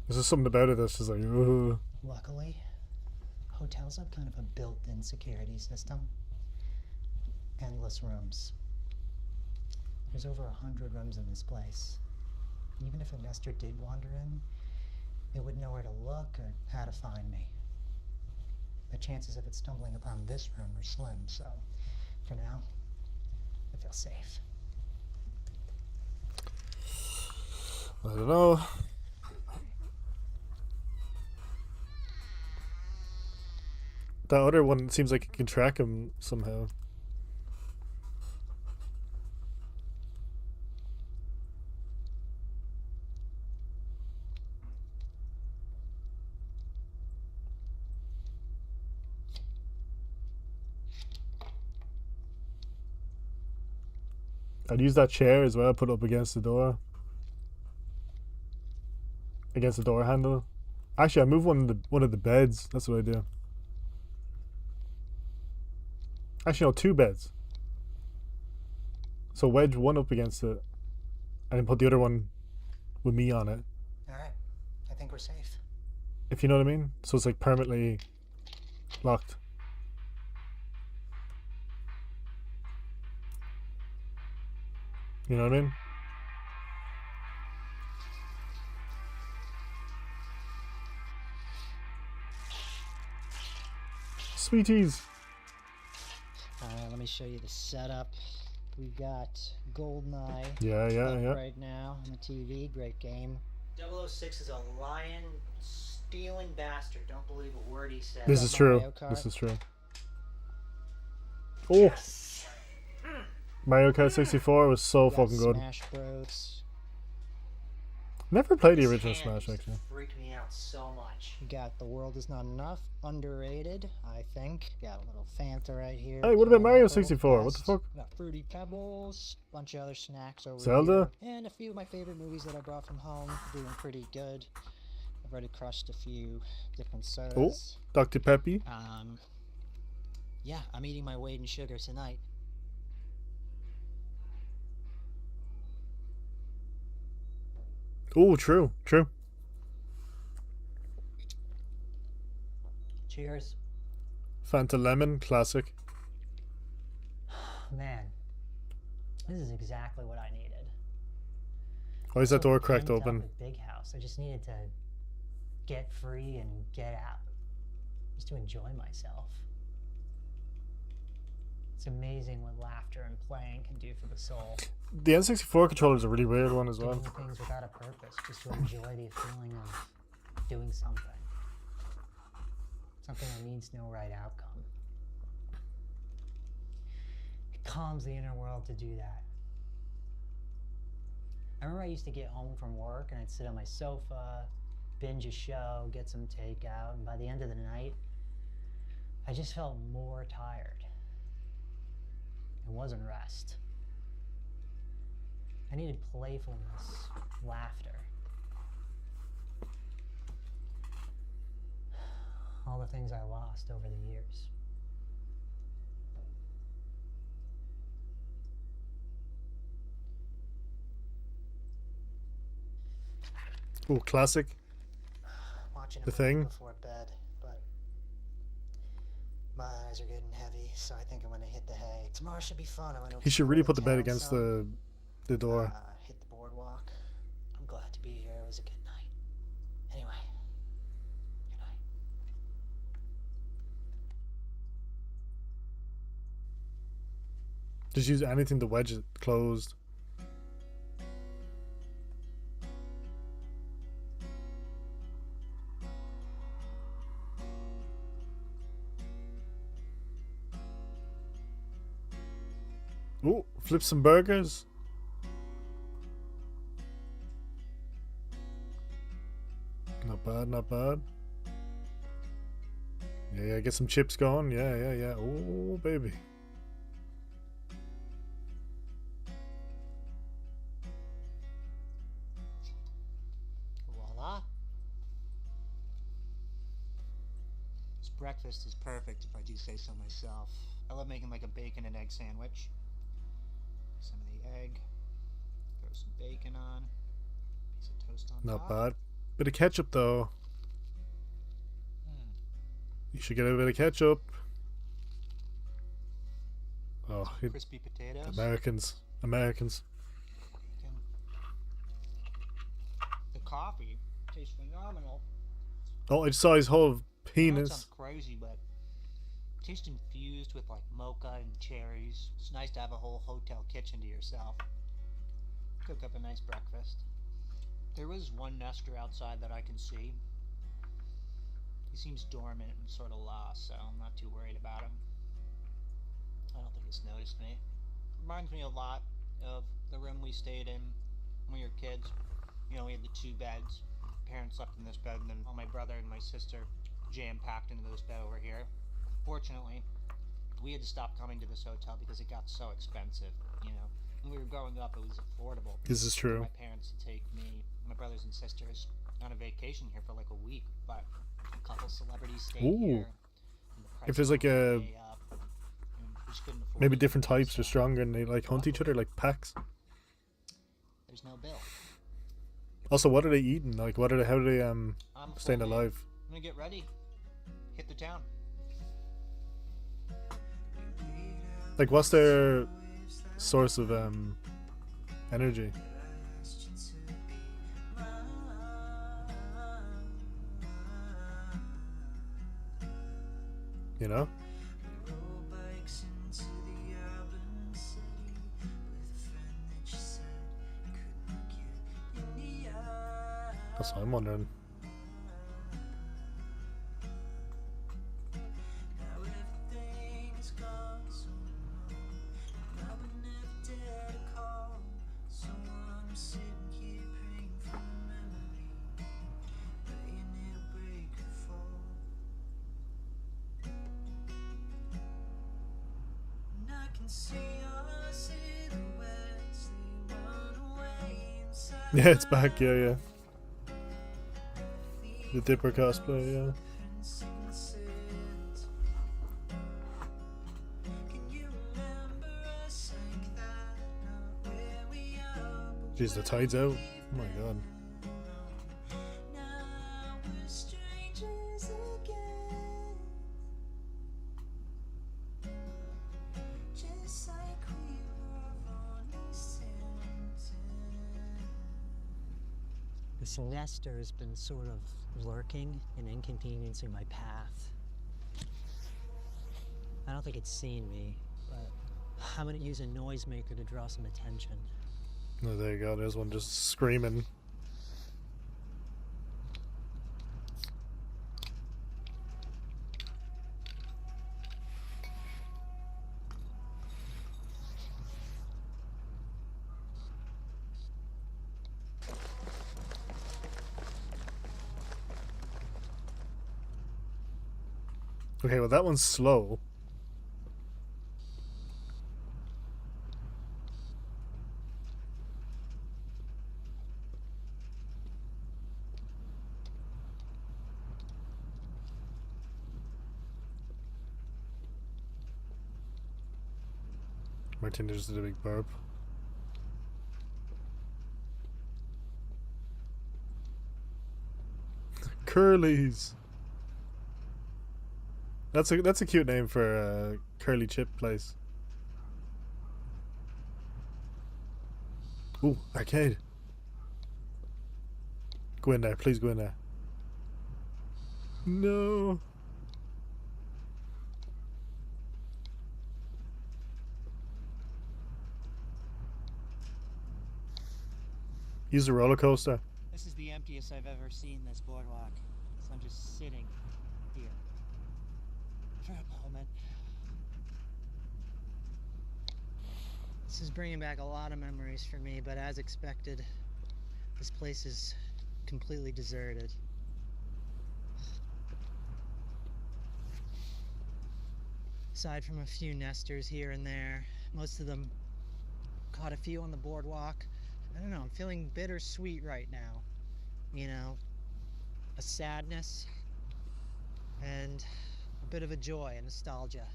There's just something about it that's just like, ooh. Luckily, hotels have kind of a built-in security system. Endless rooms. There's over 100 rooms in this place. Even if a nester did wander in, it would know where to look or how to find me. The chances of it stumbling upon this room are slim, so for now, I feel safe. I don't know. That other one seems like it can track him somehow. I'd use that chair as well, put it up against the door. Against the door handle. Actually, I move one of the beds. That's what I do. Actually, no, 2 beds. So wedge one up against it, and then put the other one with me on it. Alright, I think we're safe. If you know what I mean? So it's like permanently locked. You know what I mean? Sweeties! Alright, let me show you the setup. We've got GoldenEye Yeah. right now on the TV. Great game. 006 is a lying, stealing bastard. Don't believe a word he says. This is true. This is true. Oh! Yes. Mario Kart 64 was so fucking good. Smash Bros. Never played the original Smash, actually. Freaked me out so much. You got The World Is Not Enough, underrated, I think. Got a little Fanta right here. Hey, what about Mario 64? What the fuck? Got Fruity Pebbles, bunch of other snacks over Zelda? here. And a few of my favorite movies that I brought from home, doing pretty good. I've already crushed a few different sodas. Oh, Dr. Peppy. Yeah, I'm eating my weight in sugar tonight. Oh, true. Cheers. Fanta Lemon, classic. Man, this is exactly what I needed. Why is that door So cracked pent up open? at Big House. I just needed to get free and get out, just to enjoy myself. It's amazing what laughter and playing can do for the soul. The N64 controller is a really weird one as well. Doing things without a purpose, just to enjoy the feeling of doing something. Something that needs no right outcome. It calms the inner world to do that. I remember I used to get home from work and I'd sit on my sofa, binge a show, get some takeout, and by the end of the night, I just felt more tired. It wasn't rest. I needed playfulness, laughter. All the things I lost over the years. Oh, classic. Watching The a movie Thing. before bed, but my eyes are getting heavy, so I think I'm gonna hit the hay. Tomorrow should be fun. I'm gonna He should really explore put the bed town against some, the door. hit the boardwalk. I'm glad to be here. It was a good night. Anyway, good night. Just use anything to wedge it closed. Oh, flip some burgers. Not bad, not bad. Yeah, get some chips going. Yeah. Oh, baby. Voila. This breakfast is perfect if I do say so myself. I love making like a bacon and egg sandwich. Some of the egg. Throw some bacon on. Piece of toast on Not top. bad. Bit of ketchup though. You should get a bit of ketchup. Oh, Crispy potatoes. Americans. Bacon. The coffee tastes phenomenal. Oh, I just saw his whole I know it penis. sounds crazy, but it tastes infused with like mocha and cherries. It's nice to have a whole hotel kitchen to yourself. Cook up a nice breakfast. There is one nester outside that I can see. He seems dormant and sort of lost, so I'm not too worried about him. I don't think it's noticed me. Reminds me a lot of the room we stayed in when we were kids. You know, we had the two beds. Parents slept in this bed, and then all my brother and my sister jam-packed into this bed over here. Fortunately, we had to stop coming to this hotel because it got so expensive, you know. When we were growing up, it was affordable. This is true. For my parents to take me, my brothers and sisters, on a vacation here for like a week, but a couple celebrities stayed Ooh. here. And the If prices there's like went a way up, and we just couldn't afford maybe it, different types are so stronger and they like hunt each other like packs. there's no bill. Also, what are they eating? Like, what are they? How are they I'm staying full, man. alive? I'm gonna get ready. Hit the town. Like, what's their source of energy? You know? That's what I'm wondering. Yeah, it's back. Yeah. The Dipper cosplay. Yeah. Jeez, the tide's out. Oh my god. This Nestor has been sort of lurking and inconveniencing my path. I don't think it's seen me, but I'm gonna use a noisemaker to draw some attention. Oh, there you go. There's one just screaming. Okay, well that one's slow. Martina just did a big burp. Curly's. That's a cute name for a curly chip place. Ooh, arcade. Go in there, please go in there. No. Use the roller coaster. This is the emptiest I've ever seen this boardwalk. So I'm just sitting here for a moment. This is bringing back a lot of memories for me, but as expected, this place is completely deserted. Aside from a few nesters here and there, most of them caught a few on the boardwalk. I don't know, I'm feeling bittersweet right now. You know, a sadness and a bit of a joy, a nostalgia.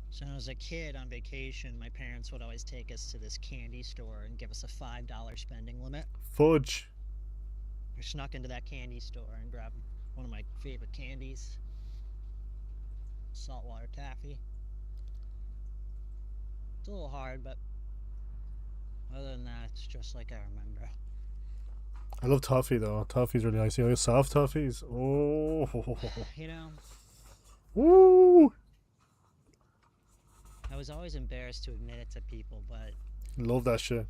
So when I was a kid on vacation, my parents would always take us to this candy store and give us a $5 spending limit. Fudge. I snuck into that candy store and grabbed one of my favorite candies. Saltwater taffy. It's a little hard, but other than that, it's just like I remember. I love toffee though. Toffee's really nice. You know, soft toffees. Oh. You know, Woo. I was always embarrassed to admit it to people, but Love that shit.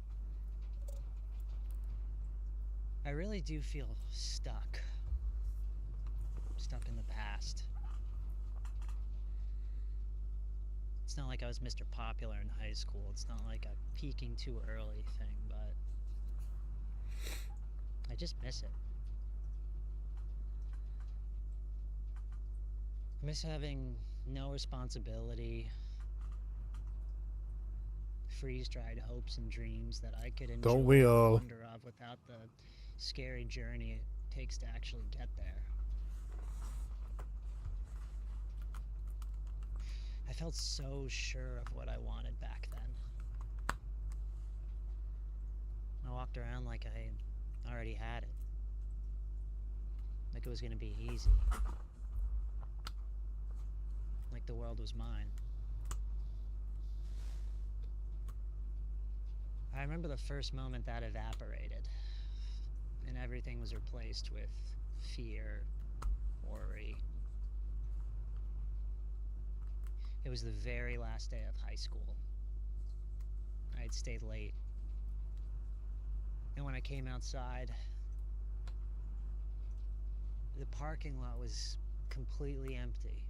I really do feel stuck. Stuck in the past. It's not like I was Mr. Popular in high school. It's not like a peaking too early thing, but I just miss it. I miss having no responsibility, freeze-dried hopes and dreams that I could enjoy Don't we the all? wonder of without the scary journey it takes to actually get there. I felt so sure of what I wanted back then. I walked around like I already had it. Like it was gonna be easy. Like the world was mine. I remember the first moment that evaporated, and everything was replaced with fear, worry. It was the very last day of high school. I had stayed late. And when I came outside, the parking lot was completely empty.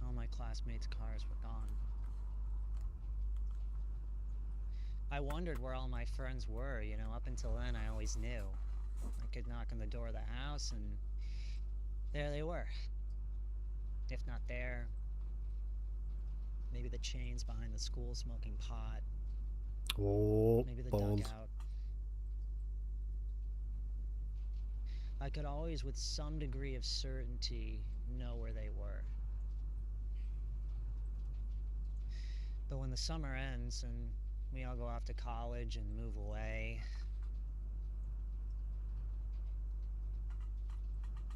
All my classmates' cars were gone. I wondered where all my friends were, you know, up until then I always knew. I could knock on the door of the house and there they were. If not there, maybe the chains behind the school smoking pot. Oh, Maybe the bold. dugout. I could always, with some degree of certainty, know where they were. But when the summer ends and we all go off to college and move away,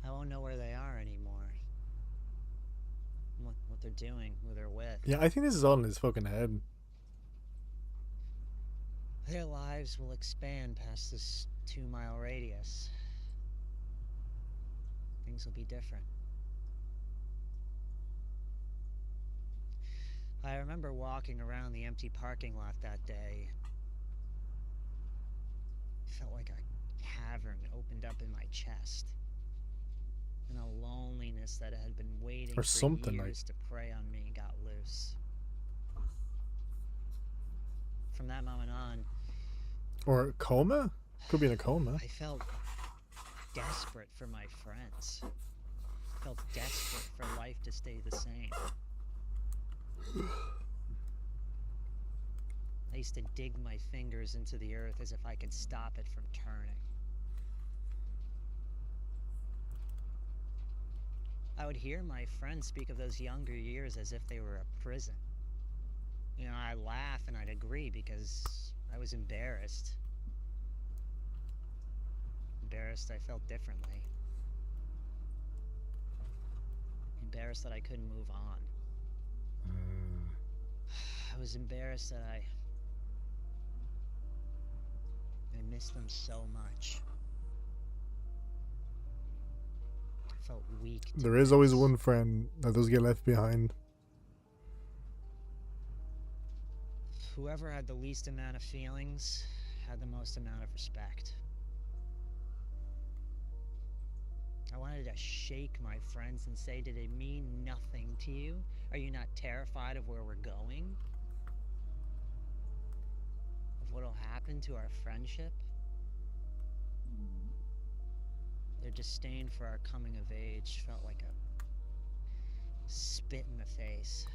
I won't know where they are anymore. what they're doing, who they're with. Yeah, I think this is all in his fucking head. Their lives will expand past this 2-mile radius. Things will be different. I remember walking around the empty parking lot that day. It felt like a cavern opened up in my chest. And a loneliness that had been waiting Or for something years to prey on me got loose. From that moment on, Or a coma? Could be in a coma. I felt desperate for my friends. I felt desperate for life to stay the same. I used to dig my fingers into the earth as if I could stop it from turning. I would hear my friends speak of those younger years as if they were a prison. You know, I'd laugh and I'd agree because I was embarrassed. Embarrassed I felt differently. Embarrassed that I couldn't move on. I was embarrassed that I missed them so much. I felt weak. There is always one friend that does get left behind. Whoever had the least amount of feelings had the most amount of respect. I wanted to shake my friends and say, did it mean nothing to you? Are you not terrified of where we're going? Of what'll happen to our friendship? Their disdain for our coming of age felt like a spit in the face.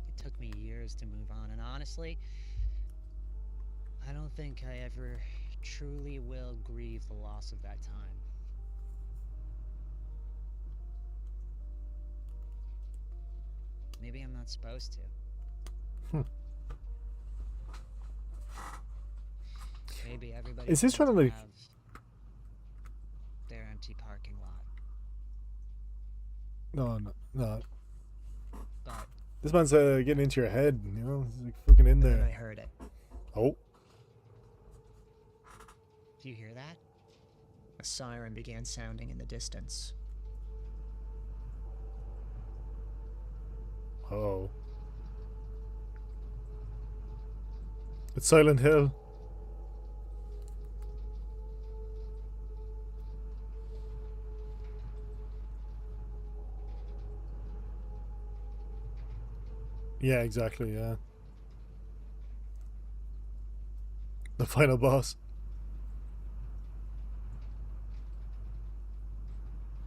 It took me years to move on, and honestly, I don't think I ever truly will grieve the loss of that time. Maybe I'm not supposed to. Maybe everybody Is this trying to, like, have their empty parking lot. No. But This man's getting into your head, you know? He's like fucking in then I there. heard it. Oh. Do you hear that? A siren began sounding in the distance. Oh. It's Silent Hill. Yeah, exactly, yeah. The final boss.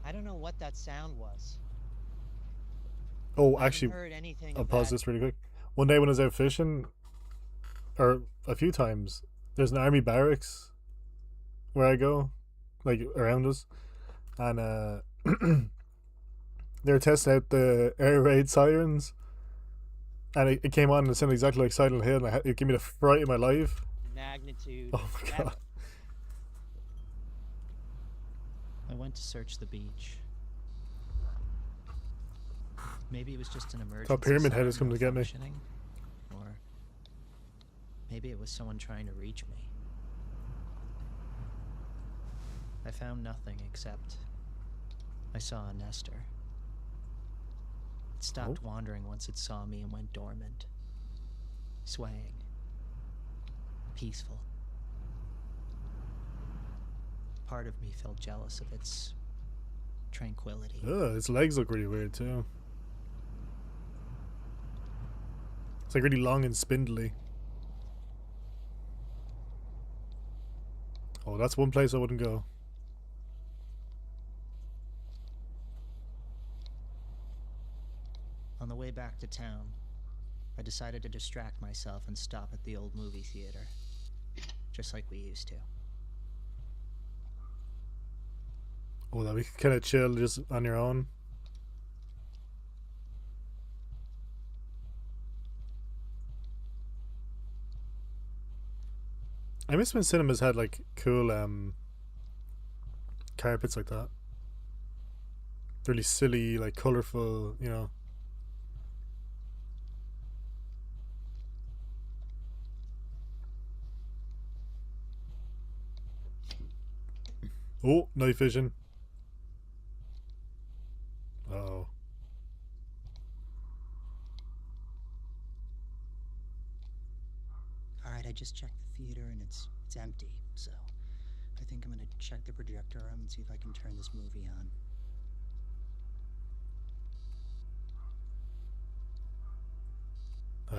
I don't know what that sound was. Oh, I haven't actually, heard anything I'll of pause that. this really quick. One day when I was out fishing, or a few times, there's an army barracks where I go, like around us, and they were testing out the air raid sirens, and it came on and it sounded exactly like Silent Hill, and it gave me the fright of my life. Magnitude. Oh my ever. god. I went to search the beach. Maybe it was just an emergency. Pyramid Head siren has come to get me. malfunctioning, or maybe it was someone trying to reach me. I found nothing except I saw a Nestor. It stopped wandering once it saw me and went dormant, swaying, peaceful. Part of me felt jealous of its tranquility. Ugh, its legs look really weird too. It's like really long and spindly. Oh, that's one place I wouldn't go. On the way back to town, I decided to distract myself and stop at the old movie theater, just like we used to. Oh, that we could kind of chill just on your own. I miss when cinemas had like cool carpets like that. really silly, like colorful, you know. Oh, night vision. Uh-oh. Alright, I just checked the theater and it's empty, so I think I'm gonna check the projector room and see if I can turn this movie on.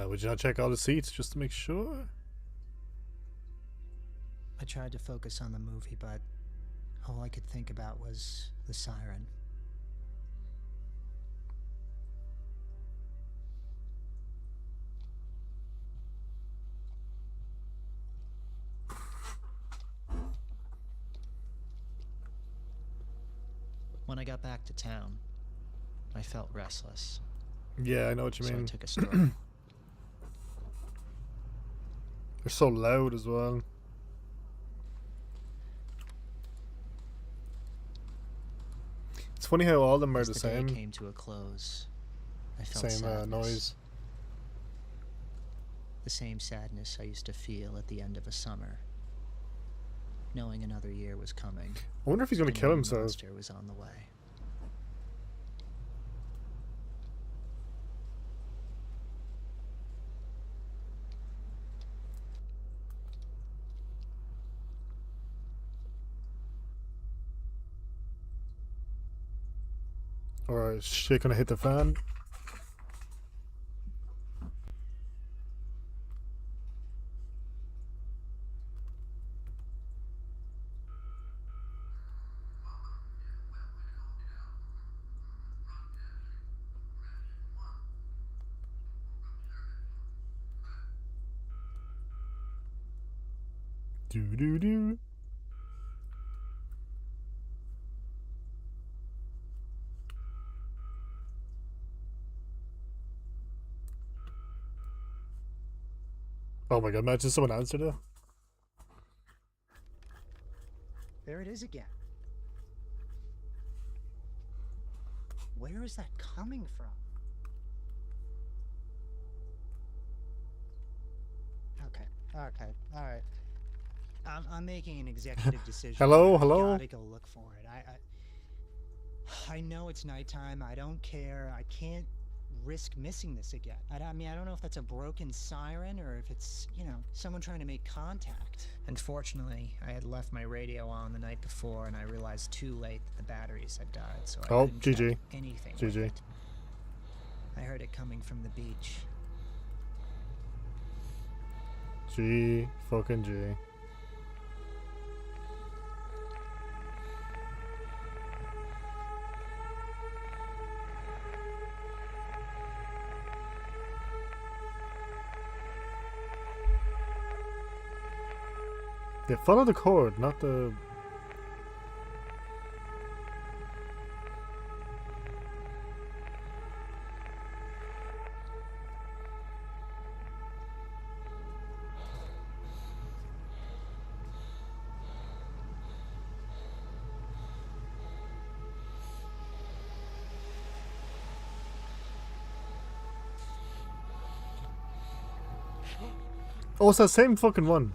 Would you not check all the seats just to make sure? I tried to focus on the movie, but all I could think about was the siren. When I got back to town, I felt restless. Yeah, I know what you So mean. I took a stroll. They're so loud as well. It's funny how all of them are As the day same. came to a close, I felt Same sadness. noise. The same sadness I used to feel at the end of a summer, knowing another year was coming. I wonder if he's gonna and a kill new himself. monster was on the way. Or is shit gonna hit the fan? Do do do. Oh my god, imagine someone answered it. There it is again. Where is that coming from? Okay, alright. I'm making an executive decision. Hello, hello? I gotta go look for it. I know it's nighttime. I don't care. I can't risk missing this again. I mean, I don't know if that's a broken siren or if it's, you know, someone trying to make contact. Unfortunately, I had left my radio on the night before, and I realized too late that the batteries had died, so I Oh, couldn't GG. check anything with GG. it. I heard it coming from the beach. G fucking G. Yeah, follow the cord, not the... Oh, it's that same fucking one.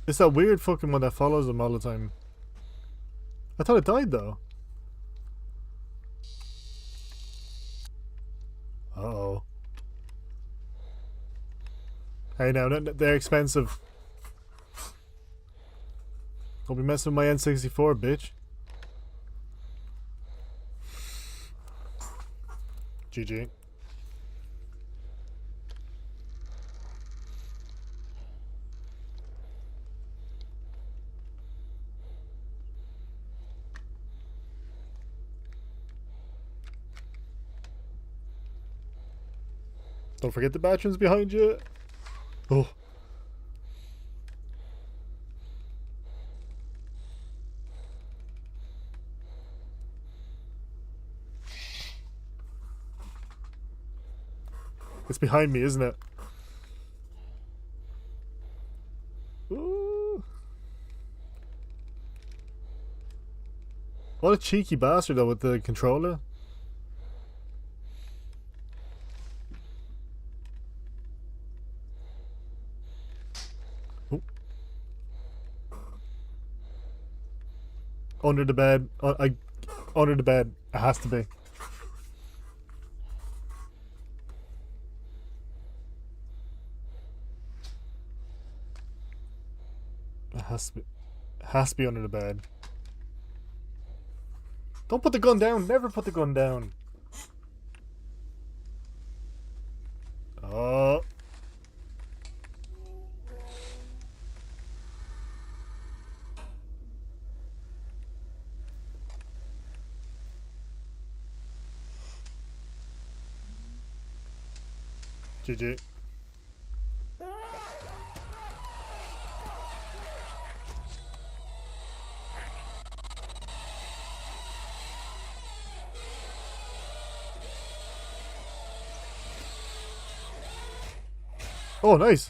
It's that weird fucking one that follows him all the time. I thought it died though. Uh-oh. Hey now, they're expensive. Don't be messing with my N64, bitch. GG. Don't forget the bathrooms behind you. Oh. It's behind me, isn't it? What a cheeky bastard though with the controller. Under the bed. Under the bed. It has to be. It has to be. It has to be under the bed. Don't put the gun down. Never put the gun down. Oh. GG. Oh, nice.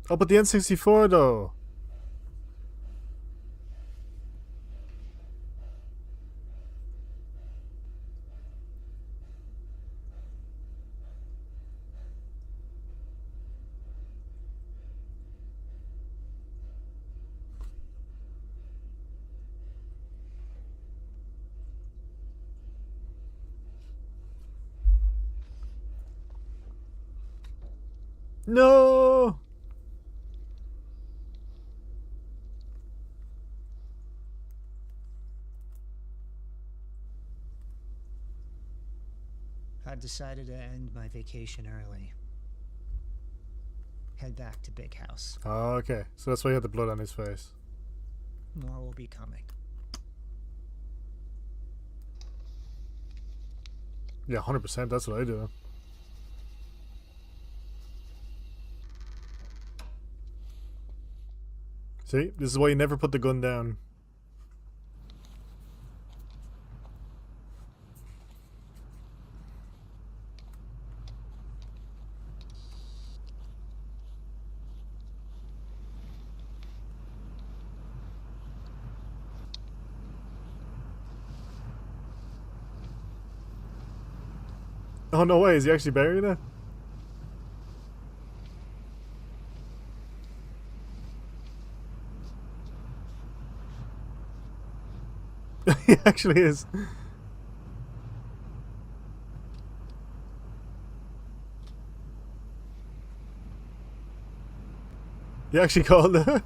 Oh, but the N64 though. No. I've decided to end my vacation early. Head back to Big House. Oh, okay. So that's why he had the blood on his face. More will be coming. Yeah, 100%. That's what I do. See? This is why you never put the gun down. Oh, no way. Is he actually buried it? He actually is. He actually called it.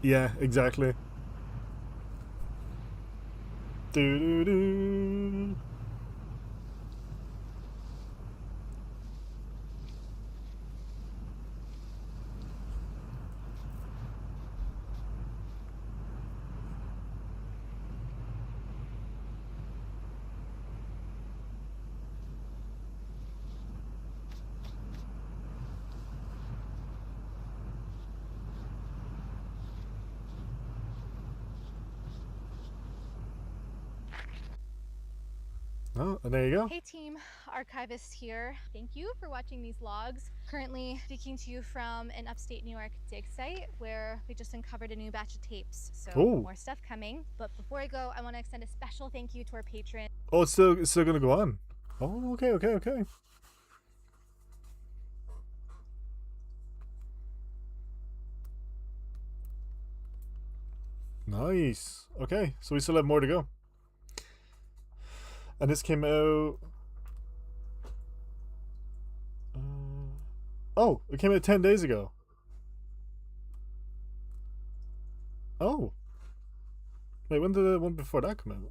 Yeah, exactly. Do do do. Oh, and there you go. Hey team, Archivist here. Thank you for watching these logs. Currently speaking to you from an upstate New York dig site where we just uncovered a new batch of tapes. So Ooh. more stuff coming. But before I go, I want to extend a special thank you to our patron. Oh, it's still gonna go on. Oh, okay, okay, okay. Nice. Okay, so we still have more to go. And this came out... oh, it came out 10 days ago. Oh. Wait, when did the one before that come out?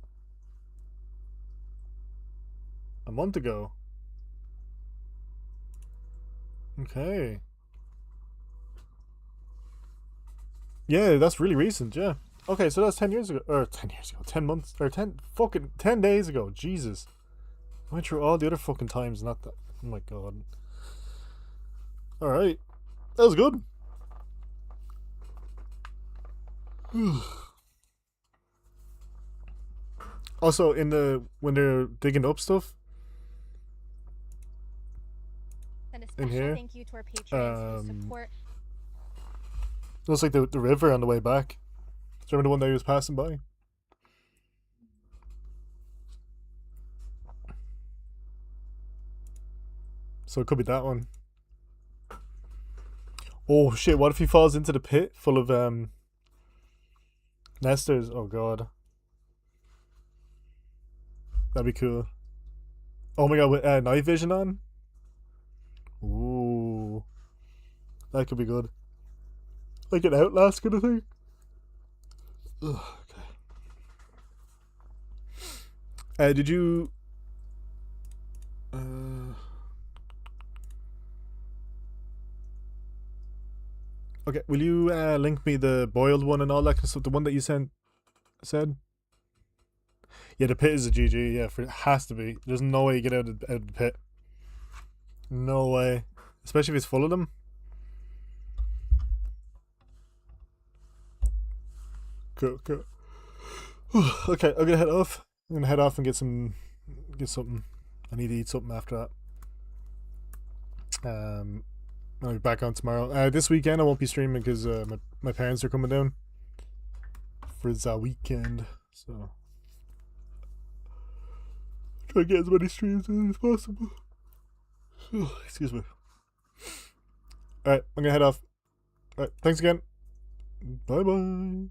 A month ago. Okay. Yeah, that's really recent, yeah. Okay, so that's 10 years ago, or 10 years ago, 10 months, or 10 days ago, Jesus. I went through all the other fucking times, not that. Oh my god. Alright. That was good. Also, when they're digging up stuff Send a in special here, thank you to our patrons who support. looks like the river on the way back. Do you remember the one that he was passing by? So it could be that one. Oh shit, what if he falls into the pit full of nesters? Oh god. That'd be cool. Oh my god, with night vision on? Ooh. That could be good. Like an Outlast kind of thing. Ugh, okay. Did you... Okay, will you link me the boiled one and all that kind of stuff? The one that you said? Yeah, the pit is a GG. Yeah, it has to be. There's no way you get out of the pit. No way. Especially if it's full of them. Cool. Okay, I'm gonna head off. I'm gonna head off and get something. I need to eat something after that. I'll be back on tomorrow. This weekend I won't be streaming because my parents are coming down for the weekend. So try to get as many streams in as possible. Excuse me. Alright, I'm gonna head off. Alright, thanks again. Bye bye.